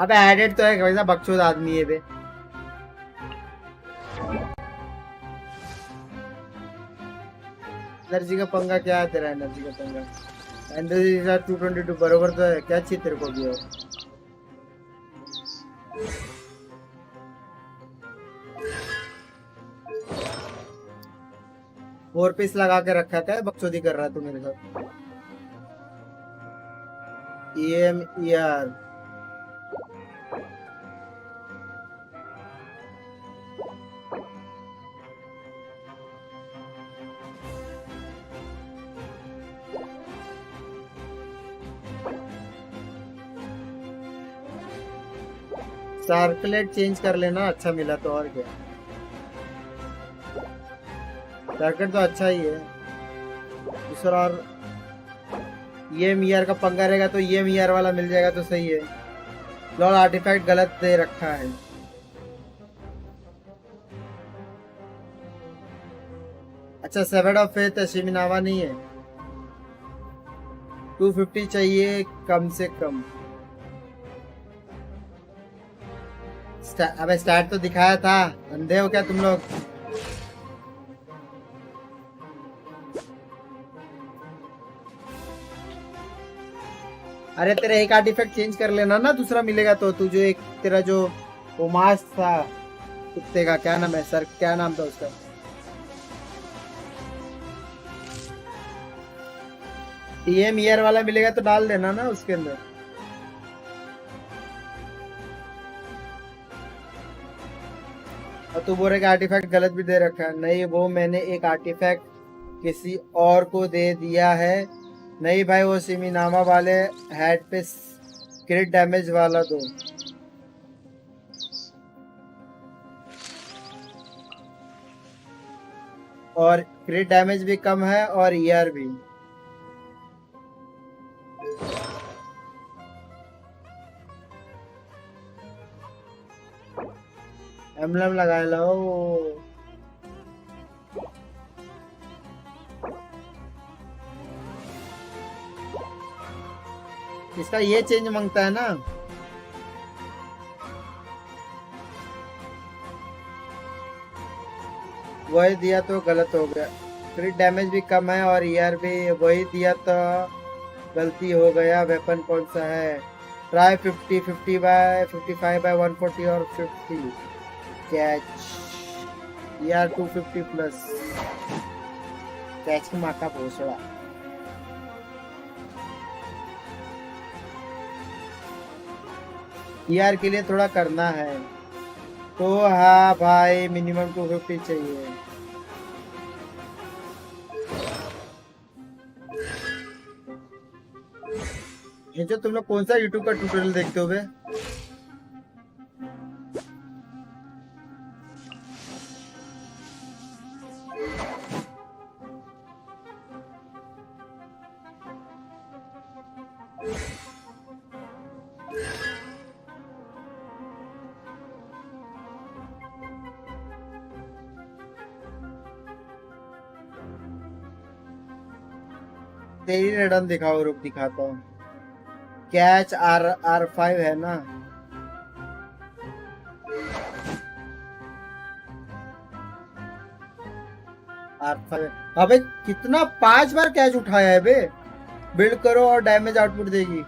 अबे एडेड तो है वैसा बकचोद आदमी है बे. एनर्जी का पंगा क्या है तेरा? एनर्जी का पंगा एनर्जी 222 बरोबर तो है. क्या चाहिए तेरे को भी? और फोर पीस लगा के रखा क्या? बकचोदी कर रहा है तू मेरे साथ. EMER सर्कलेट चेंज कर लेना. अच्छा मिला तो और क्या. सर्कलेट तो अच्छा ही है. दूसरा और ये मीआर का पंगा रहेगा तो ये मीआर वाला मिल जाएगा तो सही है. लॉर्ड आर्टिफैक्ट गलत दे रखा है. अच्छा 7 ऑफ फेथ है. शिमिनावा नहीं है. 250 चाहिए कम से कम. अबे स्टार्ट तो दिखाया था. अंधे हो क्या तुम लोग? अरे तेरे एक आर्टिफैक्ट चेंज कर लेना ना. दूसरा मिलेगा तो तू जो एक तेरा जो वो मास्क था कुत्ते का क्या नाम है सर? क्या नाम था उसका? टीएम ईयर वाला मिलेगा तो डाल देना ना उसके अंदर. और तू बोल रहे आर्टिफैक्ट गलत भी दे रखा है. नहीं वो मैंने एक आर्टिफैक्ट किसी और को दे दिया है. नहीं भाई वो सिमिनामा वाले हेड पे क्रिट डैमेज वाला दो. और क्रिट डैमेज भी कम है और ईआर भी. एम्बलम लगा लो. इसका ये चेंज मांगता है ना. वही दिया तो गलत हो गया. क्रिट डैमेज भी कम है और ईआर भी वही दिया तो गलती हो गया. वेपन कौन सा है? ट्राई 50 50 बाय 55 बाय 140 और 50 कैच. ईआर 250 प्लस कैच की माँ का भोसड़ा. ईआर के लिए थोड़ा करना है तो हाँ भाई मिनिमम 250 चाहिए. ये जो तुम लोग कौन सा यूट्यूब का ट्यूटोरियल देखते हो बे? तेरी रिटर्न दिखाओ, रुक दिखाता हूँ। कैच R5 है ना? R5। अबे कितना 5 बार कैच उठाया है बे। बिल्ड करो और डैमेज आउटपुट देगी।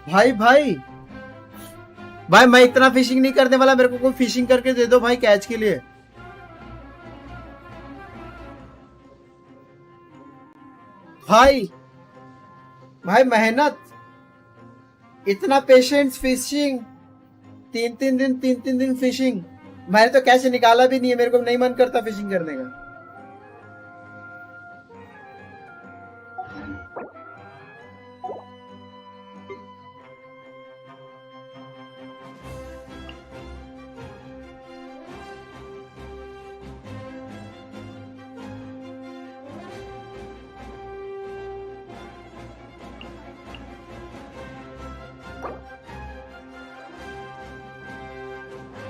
भाई भाई भाई मैं इतना फिशिंग नहीं करने वाला, मेरे को कोई फिशिंग करके दे दो भाई कैच के लिए। भाई भाई मेहनत, इतना पेशेंस, फिशिंग, 3 दिन फिशिंग। मैंने तो कैसे निकाला भी नहीं है, मेरे को नहीं मन करता फिशिंग करने का।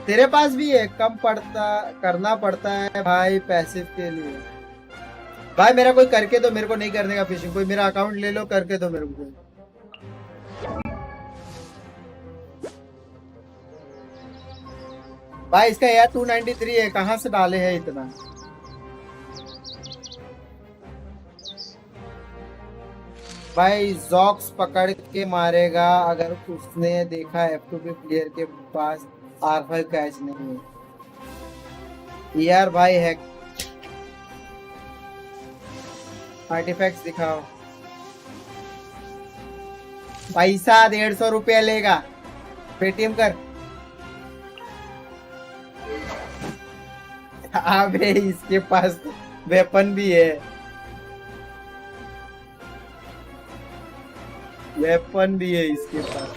तेरे पास भी है, कम पड़ता करना पड़ता है भाई पैसिव के लिए। भाई मेरा कोई करके दो, मेरे को नहीं करने का फिशिंग। कोई मेरा अकाउंट ले लो, करके दो मेरे को। भाई इसका यार 293 है, कहाँ से डाले हैं इतना? भाई जॉक्स पकड़ के मारेगा अगर उसने देखा F2P प्लेयर के पास R5 कैच नहीं है। यार भाई हैक आर्टिफैक्ट्स दिखाओ। पैसा 150 रुपया लेगा, पेटीएम कर। अबे इसके पास वेपन भी है, वेपन भी है इसके पास।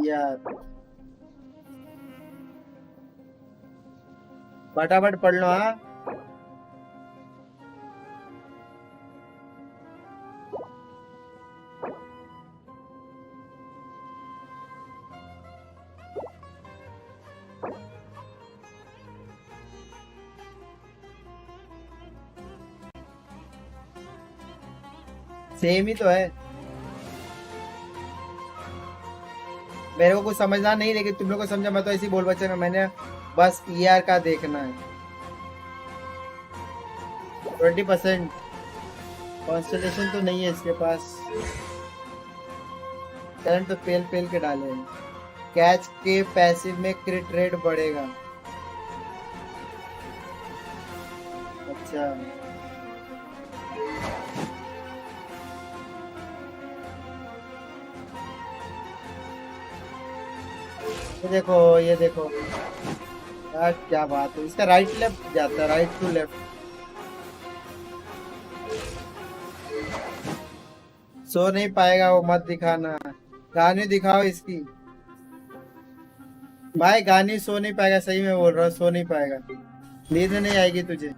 यार फटाफट पढ़ लो। हाँ सेम ही तो है। मेरे को कुछ समझना नहीं, लेकिन तुम लोग को समझा, मैं तो ऐसी बोल बच्चे में मैंने बस ER का देखना है। 20% कॉन्स्टलेशन तो नहीं है इसके पास, करंट तो पेल पेल के डाले हैं। कैच के पैसिव में क्रिट रेट बढ़ेगा। अच्छा ये देखो यार, क्या बात है। इसका राइट लेफ्ट जाता है, राइट टू लेफ्ट। सो नहीं पाएगा वो, मत दिखाना। गानी दिखाओ इसकी। भाई गानी सो नहीं पाएगा, सही में बोल रहा हूँ, सो नहीं पाएगा। नींद नहीं आएगी तुझे,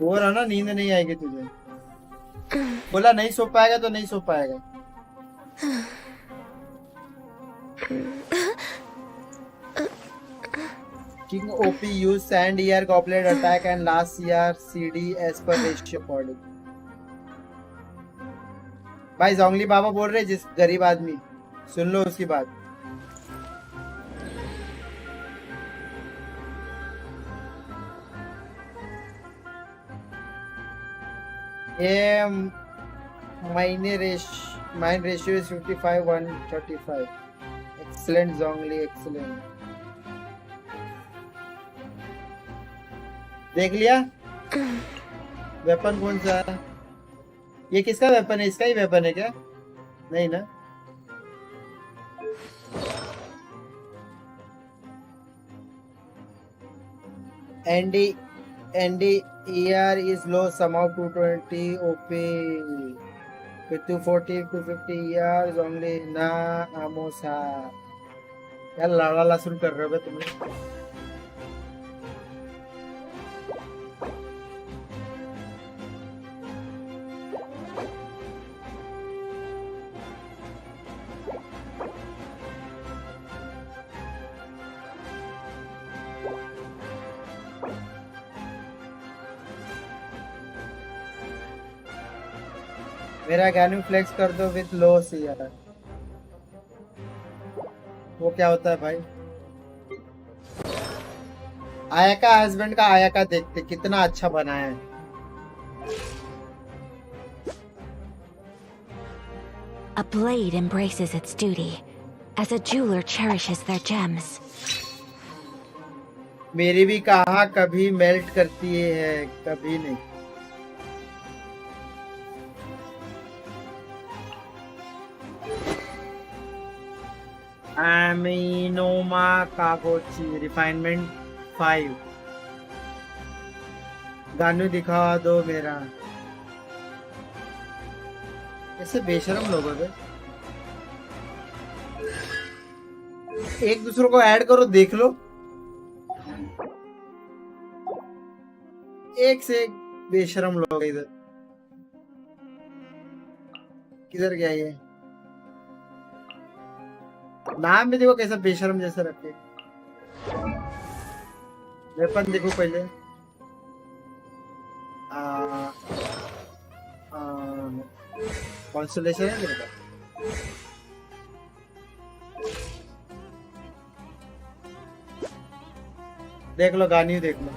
बोल रहा ना, नींद नहीं आएगी तुझे। बोला नहीं सो पाएगा तो नहीं सो पाएगा। King OP use sand ER goblet attack and last CR CD as per ratio according। भाई जोंगली बाबा बोल रहे, जिस गरीब आदमी, सुन लो उसकी बात। ये mine ratio is 55-135। Excellent Zhongli, excellent. देख लिया वेपन कौन सा है? ये किसका वेपन है? इसका ही वेपन है क्या? नहीं ना। ND ER is low, somehow 220 OP with 240 250 ER only ना आमोसा। यार लाड़ा लहसुन कर रहे हो तुम लोग। मेरा गानू फ्लेक्स कर दो विद लो से यार। वो क्या होता है भाई? आया का हस्बैंड का आया का देखते कितना अच्छा बनाया है। A blade embraces its duty, as a jeweler cherishes their gems. मेरी भी कहा कभी मेल्ट करती है कभी नहीं। एमिनोमा कागोची रिफाइनमेंट 5 गानू दिखा दो मेरा। ऐसे बेशरम लोग हैं। एक दूसरे को ऐड करो देख लो। एक से एक बेशरम लोग इधर। किधर गया ये? नाम भी देखो कैसा बेशरम जैसा रखे। वेपन देखो पहले। कॉन्स्टलेशन है मेरे पास। देख लो गानी देख लो।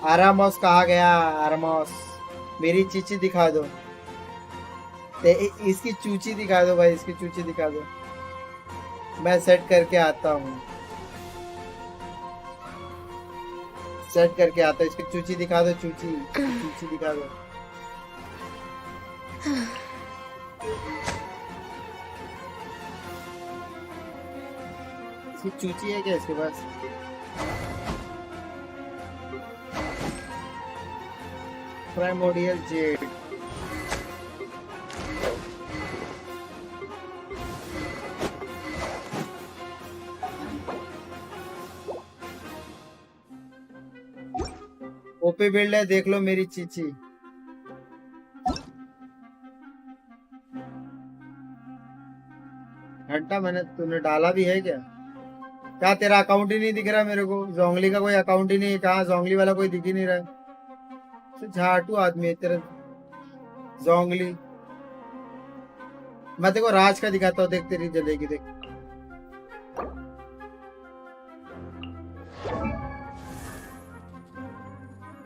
आरामोस कहा गया? आरामोस मेरी चीची दिखा दो। इसकी चूची दिखा दो भाई, इसकी चूची दिखा दो। मैं सेट करके आता हूँ, सेट करके आता हूँ। इसकी चूची दिखा दो, चूची चूची दिखा दो। इसकी चूची है क्या इसके पास? प्राइमोडियल जेड ओपी बिल्ड है, देख लो मेरी चीची। घंटा मैंने तूने डाला भी है क्या? क्या तेरा अकाउंट ही नहीं दिख रहा मेरे को? जोंगली का कोई अकाउंट ही नहीं है। कहाँ जोंगली वाला कोई दिख ही नहीं रहा है। झाटू आदमी है तेरा जोंगली। मैं तेको राज का दिखाता हूँ, देख तेरी जलेगी देख।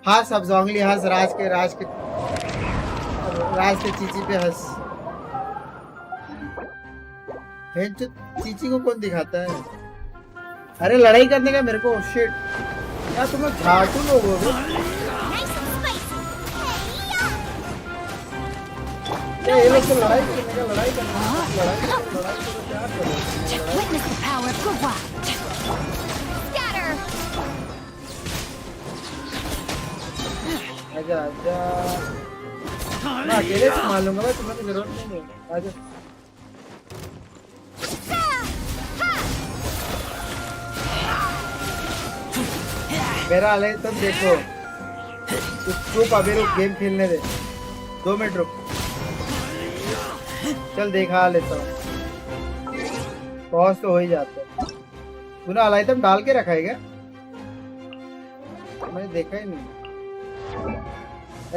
हंस अब जोंगली हंस। राज के चीची पे हंस। चीची को कौन दिखाता है? अरे लड़ाई करने का मेरे को। शिट यार तुम लोग झाटू लोग हो। ये लोग तो लड़ाई करने का लड़ाई क्या करो? Witness the power of Gua. Scatter. आजा आजा। मैं अकेले संभाल लूंगा भाई, तुम्हें तो जरूरत नहीं है। आजा। मेरा अलहैतम देखो। चुप अभी रुक, गेम खेलने दे। 2 मिनट रुक। चल देखा लेता हूँ। पॉज तो हो ही जाता है। तूने अलहैतम डाल के रखा है क्या? मैंने देखा ही नहीं।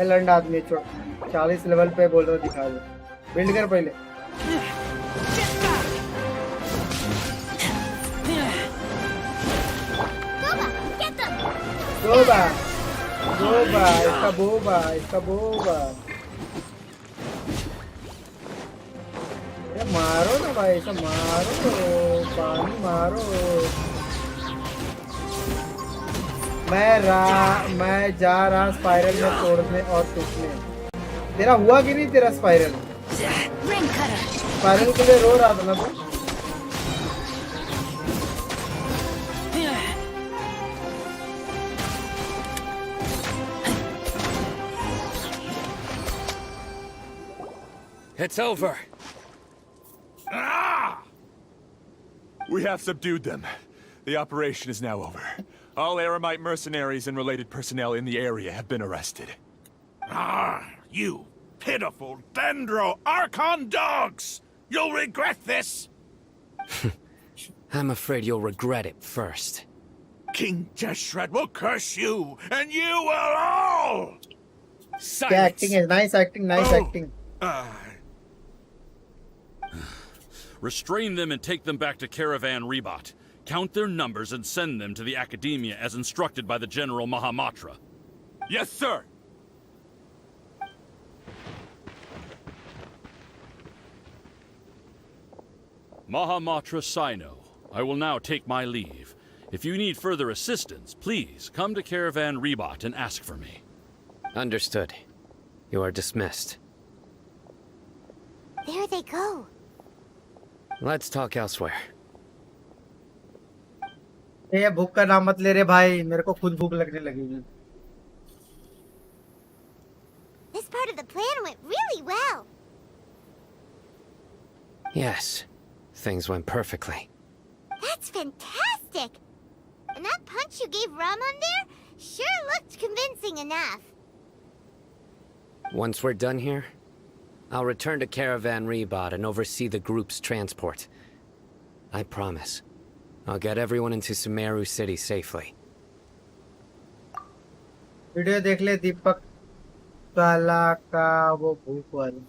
लंड आदमी 40 लेवल पे बोल रहा दिखा दो। बिल्ड कर पहले। इसका बोबा मारो ना भाई, ऐसा मारो, पानी मारो। मैं जा रहा स्पाइरल में तोड़ने और टूटने। तेरा हुआ कि नहीं तेरा स्पाइरल? स्पाइरल के लिए रो रहा था ना तू? It's over. Ah! We have subdued them. The operation is now over. All Aramite mercenaries and related personnel in the area have been arrested. Ah, you pitiful Dendro Archon dogs! You'll regret this! I'm afraid you'll regret it first. King Deshret will curse you, and you will all! Silence! Acting is nice acting, nice acting. Restrain them and take them back to Caravan Rebot. Count their numbers and send them to the Academia as instructed by the General Mahamatra. Yes, sir! Mahamatra Sino, I will now take my leave. If you need further assistance, please come to Caravan Rebot and ask for me. Understood. You are dismissed. There they go. Let's talk elsewhere. ये भूख का नाम मत ले रे भाई, मेरे को खुद भूख लगने लगी। This part of the plan went really well. Yes, things went perfectly. That's fantastic. And that punch you gave Ramon there sure looked convincing enough. Once we're done here, I'll return to Caravan Rebot and oversee the group's transport. I promise. I'll get everyone into Sumeru City safely. Video देख ले दीपक काला का वो भूख वाली।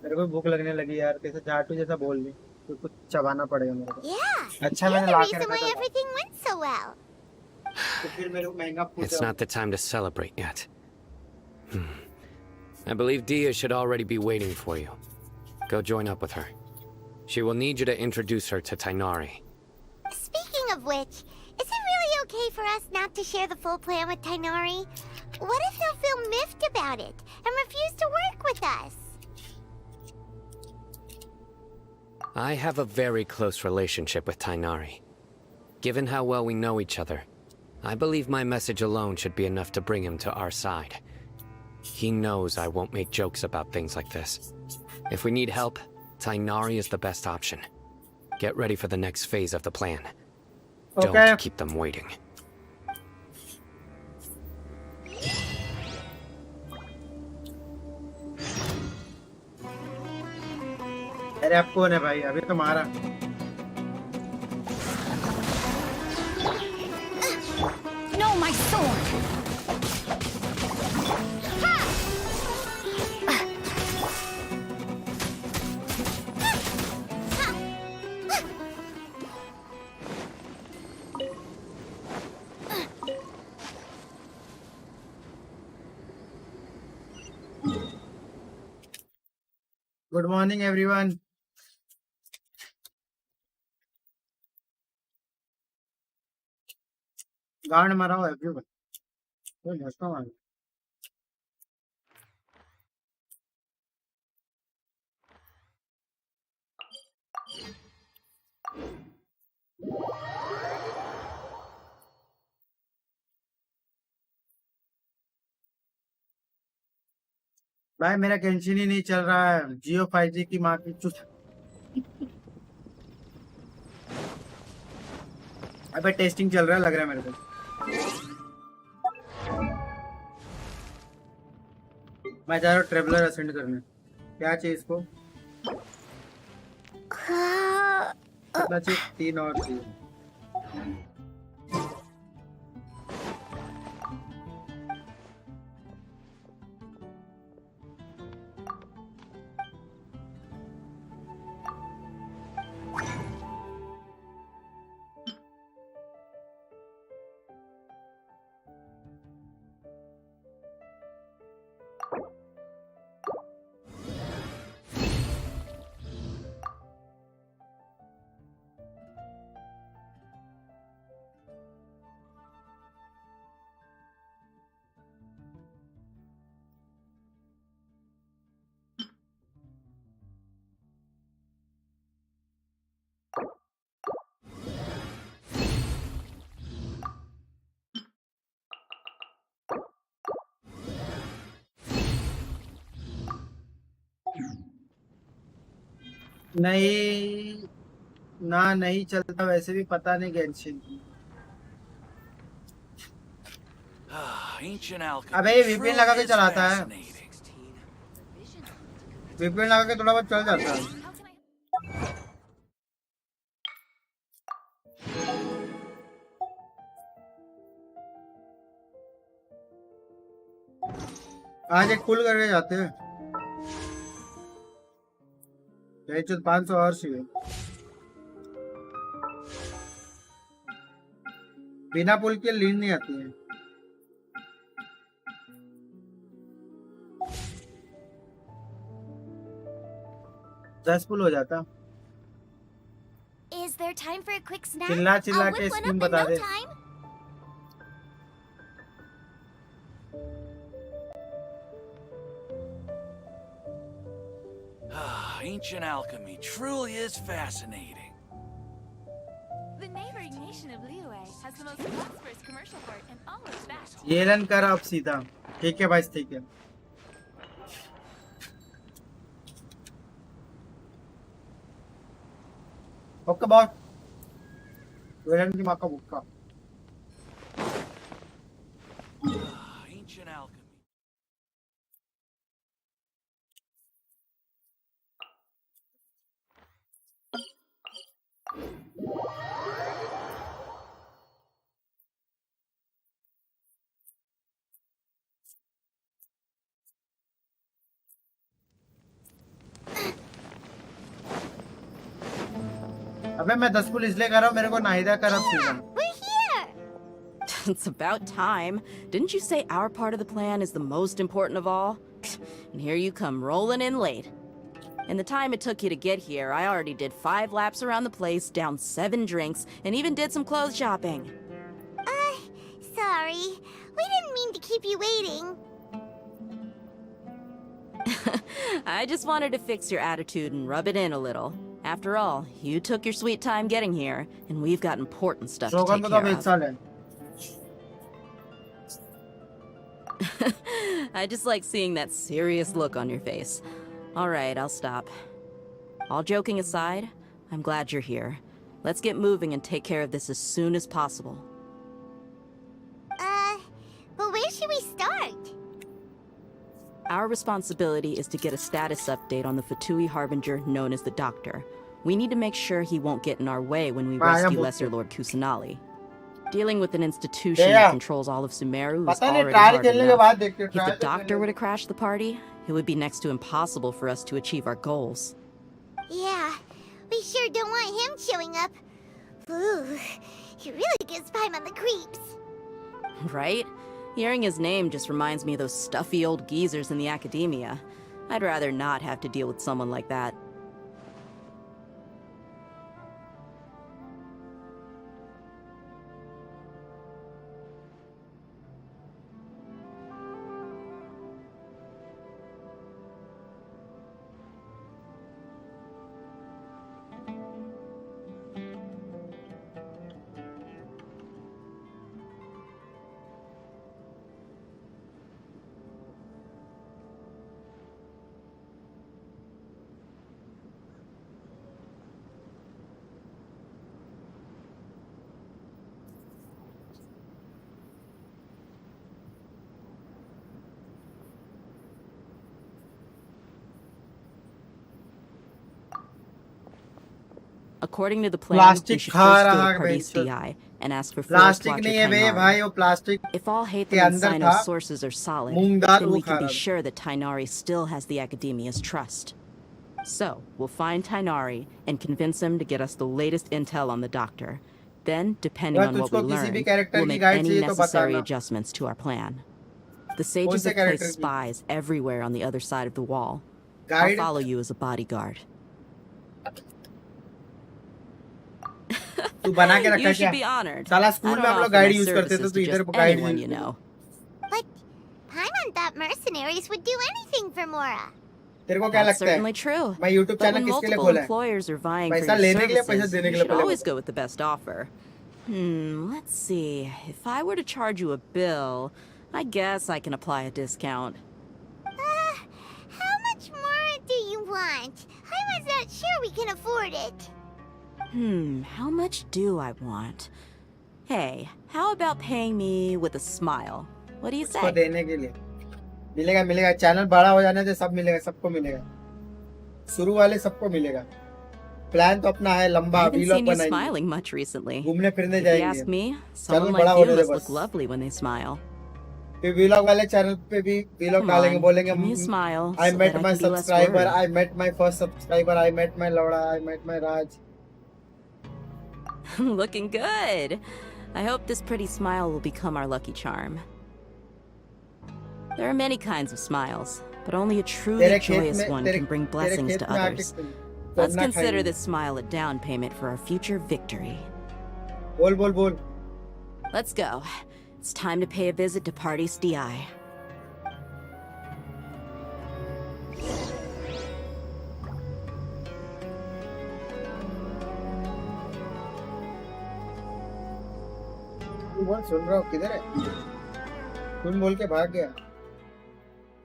मेरे को भूख लगने लगी यार, कैसे झाटू जैसा बोल ली, तो कुछ चबाना पड़ेगा मेरे को। Yeah. अच्छा मैंने ला के रखा था। Everything went so well. तो फिर मेरे को महंगा पूछा। It's not the time to celebrate yet. I believe Dia should already be waiting for you. Go join up with her. She will need you to introduce her to Tainari. Speaking of which, is it really okay for us not to share the full plan with Tainari? What if they'll feel miffed about it and refuse to work with us? I have a very close relationship with Tainari. Given how well we know each other, I believe my message alone should be enough to bring him to our side. He knows I won't make jokes about things like this. If we need help, Tainari is the best option. Get ready for the next phase of the plan. Okay. Don't keep them waiting. अरे आप कौन है भाई, अभी तो मारा। No, my sword. Good morning, everyone. गांड मारा हो everyone. कोई मस्ता मार। भाई मेरा गेंशिन ही नहीं चल रहा है, जियो 5G की माँ की चुत। अबे टेस्टिंग चल रहा है लग रहा है मेरे को। मैं जा रहा हूँ ट्रेवलर असेंड करने। क्या चाहिए इसको? कितना चाहिए? 3 और चाहिए। नहीं ना, नहीं चलता वैसे भी, पता नहीं गेंशिन। अबे वीपीएन लगा के चलाता है, वीपीएन लगा के थोड़ा बहुत चल जाता है। आज एक पुल करके जाते हैं। चल 500 और चाहिए। बिना पुल के लीड नहीं आती है। दस पुल हो जाता। Is there time for a quick snack? चिल्ला चिल्ला I'll के whip one scheme up in बता no they. time. Ancient alchemy truly is fascinating. The neighboring nation of Liyue has the most prosperous commercial port and all its vast. Yellen कर अब सीधा। ठीक है भाई, ठीक है। Okay boss. येलन की माँ का बुक्का। Ancient alchemy. अबे मैं 10 पुल इसलिए कर रहा हूँ, मेरे को नाहिदा कर अब सीधा। We're here. It's about time. Didn't you say our part of the plan is the most important of all? And here you come rolling in late. In the time it took you to get here, I already did 5 laps around the place, downed 7 drinks, and even did some clothes shopping. Sorry. We didn't mean to keep you waiting. I just wanted to fix your attitude and rub it in a little. After all, you took your sweet time getting here, and we've got important stuff to take care of. I just like seeing that serious look on your face. Alright, I'll stop. All joking aside, I'm glad you're here. Let's get moving and take care of this as soon as possible. But where should we start? Our responsibility is to get a status update on the F2P Harbinger known as the Doctor. We need to make sure he won't get in our way when we rescue Lesser Lord Kusanali. Dealing with an institution that controls all of Sumeru is already hard enough. If the Doctor were to crash the party, it would be next to impossible for us to achieve our goals. Yeah, we sure don't want him showing up. Ooh, he really gives Paimon the creeps. Right? Hearing his name just reminds me of those stuffy old geezers in the academia. I'd rather not have to deal with someone like that. According to the plan, we should first go to Pardis DI and ask for Forest Watcher Tainari. If all Alhaitham and Sino's sources are solid, then we can be sure that Tainari still has the Academia's trust. So, we'll find Tainari and convince him to get us the latest intel on the Doctor. Then, depending on what we learn, we'll make any necessary adjustments to our plan. The sages have placed spies everywhere on the other side of the wall. I'll follow you as a bodyguard. तू बना के रखा क्या? साला school में हम लोग guide use करते थे, तो इधर guide you know. But Paimon thought mercenaries would do anything for Mora. तेरे को क्या लगता है? Certainly true. मैं YouTube चैनल किसके लिए खोला है? Employers are vying for पैसा your लेने के लिए, पैसा services. देने के You लिए should पहले always go with the best offer. Let's see. If I were to charge you a bill, I guess I can apply a discount. How much Mora do you want? I was not sure we can afford it. How much do I want? Hey, how about paying me with a smile? What do you say? उसको देने के लिए मिलेगा, मिलेगा। Channel बड़ा हो जाने से सब मिलेगा, सबको मिलेगा। शुरू वाले सबको मिलेगा। प्लान तो अपना है लंबा, वीलॉग बनाएंगे। Smiling much recently. घूमने फिरने If you जाएंगे। ask me, someone like you must look lovely when they smile. फिर वीलॉग वाले चैनल पे भी वीलॉग डालेंगे, बोलेंगे give me a smile I so met that I my can be less subscriber, worried. I met my first subscriber, I met my Lauda, I met my Raj. Looking good. I hope this pretty smile will become our lucky charm. There are many kinds of smiles, but only a truly joyous one can bring blessings to others. Let's consider this smile a down payment for our future victory. बोल बोल बोल. Let's go. It's time to pay a visit to Party's DI. बोल, सुन रहा हूँ, किधर है? सुन बोल के भाग गया.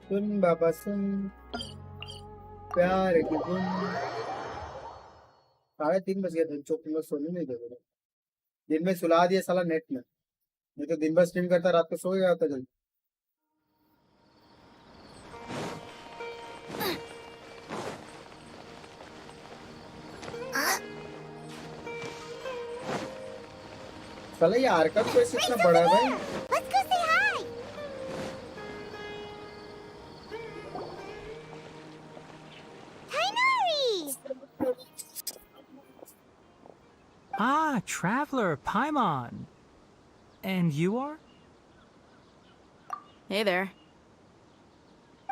सुन बाबा सुन, प्यार की धुन. 3:30 बज गए थे, चुप में सोने नहीं दे रहे. दिन में सुला दिया साला नेट में. नहीं तो दिन भर स्ट्रीम करता, रात को सो गया होता जल्दी. साला ये आर्कम कैसे इतना बड़ा है भाई? Let's go say hi. Tainari! Ah, Traveler, Paimon. And you are? Hey there.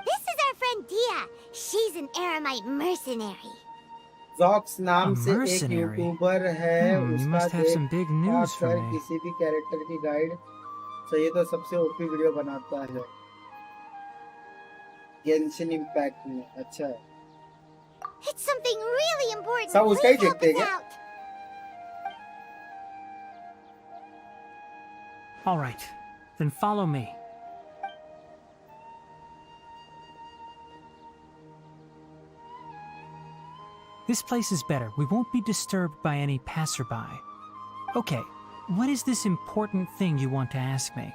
This is our friend Dia. She's an Aramite mercenary. Zox नाम से एक mercenary? यूट्यूबर है. You उसका must have some big news for कर me. किसी भी character की guide चाहिए तो सबसे ओपी वीडियो बनाता है. गेंशिन इम्पैक्ट में. अच्छा है. It's something really important. सब उसका ही Please help देखते हैं us क्या? out. All right, then follow me. This place is better. We won't be disturbed by any passerby. Okay, what is this important thing you want to ask me?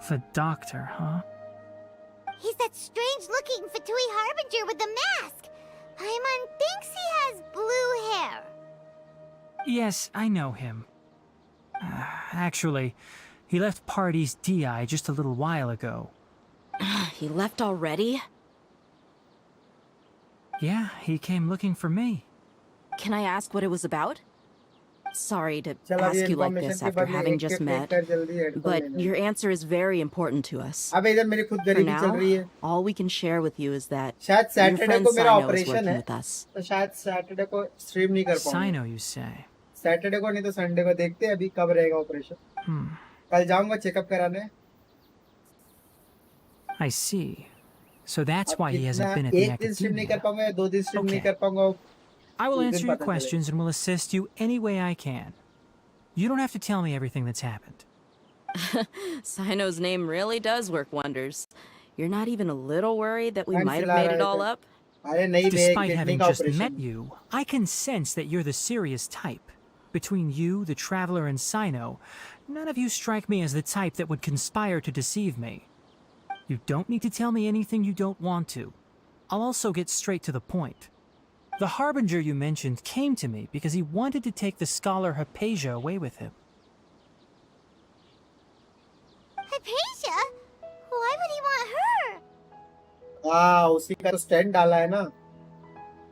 The doctor, huh? He's that strange-looking Fatui Harbinger with the mask. Paimon thinks he has blue hair. Yes, I know him. Actually, he left Party's DI just a little while ago. He left already? Yeah, he came looking for me. Can I ask what it was about? Sorry to चल ask अभी you like information this के after बदले having एक just के met, फेंक कर जल्दी headphone but लेने. your answer is very important to us. अबे इधर मेरी खुद For गरीबी चल now, रही है. all we can share with you is that शायद your सैटरडे friend को मेरा Sino is ऑपरेशन working है, with us. तो शायद सैटरडे को स्ट्रीम नहीं कर पाऊंगा. Sino, you say? सैटरडे को नहीं तो संडे को देखते हैं अभी कब रहेगा ऑपरेशन. कल जाऊंगा चेकअप कराने. I see. So that's अब why he hasn't been कितना at the एक दिन स्ट्रीम नहीं academia. कर पाऊंगा या 2 दिन स्ट्रीम नहीं Okay. कर पाऊंगा. I will उस answer दिन your पता questions and will assist you any way I can. You don't have to tell me everything that's happened. Sino's name really does work wonders. You're not even a little worried that we Thanks, might have made it Yelan. all up? अरे नहीं बे, Despite kidney having का just operation. met you, I can sense that you're the serious type. Between you, the Traveler, and Sino, none of you strike me as the type that would conspire to deceive me. You don't need to tell me anything you don't want to. I'll also get straight to the point. The Harbinger you mentioned came to me because he wanted to take the scholar Hypatia away with him. Hypatia? Why would he want her? हाँ, उसी का तो stand डाला है ना.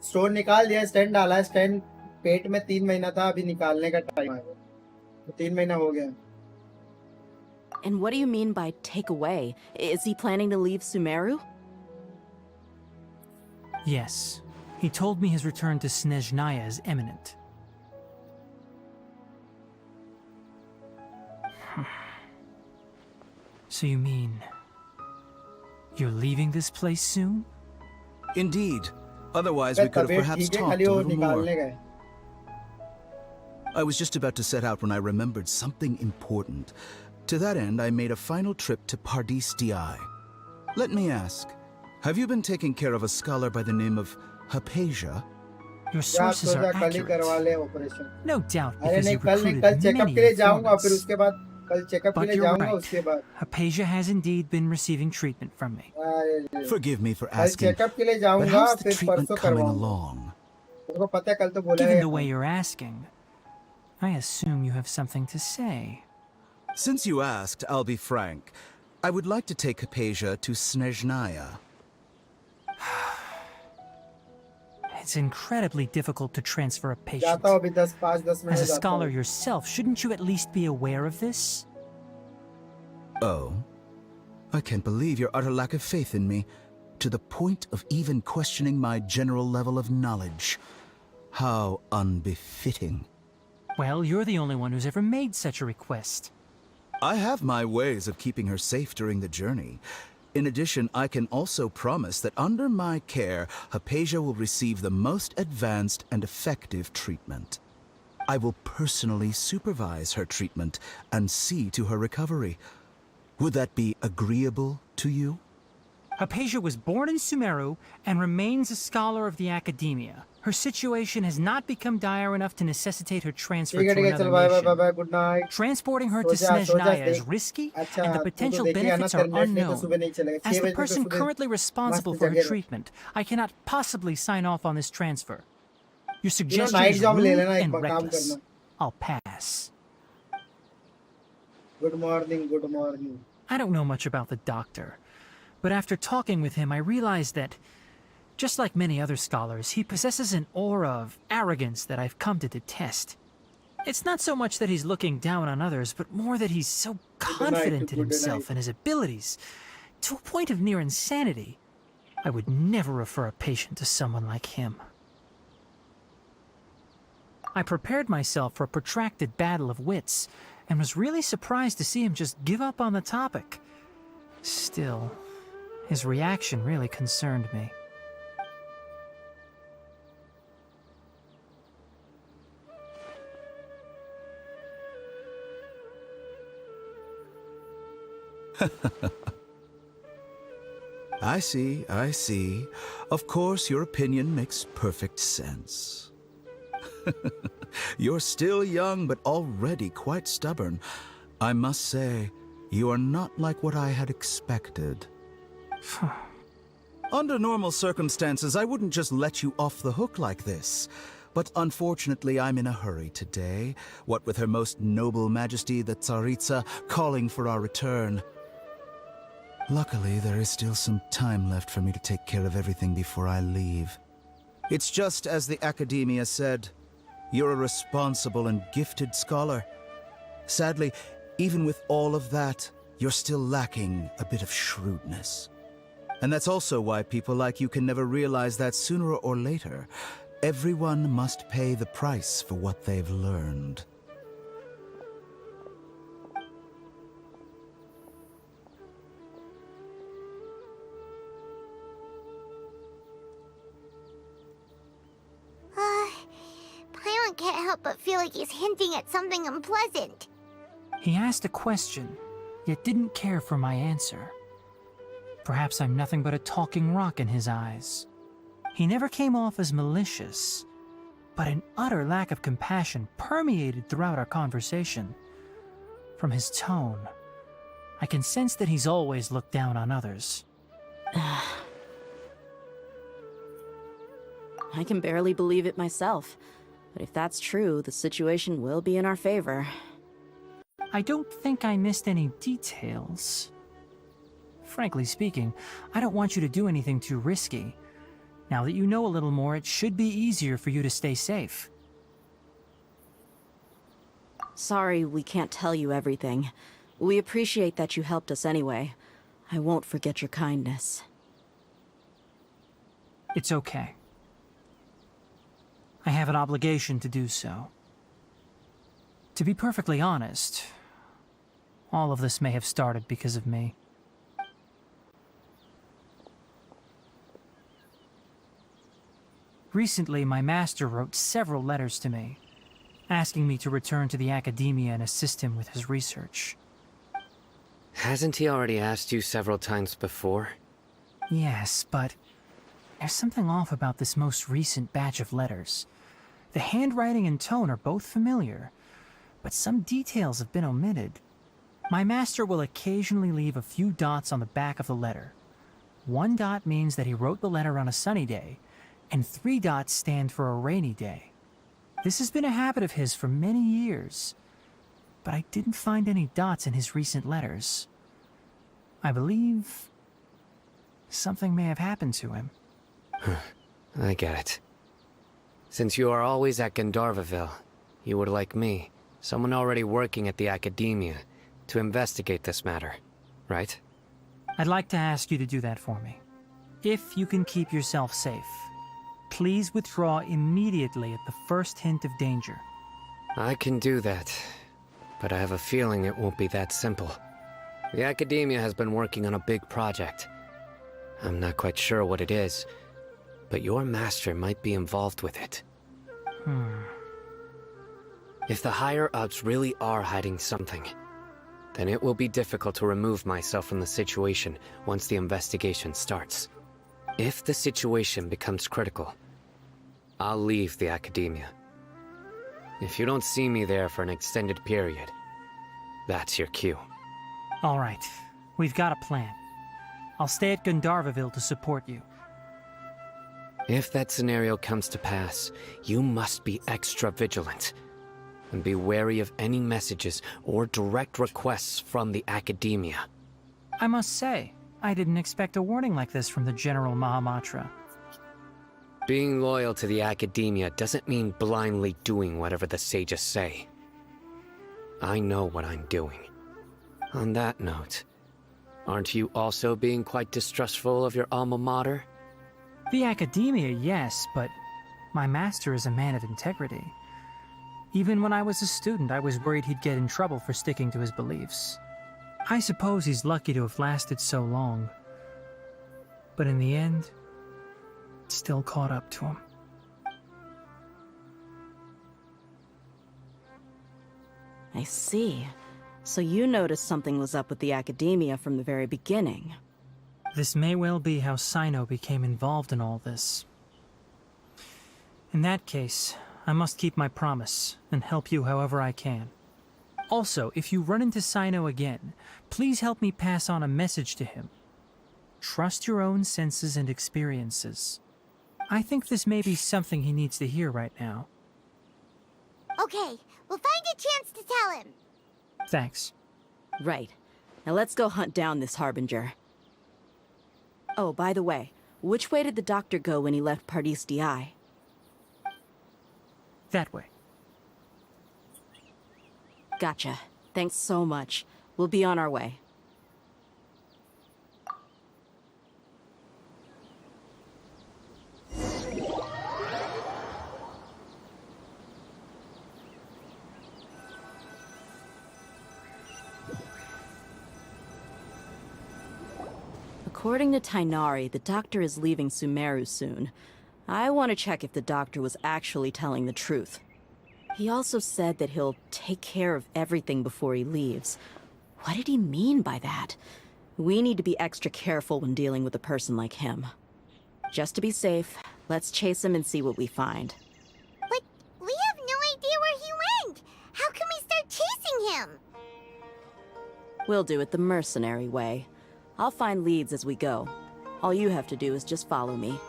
Stone निकाल दिया, stand डाला है. स्टैंड पेट में 3 महीना था, अभी निकालने का टाइम आया. तो 3 महीना हो गया. And what do you mean by take away? Is he planning to leave Sumeru? Yes. He told me his return to Snezhnaya is imminent. So you mean you're leaving this place soon? Indeed. Otherwise, we could have perhaps talked a little more. I was just about to set out when I remembered something important. To that end, I made a final trip to Pardis DI. Let me ask, have you been taking care of a scholar by the name of Hypatia? Your sources are कल ही करवा ले accurate. Operation. No doubt, अरे because नहीं you कल नहीं, recruited कल checkup many के लिए जाऊंगा, फिर informants. उसके बाद कल चेकअप के But लिए you're जाऊंगा, right. उसके बाद. Hypatia has indeed been receiving treatment from me. अरे Forgive me for कल asking, चेकअप के लिए but जाऊंगा, how's the फिर treatment परसों coming करवाऊंगा. along? तेरे को पता है कल तो बोला Given है the way you're asking, I assume you have something to say. Since you asked, I'll be frank. I would like to take Hypatia to Snezhnaya. It's incredibly difficult to transfer a patient. जाता हूँ अभी 5-10 minute As a जाता scholar हूँ yourself, shouldn't you at least be aware of this? Oh? I can't believe your utter lack of faith in me, to the point of even questioning my general level of knowledge. How unbefitting. Well, you're the only one who's ever made such a request. I have my ways of keeping her safe during the journey. In addition, I can also promise that under my care, Hypatia will receive the most advanced and effective treatment. I will personally supervise her treatment and see to her recovery. Would that be agreeable to you? Hypatia was born in Sumeru and remains a scholar of the academia. Her situation has not become dire enough to necessitate her transfer to another nation. bye good night Transporting her to सो जा Snezhnaya is देख risky, अच्छा and the तू तो potential देखेगा ना benefits are तेरे net नहीं तो unknown. सुबह नहीं चलेगा As 6 the बजे तो person सुबह currently responsible मस्त for her जगह रहो treatment, I cannot possibly sign off on this transfer. Your तू ना suggestion नाइट is जॉब ले rude लेना एक and काम reckless. करना I'll pass. Good morning I don't know much about the doctor, but after talking with him, I realized that, just like many other scholars, he possesses an aura of arrogance that I've come to detest. It's not so much that he's looking down on others, but more that he's so confident in himself and his abilities, to a point of near insanity. I would never refer a patient to someone like him. I prepared myself for a protracted battle of wits, and was really surprised to see him just give up on the topic. Still, his reaction really concerned me. I see. Of course, your opinion makes perfect sense. You're still young, but already quite stubborn. I must say, you are not like what I had expected. Under normal circumstances, I wouldn't just let you off the hook like this. But unfortunately, I'm in a hurry today, what with Her Most Noble Majesty the Tsaritsa calling for our return. Luckily, there is still some time left for me to take care of everything before I leave. It's just as the Academia said, you're a responsible and gifted scholar. Sadly, even with all of that, you're still lacking a bit of shrewdness. And that's also why people like you can never realize that sooner or later, everyone must pay the price for what they've learned. Paimon can't help but feel like he's hinting at something unpleasant. He asked a question, yet didn't care for my answer. Perhaps I'm nothing but a talking rock in his eyes. He never came off as malicious, but an utter lack of compassion permeated throughout our conversation. From his tone, I can sense that he's always looked down on others. I can barely believe it myself, but if that's true, the situation will be in our favor. I don't think I missed any details. Frankly speaking, I don't want you to do anything too risky. Now that you know a little more, it should be easier for you to stay safe. Sorry we can't tell you everything. We appreciate that you helped us anyway. I won't forget your kindness. It's okay. I have an obligation to do so. To be perfectly honest, all of this may have started because of me. Recently, my master wrote several letters to me, asking me to return to the academia and assist him with his research. Hasn't he already asked you several times before? Yes, but there's something off about this most recent batch of letters. The handwriting and tone are both familiar, but some details have been omitted. My master will occasionally leave a few dots on the back of the letter. One dot means that he wrote the letter on a sunny day, And 3 dots stand for a rainy day. This has been a habit of his for many years, but I didn't find any dots in his recent letters. I believe something may have happened to him. I get it. Since you are always at Gandharvaville, you would like me, someone already working at the Academia, to investigate this matter, right? I'd like to ask you to do that for me. If you can keep yourself safe, please withdraw immediately at the first hint of danger. I can do that, but I have a feeling it won't be that simple. The Academia has been working on a big project. I'm not quite sure what it is, but your master might be involved with it. If the higher-ups really are hiding something, then it will be difficult to remove myself from the situation once the investigation starts. If the situation becomes critical, I'll leave the Academia. If you don't see me there for an extended period, that's your cue. All right, we've got a plan. I'll stay at Gandharvaville to support you. If that scenario comes to pass, you must be extra vigilant. And be wary of any messages or direct requests from the Academia. I must say, I didn't expect a warning like this from the General Mahamatra. Being loyal to the Academia doesn't mean blindly doing whatever the sages say. I know what I'm doing. On that note, aren't you also being quite distrustful of your alma mater? The Academia, yes, but my master is a man of integrity. Even when I was a student, I was worried he'd get in trouble for sticking to his beliefs. I suppose he's lucky to have lasted so long. But in the end, it still caught up to him. I see. So you noticed something was up with the Academia from the very beginning. This may well be how Sino became involved in all this. In that case, I must keep my promise and help you however I can. Also, if you run into Sino again, please help me pass on a message to him. Trust your own senses and experiences. I think this may be something he needs to hear right now. Okay, we'll find a chance to tell him. Thanks. Right. Now let's go hunt down this Harbinger. Oh, by the way, which way did the doctor go when he left Pardis Di? That way. Gotcha. Thanks so much. We'll be on our way. According to Tainari, the doctor is leaving Sumeru soon. I want to check if the doctor was actually telling the truth. He also said that he'll take care of everything before he leaves. What did he mean by that? We need to be extra careful when dealing with a person like him. Just to be safe, let's chase him and see what we find. But we have no idea where he went! How can we start chasing him? We'll do it the mercenary way. I'll find leads as we go. All you have to do is just follow me.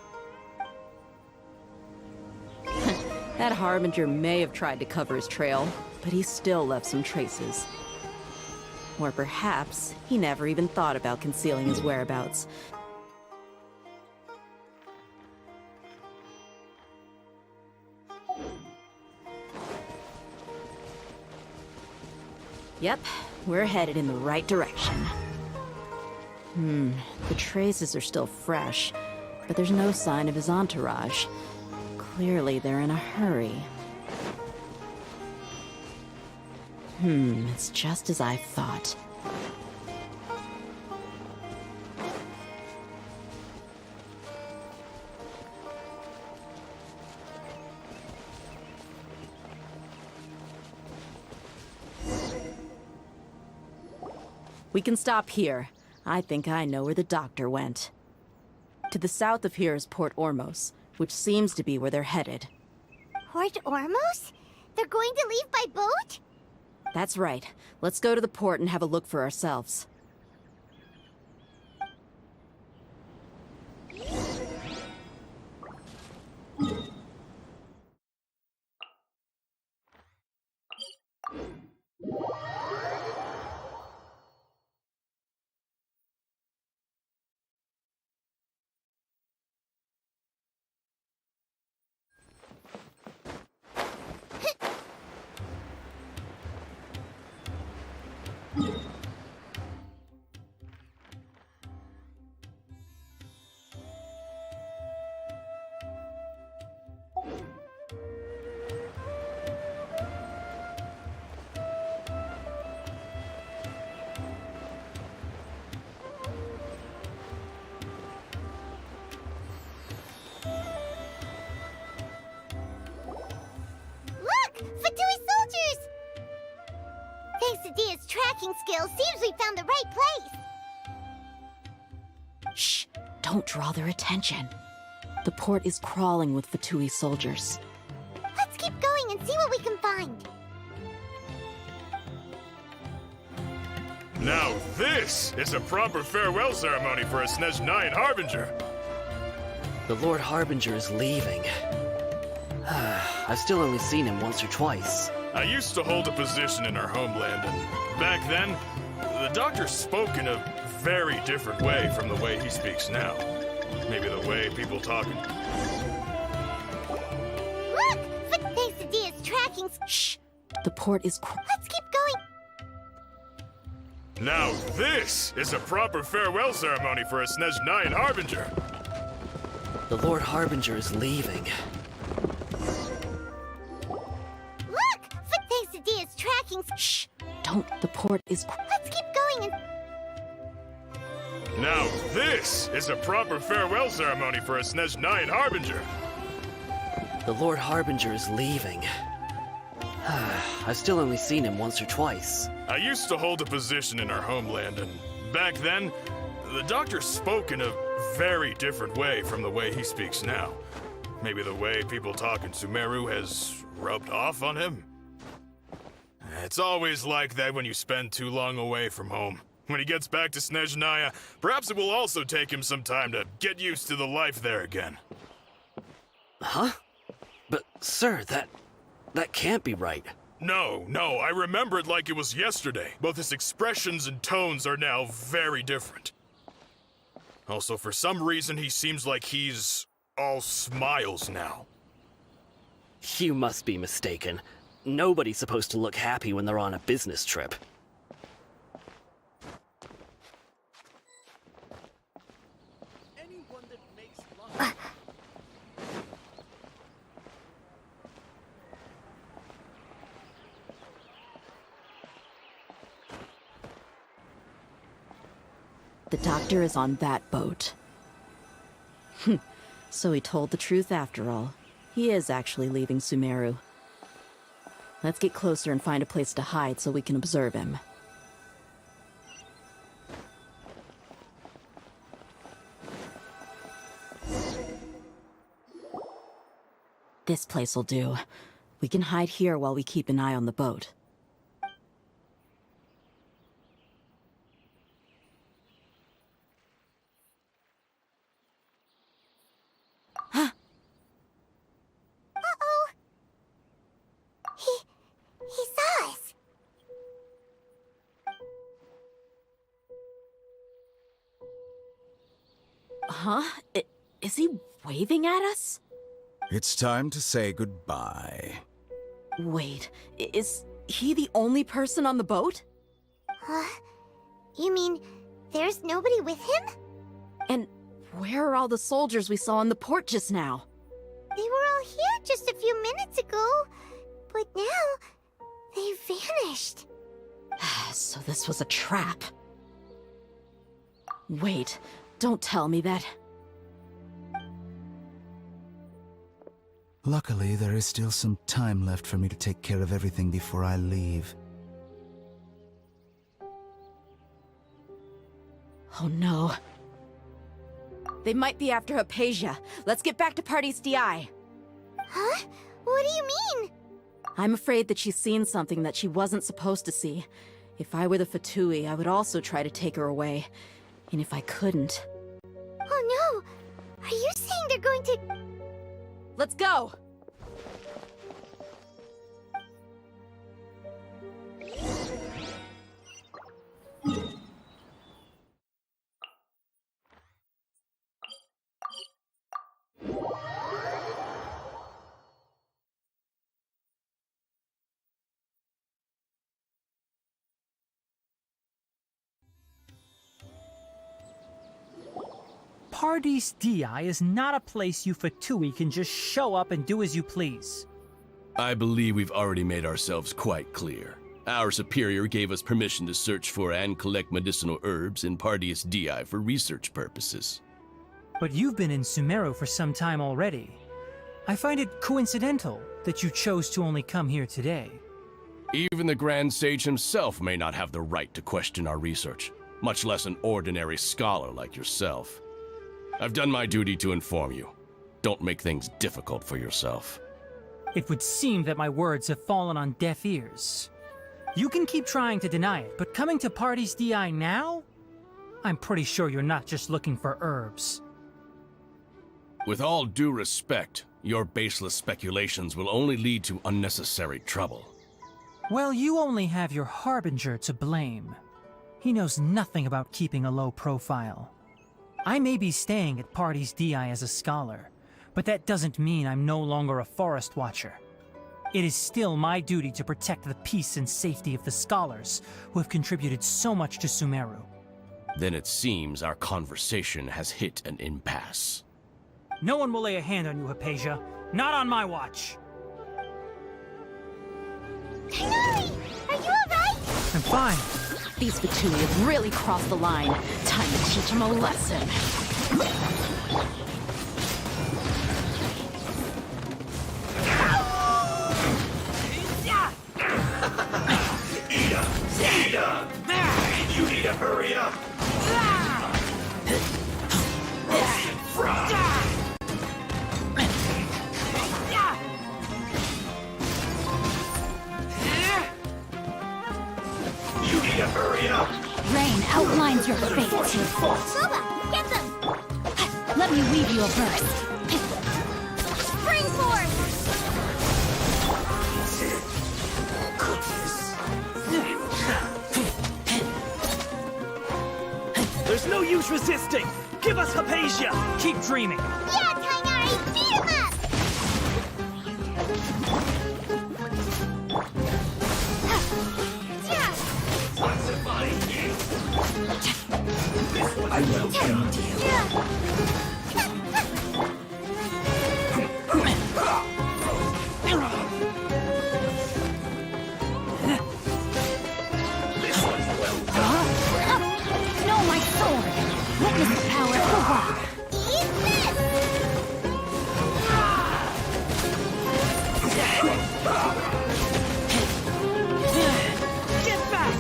That Harbinger may have tried to cover his trail, but he still left some traces. Or perhaps he never even thought about concealing his whereabouts. Yep, we're headed in the right direction. The traces are still fresh, but there's no sign of his entourage. Clearly, they're in a hurry. It's just as I thought. We can stop here. I think I know where the doctor went. To the south of here is Port Ormos, which seems to be where they're headed. Port Ormos? They're going to leave by boat? That's right. Let's go to the port and have a look for ourselves. tracking skills, seems we found the right place. Shh! Don't draw their attention. The port is crawling with F2P soldiers. Let's keep going and see what we can find. Now this is a proper farewell ceremony for a Snezhnayan Harbinger. The Lord Harbinger is leaving. I've still only seen him once or twice. I used to hold a position in our homeland, and back then, the doctor spoke in a very different way from the way he speaks now. Maybe the way people talk. Look! F2P's tracking. Shh! The port is. Let's keep going. Now this is a proper farewell ceremony for a Snezhnayan Harbinger. The Lord Harbinger is leaving. Look! F2P's tracking. Shh! Don't. The port is. Let's keep going and. Now this is a proper farewell ceremony for a Snezhnayan Harbinger. The Lord Harbinger is leaving. I've still only seen him once or twice. I used to hold a position in our homeland, and back then, the doctor spoke in a very different way from the way he speaks now. Maybe the way people talk in Sumeru has rubbed off on him? It's always like that when you spend too long away from home. When he gets back to Snezhnaya, perhaps it will also take him some time to get used to the life there again. Huh? But, sir, that can't be right. No, I remember it like it was yesterday. Both his expressions and tones are now very different. Also, for some reason, he seems like he's all smiles now. You must be mistaken. Nobody's supposed to look happy when they're on a business trip. The doctor is on that boat. So he told the truth after all. He is actually leaving Sumeru. Let's get closer and find a place to hide so we can observe him. This place will do. We can hide here while we keep an eye on the boat. He saw us. Huh? Is he waving at us? It's time to say goodbye. Wait, is he the only person on the boat? You mean there's nobody with him? And where are all the soldiers we saw in the port just now? They were all here just a few minutes ago, but now they vanished. So this was a trap. Wait, don't tell me that. Luckily, there is still some time left for me to take care of everything before I leave. Oh no. They might be after Hypatia. Let's get back to Party's DI. Huh? What do you mean? I'm afraid that she's seen something that she wasn't supposed to see. If I were the F2P, I would also try to take her away. And if I couldn't... Oh no! Are you saying they're going to... Let's go! Party's DI is not a place you F2P can just show up and do as you please. I believe we've already made ourselves quite clear. Our superior gave us permission to search for and collect medicinal herbs in Party's DI for research purposes. But you've been in Sumeru for some time already. I find it coincidental that you chose to only come here today. Even the Grand Sage himself may not have the right to question our research, much less an ordinary scholar like yourself. I've done my duty to inform you. Don't make things difficult for yourself. It would seem that my words have fallen on deaf ears. You can keep trying to deny it, but coming to Party's DI now? I'm pretty sure you're not just looking for herbs. With all due respect, your baseless speculations will only lead to unnecessary trouble. Well, you only have your Harbinger to blame. He knows nothing about keeping a low profile. I may be staying at Party's DI as a scholar, but that doesn't mean I'm no longer a forest watcher. It is still my duty to protect the peace and safety of the scholars who have contributed so much to Sumeru. Then it seems our conversation has hit an impasse. No one will lay a hand on you, Hypatia. Not on my watch. Tighnari! Are you alright? I'm fine. These Fatui have really crossed the line. Time to teach them a lesson. Ida! You need to hurry up! Roasted fry! You need to hurry up! Rain outlines your fate. Bubba, get them! Let me weave you a verse. Spring forth! There's no use resisting! Give us Hypatia! Keep dreaming! Yeah, Tighnari! Beat him up! What's it body This one I will end you. This one's well done. No, my sword! Witness the power of the rock! Eat this! Get back!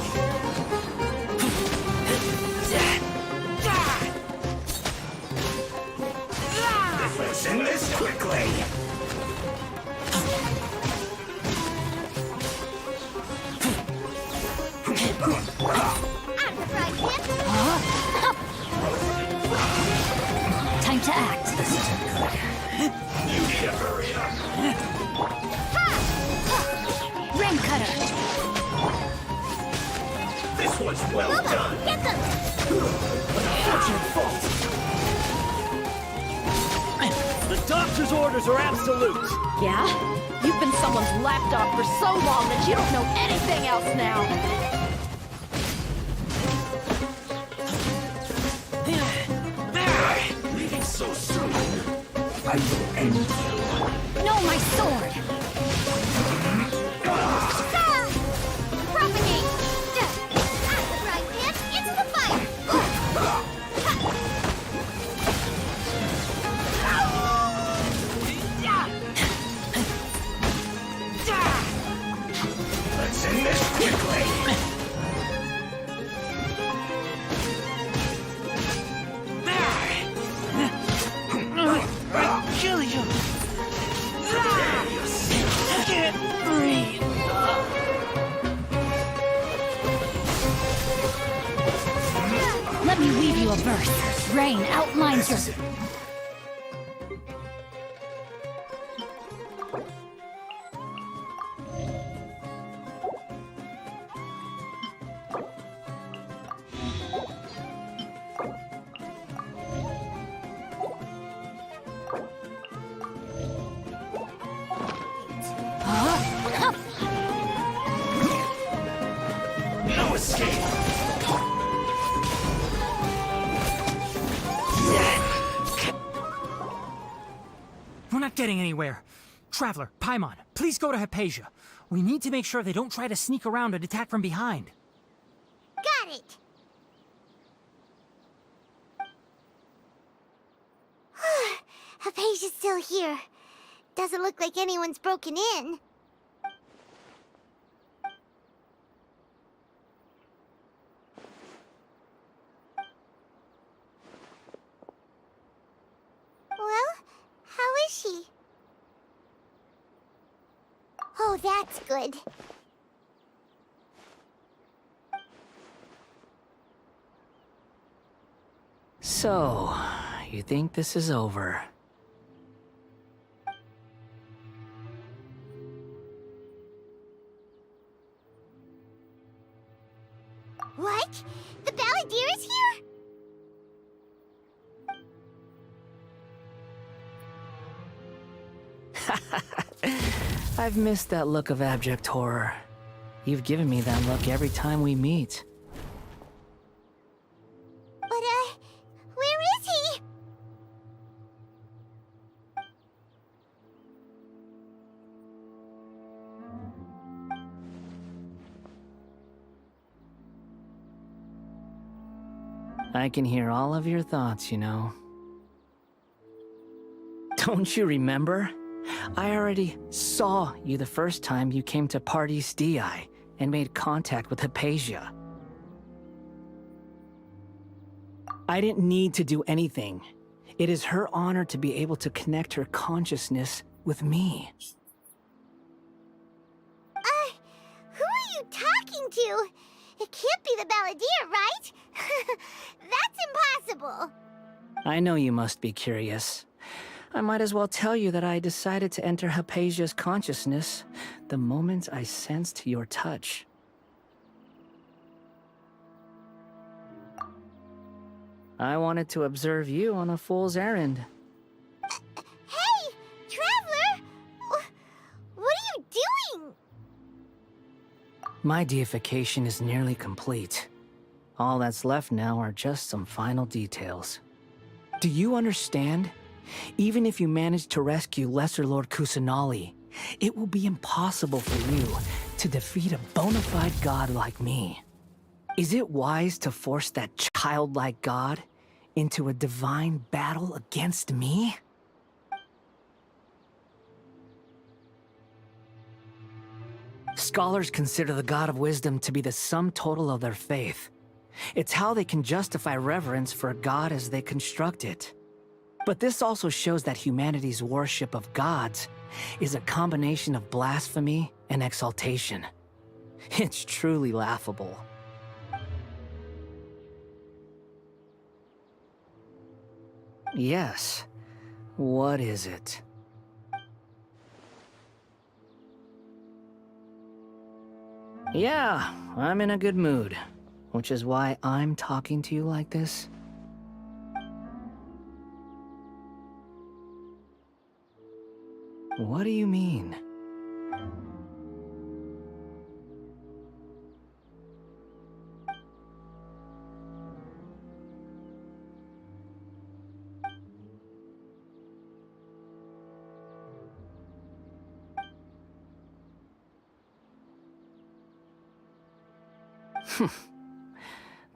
Let's end this quickly. I'm surprised him! Time to act. You need to hurry up. Rain cutter. This one's well Bubba, done. get them! Not your fault. The doctor's orders are absolute! Yeah? You've been someone's lapdog for so long that you don't know anything else now! Leaving so soon. I will end you. No, my sword! Profanity! I'm surprised him! Into the fire! Let's end this quickly. I kill you! I can't breathe! Let me weave you a verse. Rain outlines your... No escape. We're not getting anywhere. Traveler, Paimon, please go to Hypatia. We need to make sure they don't try to sneak around and attack from behind. Got it! Hypatia's still here. Doesn't look like anyone's broken in. she? Oh, that's good. So, you think this is over? What? The Balladeer is here? I've missed that look of abject horror. You've given me that look every time we meet. But, where is he? I can hear all of your thoughts, you know. Don't you remember? I already saw you the first time you came to Parties DI and made contact with Hypatia. I didn't need to do anything. It is her honor to be able to connect her consciousness with me. Who are you talking to? It can't be the Balladeer, right? That's impossible. I know you must be curious. I might as well tell you that I decided to enter Hypatia's consciousness the moment I sensed your touch. I wanted to observe you on a fool's errand. Hey, Traveler! What are you doing? My deification is nearly complete. All that's left now are just some final details. Do you understand? Even if you manage to rescue Lesser Lord Kusanali, it will be impossible for you to defeat a bona fide god like me. Is it wise to force that childlike god into a divine battle against me? Scholars consider the god of wisdom to be the sum total of their faith. It's how they can justify reverence for a god as they construct it. But this also shows that humanity's worship of gods is a combination of blasphemy and exaltation. It's truly laughable. Yes. What is it? Yeah, I'm in a good mood, which is why I'm talking to you like this. What do you mean?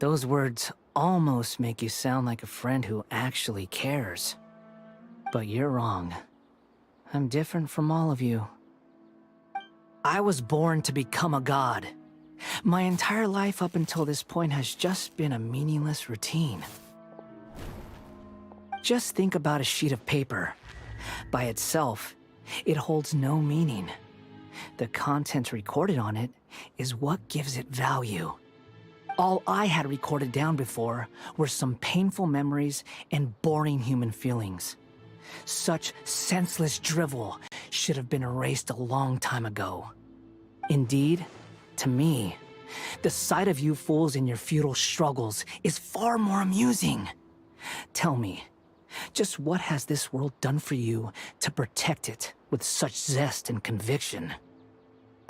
Those words almost make you sound like a friend who actually cares. But you're wrong. I'm different from all of you. I was born to become a god. My entire life up until this point has just been a meaningless routine. Just think about a sheet of paper. By itself, it holds no meaning. The content recorded on it is what gives it value. All I had recorded down before were some painful memories and boring human feelings. Such senseless drivel should have been erased a long time ago. Indeed, to me, the sight of you fools in your futile struggles is far more amusing. Tell me, just what has this world done for you to protect it with such zest and conviction?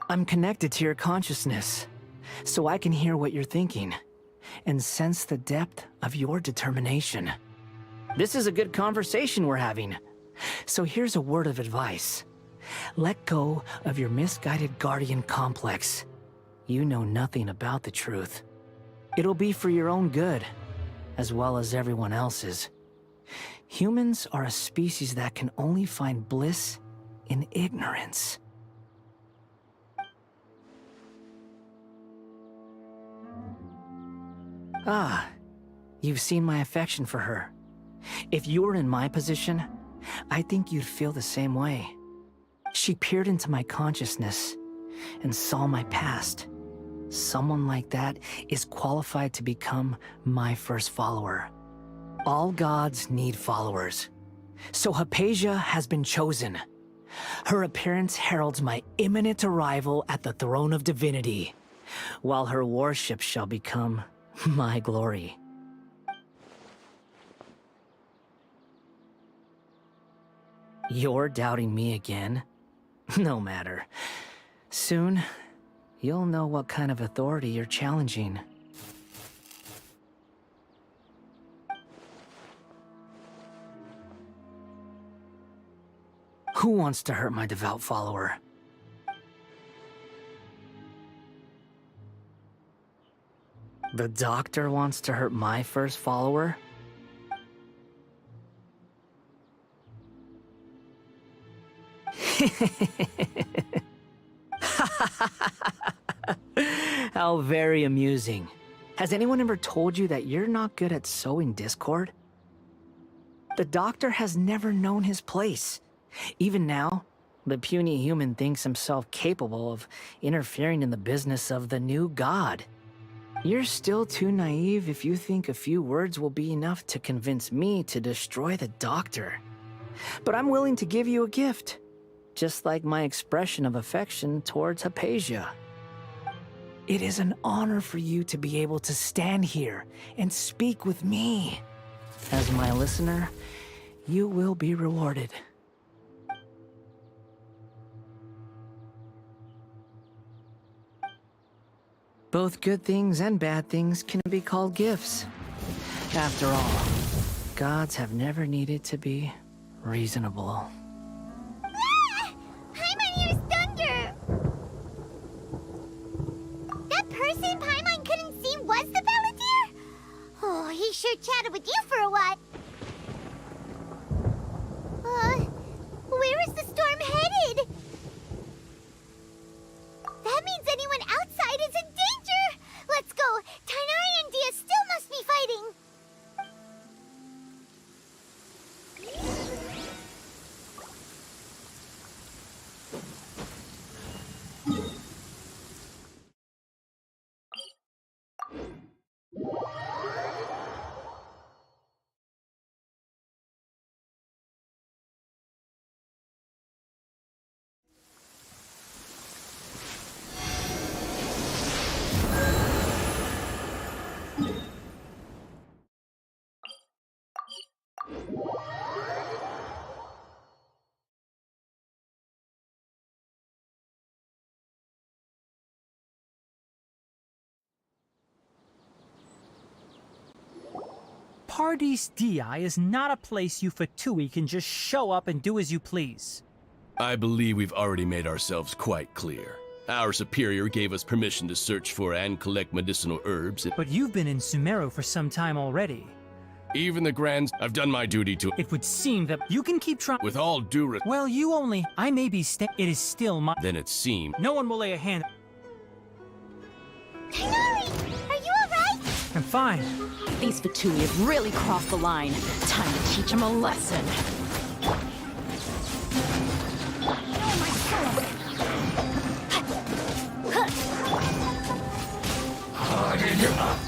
I'm connected to your consciousness, so I can hear what you're thinking and sense the depth of your determination. This is a good conversation we're having. So here's a word of advice. Let go of your misguided guardian complex. You know nothing about the truth. It'll be for your own good, as well as everyone else's. Humans are a species that can only find bliss in ignorance. Ah, you've seen my affection for her. If you were in my position, I think you'd feel the same way. She peered into my consciousness and saw my past. Someone like that is qualified to become my first follower. All gods need followers. So Hypatia has been chosen. Her appearance heralds my imminent arrival at the throne of divinity, while her worship shall become my glory. You're doubting me again? No matter. Soon, you'll know what kind of authority you're challenging. Who wants to hurt my devout follower? The doctor wants to hurt my first follower? How very amusing. Has anyone ever told you that you're not good at sowing discord? The doctor has never known his place. Even now, the puny human thinks himself capable of interfering in the business of the new god. You're still too naive if you think a few words will be enough to convince me to destroy the doctor. But I'm willing to give you a gift, just like my expression of affection towards Hypatia. It is an honor for you to be able to stand here and speak with me. As my listener, you will be rewarded. Both good things and bad things can be called gifts. After all, gods have never needed to be reasonable. Ah! Paimon hears thunder! That person Paimon couldn't see was the Balladeer? Oh, he sure chatted with you for a while. Where is the storm headed? That means anyone outside is in danger! Let's go! Tighnari and Dia still must be fighting! Paradis Di is not a place you F2P can just show up and do as you please. I believe we've already made ourselves quite clear. Our superior gave us permission to search for and collect medicinal herbs. But you've been in Sumeru for some time already. Even the Grands, I've done my duty to— It would seem that you can keep trying— With all due Well, you only— I may be it is still my— Then it seemed— No one will lay a hand— Tighnari! Are you alright? I'm fine. These F2P have really crossed the line. Time to teach them a lesson. Harden up!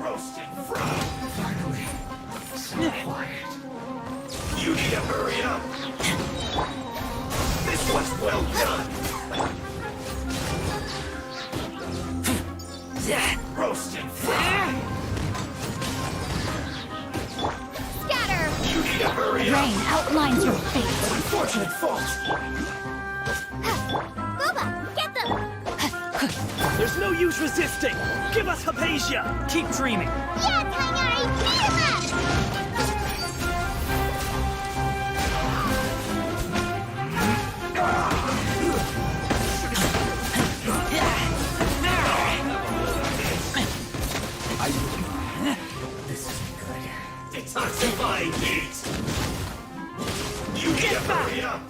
Roasted frog! Finally. So quiet. You need to hurry up! This was well done! Roasted frog! Scatter! You need to hurry up! Rain outlines your fate. Unfortunate fault! Booba, get them! There's no use resisting! Give us Hypatia! Keep dreaming. Yeah, Tighnari! Beat him up! This isn't good. Detoxifying heat! You need to hurry up!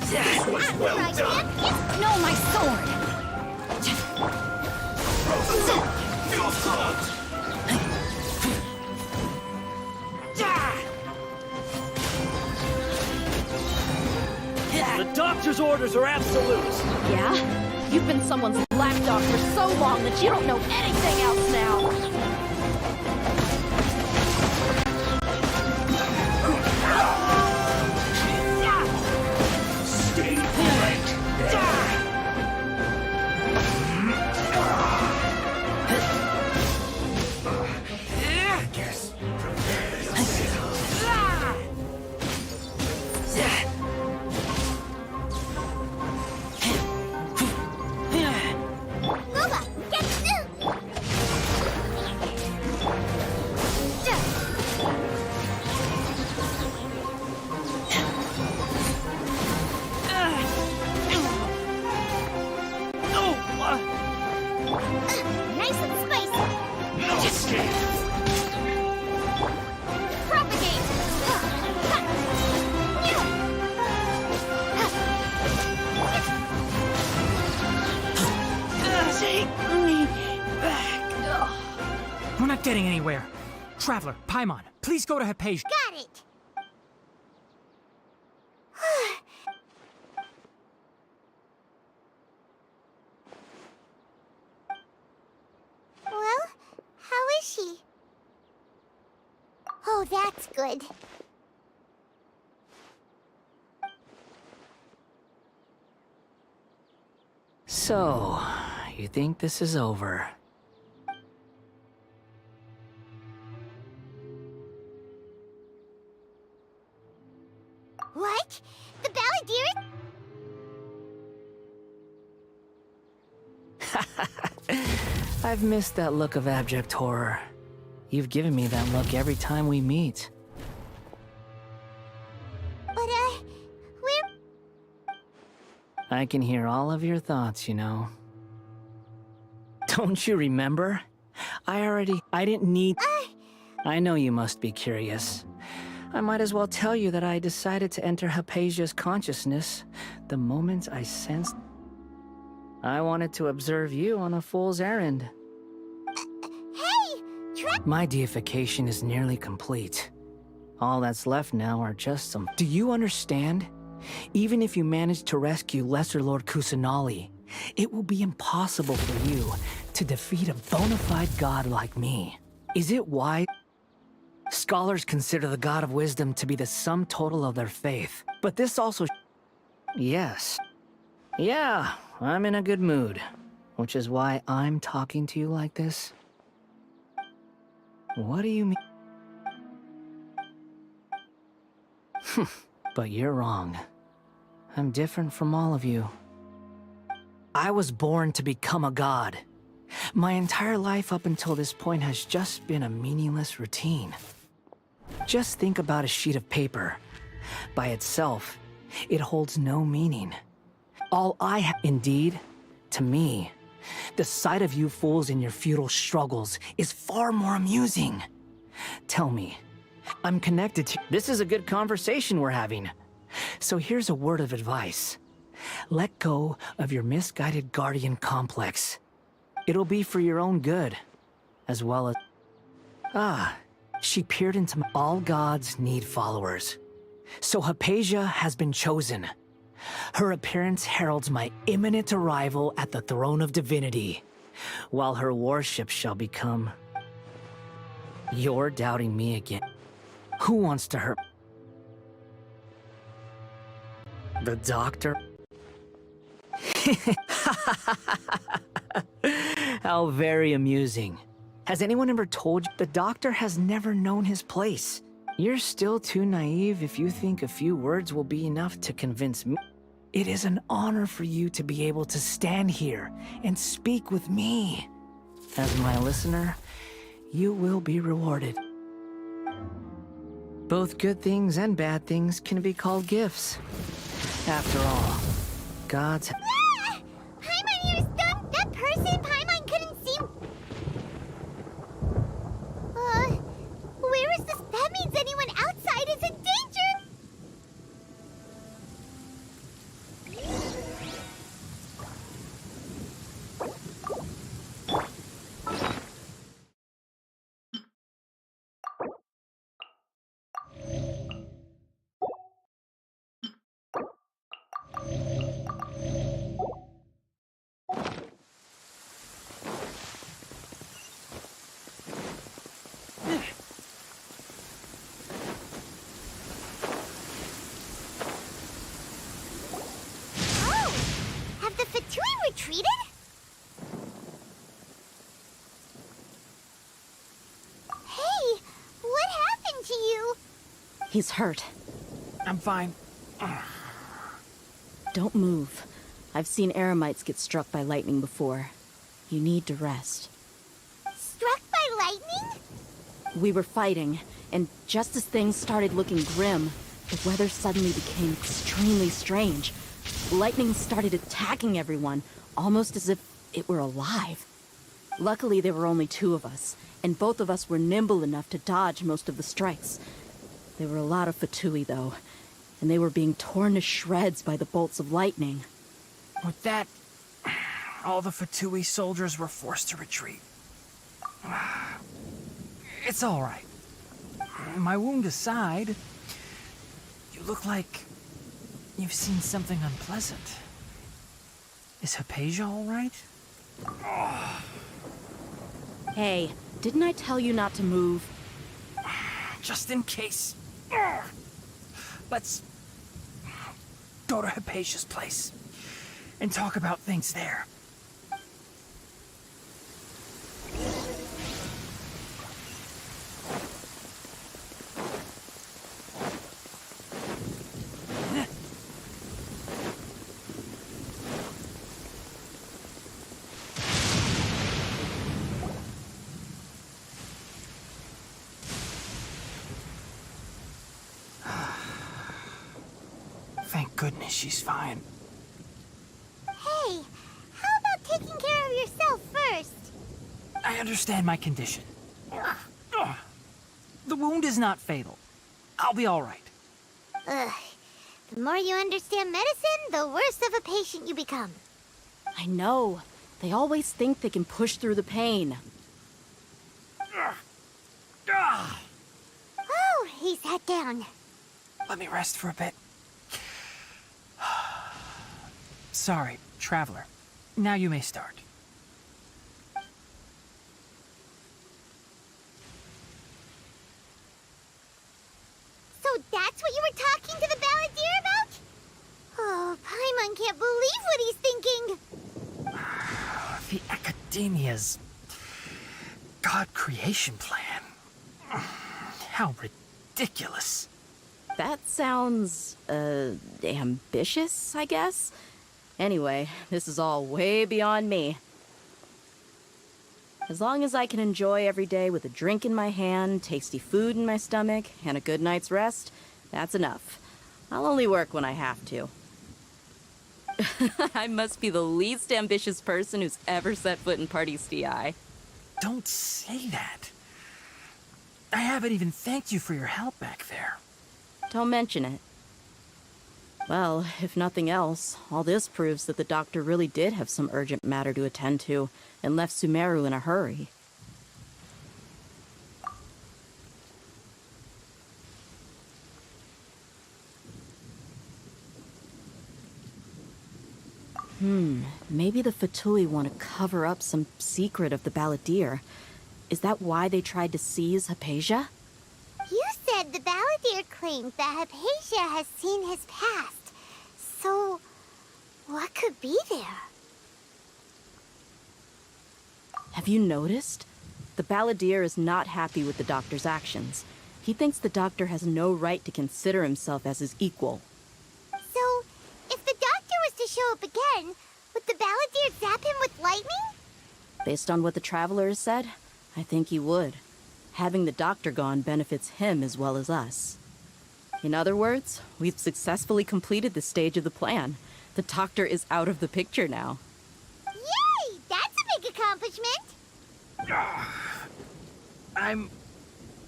This was well done! No, my sword! Feel clogged! Doctor's orders are absolute. Yeah? You've been someone's lapdog for so long that you don't know anything else now. Stay right there. I guess prepare yourself. Mova, get nice and spicy. No escape. Propagate. Take me back. We're not getting anywhere. Traveler, Paimon, please go to Hypatia. Got it. Well, how is she? Oh, that's good. So, you think this is over? What? The Balladeer? I've missed that look of abject horror. You've given me that look every time we meet. But, we're... I can hear all of your thoughts, you know. Don't you remember? I didn't need... I know you must be curious. I might as well tell you that I decided to enter Hypatia's consciousness the moment I sensed... I wanted to observe you on a fool's errand. My deification is nearly complete. All that's left now are just some... Do you understand? Even if you manage to rescue Lesser Lord Kusanali, it will be impossible for you to defeat a bona fide god like me. Is it why scholars consider the God of Wisdom to be the sum total of their faith? But this also... Yes. Yeah, I'm in a good mood, which is why I'm talking to you like this. What do you mean? But you're wrong. I'm different from all of you. I was born to become a god. My entire life up until this point has just been a meaningless routine. Just think about a sheet of paper. By itself, it holds no meaning. All I have, indeed, to me, the sight of you fools in your futile struggles is far more amusing. Tell me, I'm connected to... This is a good conversation we're having. So here's a word of advice. Let go of your misguided guardian complex. It'll be for your own good, as well as... she peered into my... All gods need followers. So Hypatia has been chosen. Her appearance heralds my imminent arrival at the throne of divinity, while her worship shall become... You're doubting me again. Who wants to hurt... The doctor? How very amusing. Has anyone ever told you the doctor has never known his place? You're still too naive if you think a few words will be enough to convince me. It is an honor for you to be able to stand here and speak with me. As my listener, you will be rewarded. Both good things and bad things can be called gifts. After all, gods... Paimon, you're stunned! That person Paimon couldn't see... where is this? That means anyone outside is in danger! He's hurt. I'm fine. Don't move. I've seen eremites get struck by lightning before. You need to rest. Struck by lightning? We were fighting, and just as things started looking grim, the weather suddenly became extremely strange. Lightning started attacking everyone, almost as if it were alive. Luckily, there were only 2 of us, and both of us were nimble enough to dodge most of the strikes. There were a lot of Fatui, though, and they were being torn to shreds by the bolts of lightning. With that, all the Fatui soldiers were forced to retreat. It's all right. My wound aside, you look like you've seen something unpleasant. Is Hypatia all right? Hey, didn't I tell you not to move? Just in case. Let's go to Hypatia's place and talk about things there. Thank goodness she's fine. Hey, how about taking care of yourself first? I understand my condition. The wound is not fatal. I'll be all right. Ugh. The more you understand medicine, the worse of a patient you become. I know. They always think they can push through the pain. Oh, he sat down. Let me rest for a bit. Sorry, Traveler. Now you may start. So that's what you were talking to the balladeer about? Oh, Paimon can't believe what he's thinking. The Academia's God creation plan. How ridiculous. That sounds, ambitious, I guess? Anyway, this is all way beyond me. As long as I can enjoy every day with a drink in my hand, tasty food in my stomach, and a good night's rest, that's enough. I'll only work when I have to. I must be the least ambitious person who's ever set foot in Party's DI. Don't say that. I haven't even thanked you for your help back there. Don't mention it. Well, if nothing else, all this proves that the doctor really did have some urgent matter to attend to, and left Sumeru in a hurry. Maybe the Fatui want to cover up some secret of the balladeer. Is that why they tried to seize Hypatia? You said the balladeer claims that Hypatia has seen his past. So, what could be there? Have you noticed? The balladeer is not happy with the doctor's actions. He thinks the doctor has no right to consider himself as his equal. So, if the doctor was to show up again, would the balladeer zap him with lightning? Based on what the Traveler has said, I think he would. Having the doctor gone benefits him as well as us. In other words, we've successfully completed this stage of the plan. The doctor is out of the picture now. Yay! That's a big accomplishment! I'm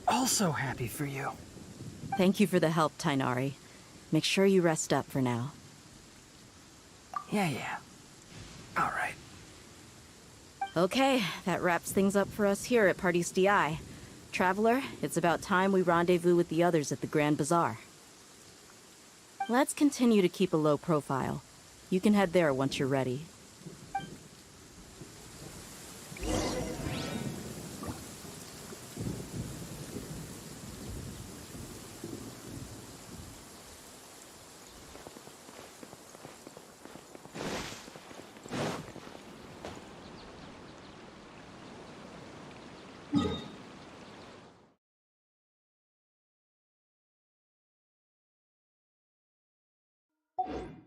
also happy for you. Thank you for the help, Tainari. Make sure you rest up for now. Yeah. All right. Okay, that wraps things up for us here at Party's DI. Traveler, it's about time we rendezvous with the others at the Grand Bazaar. Let's continue to keep a low profile. You can head there once you're ready. है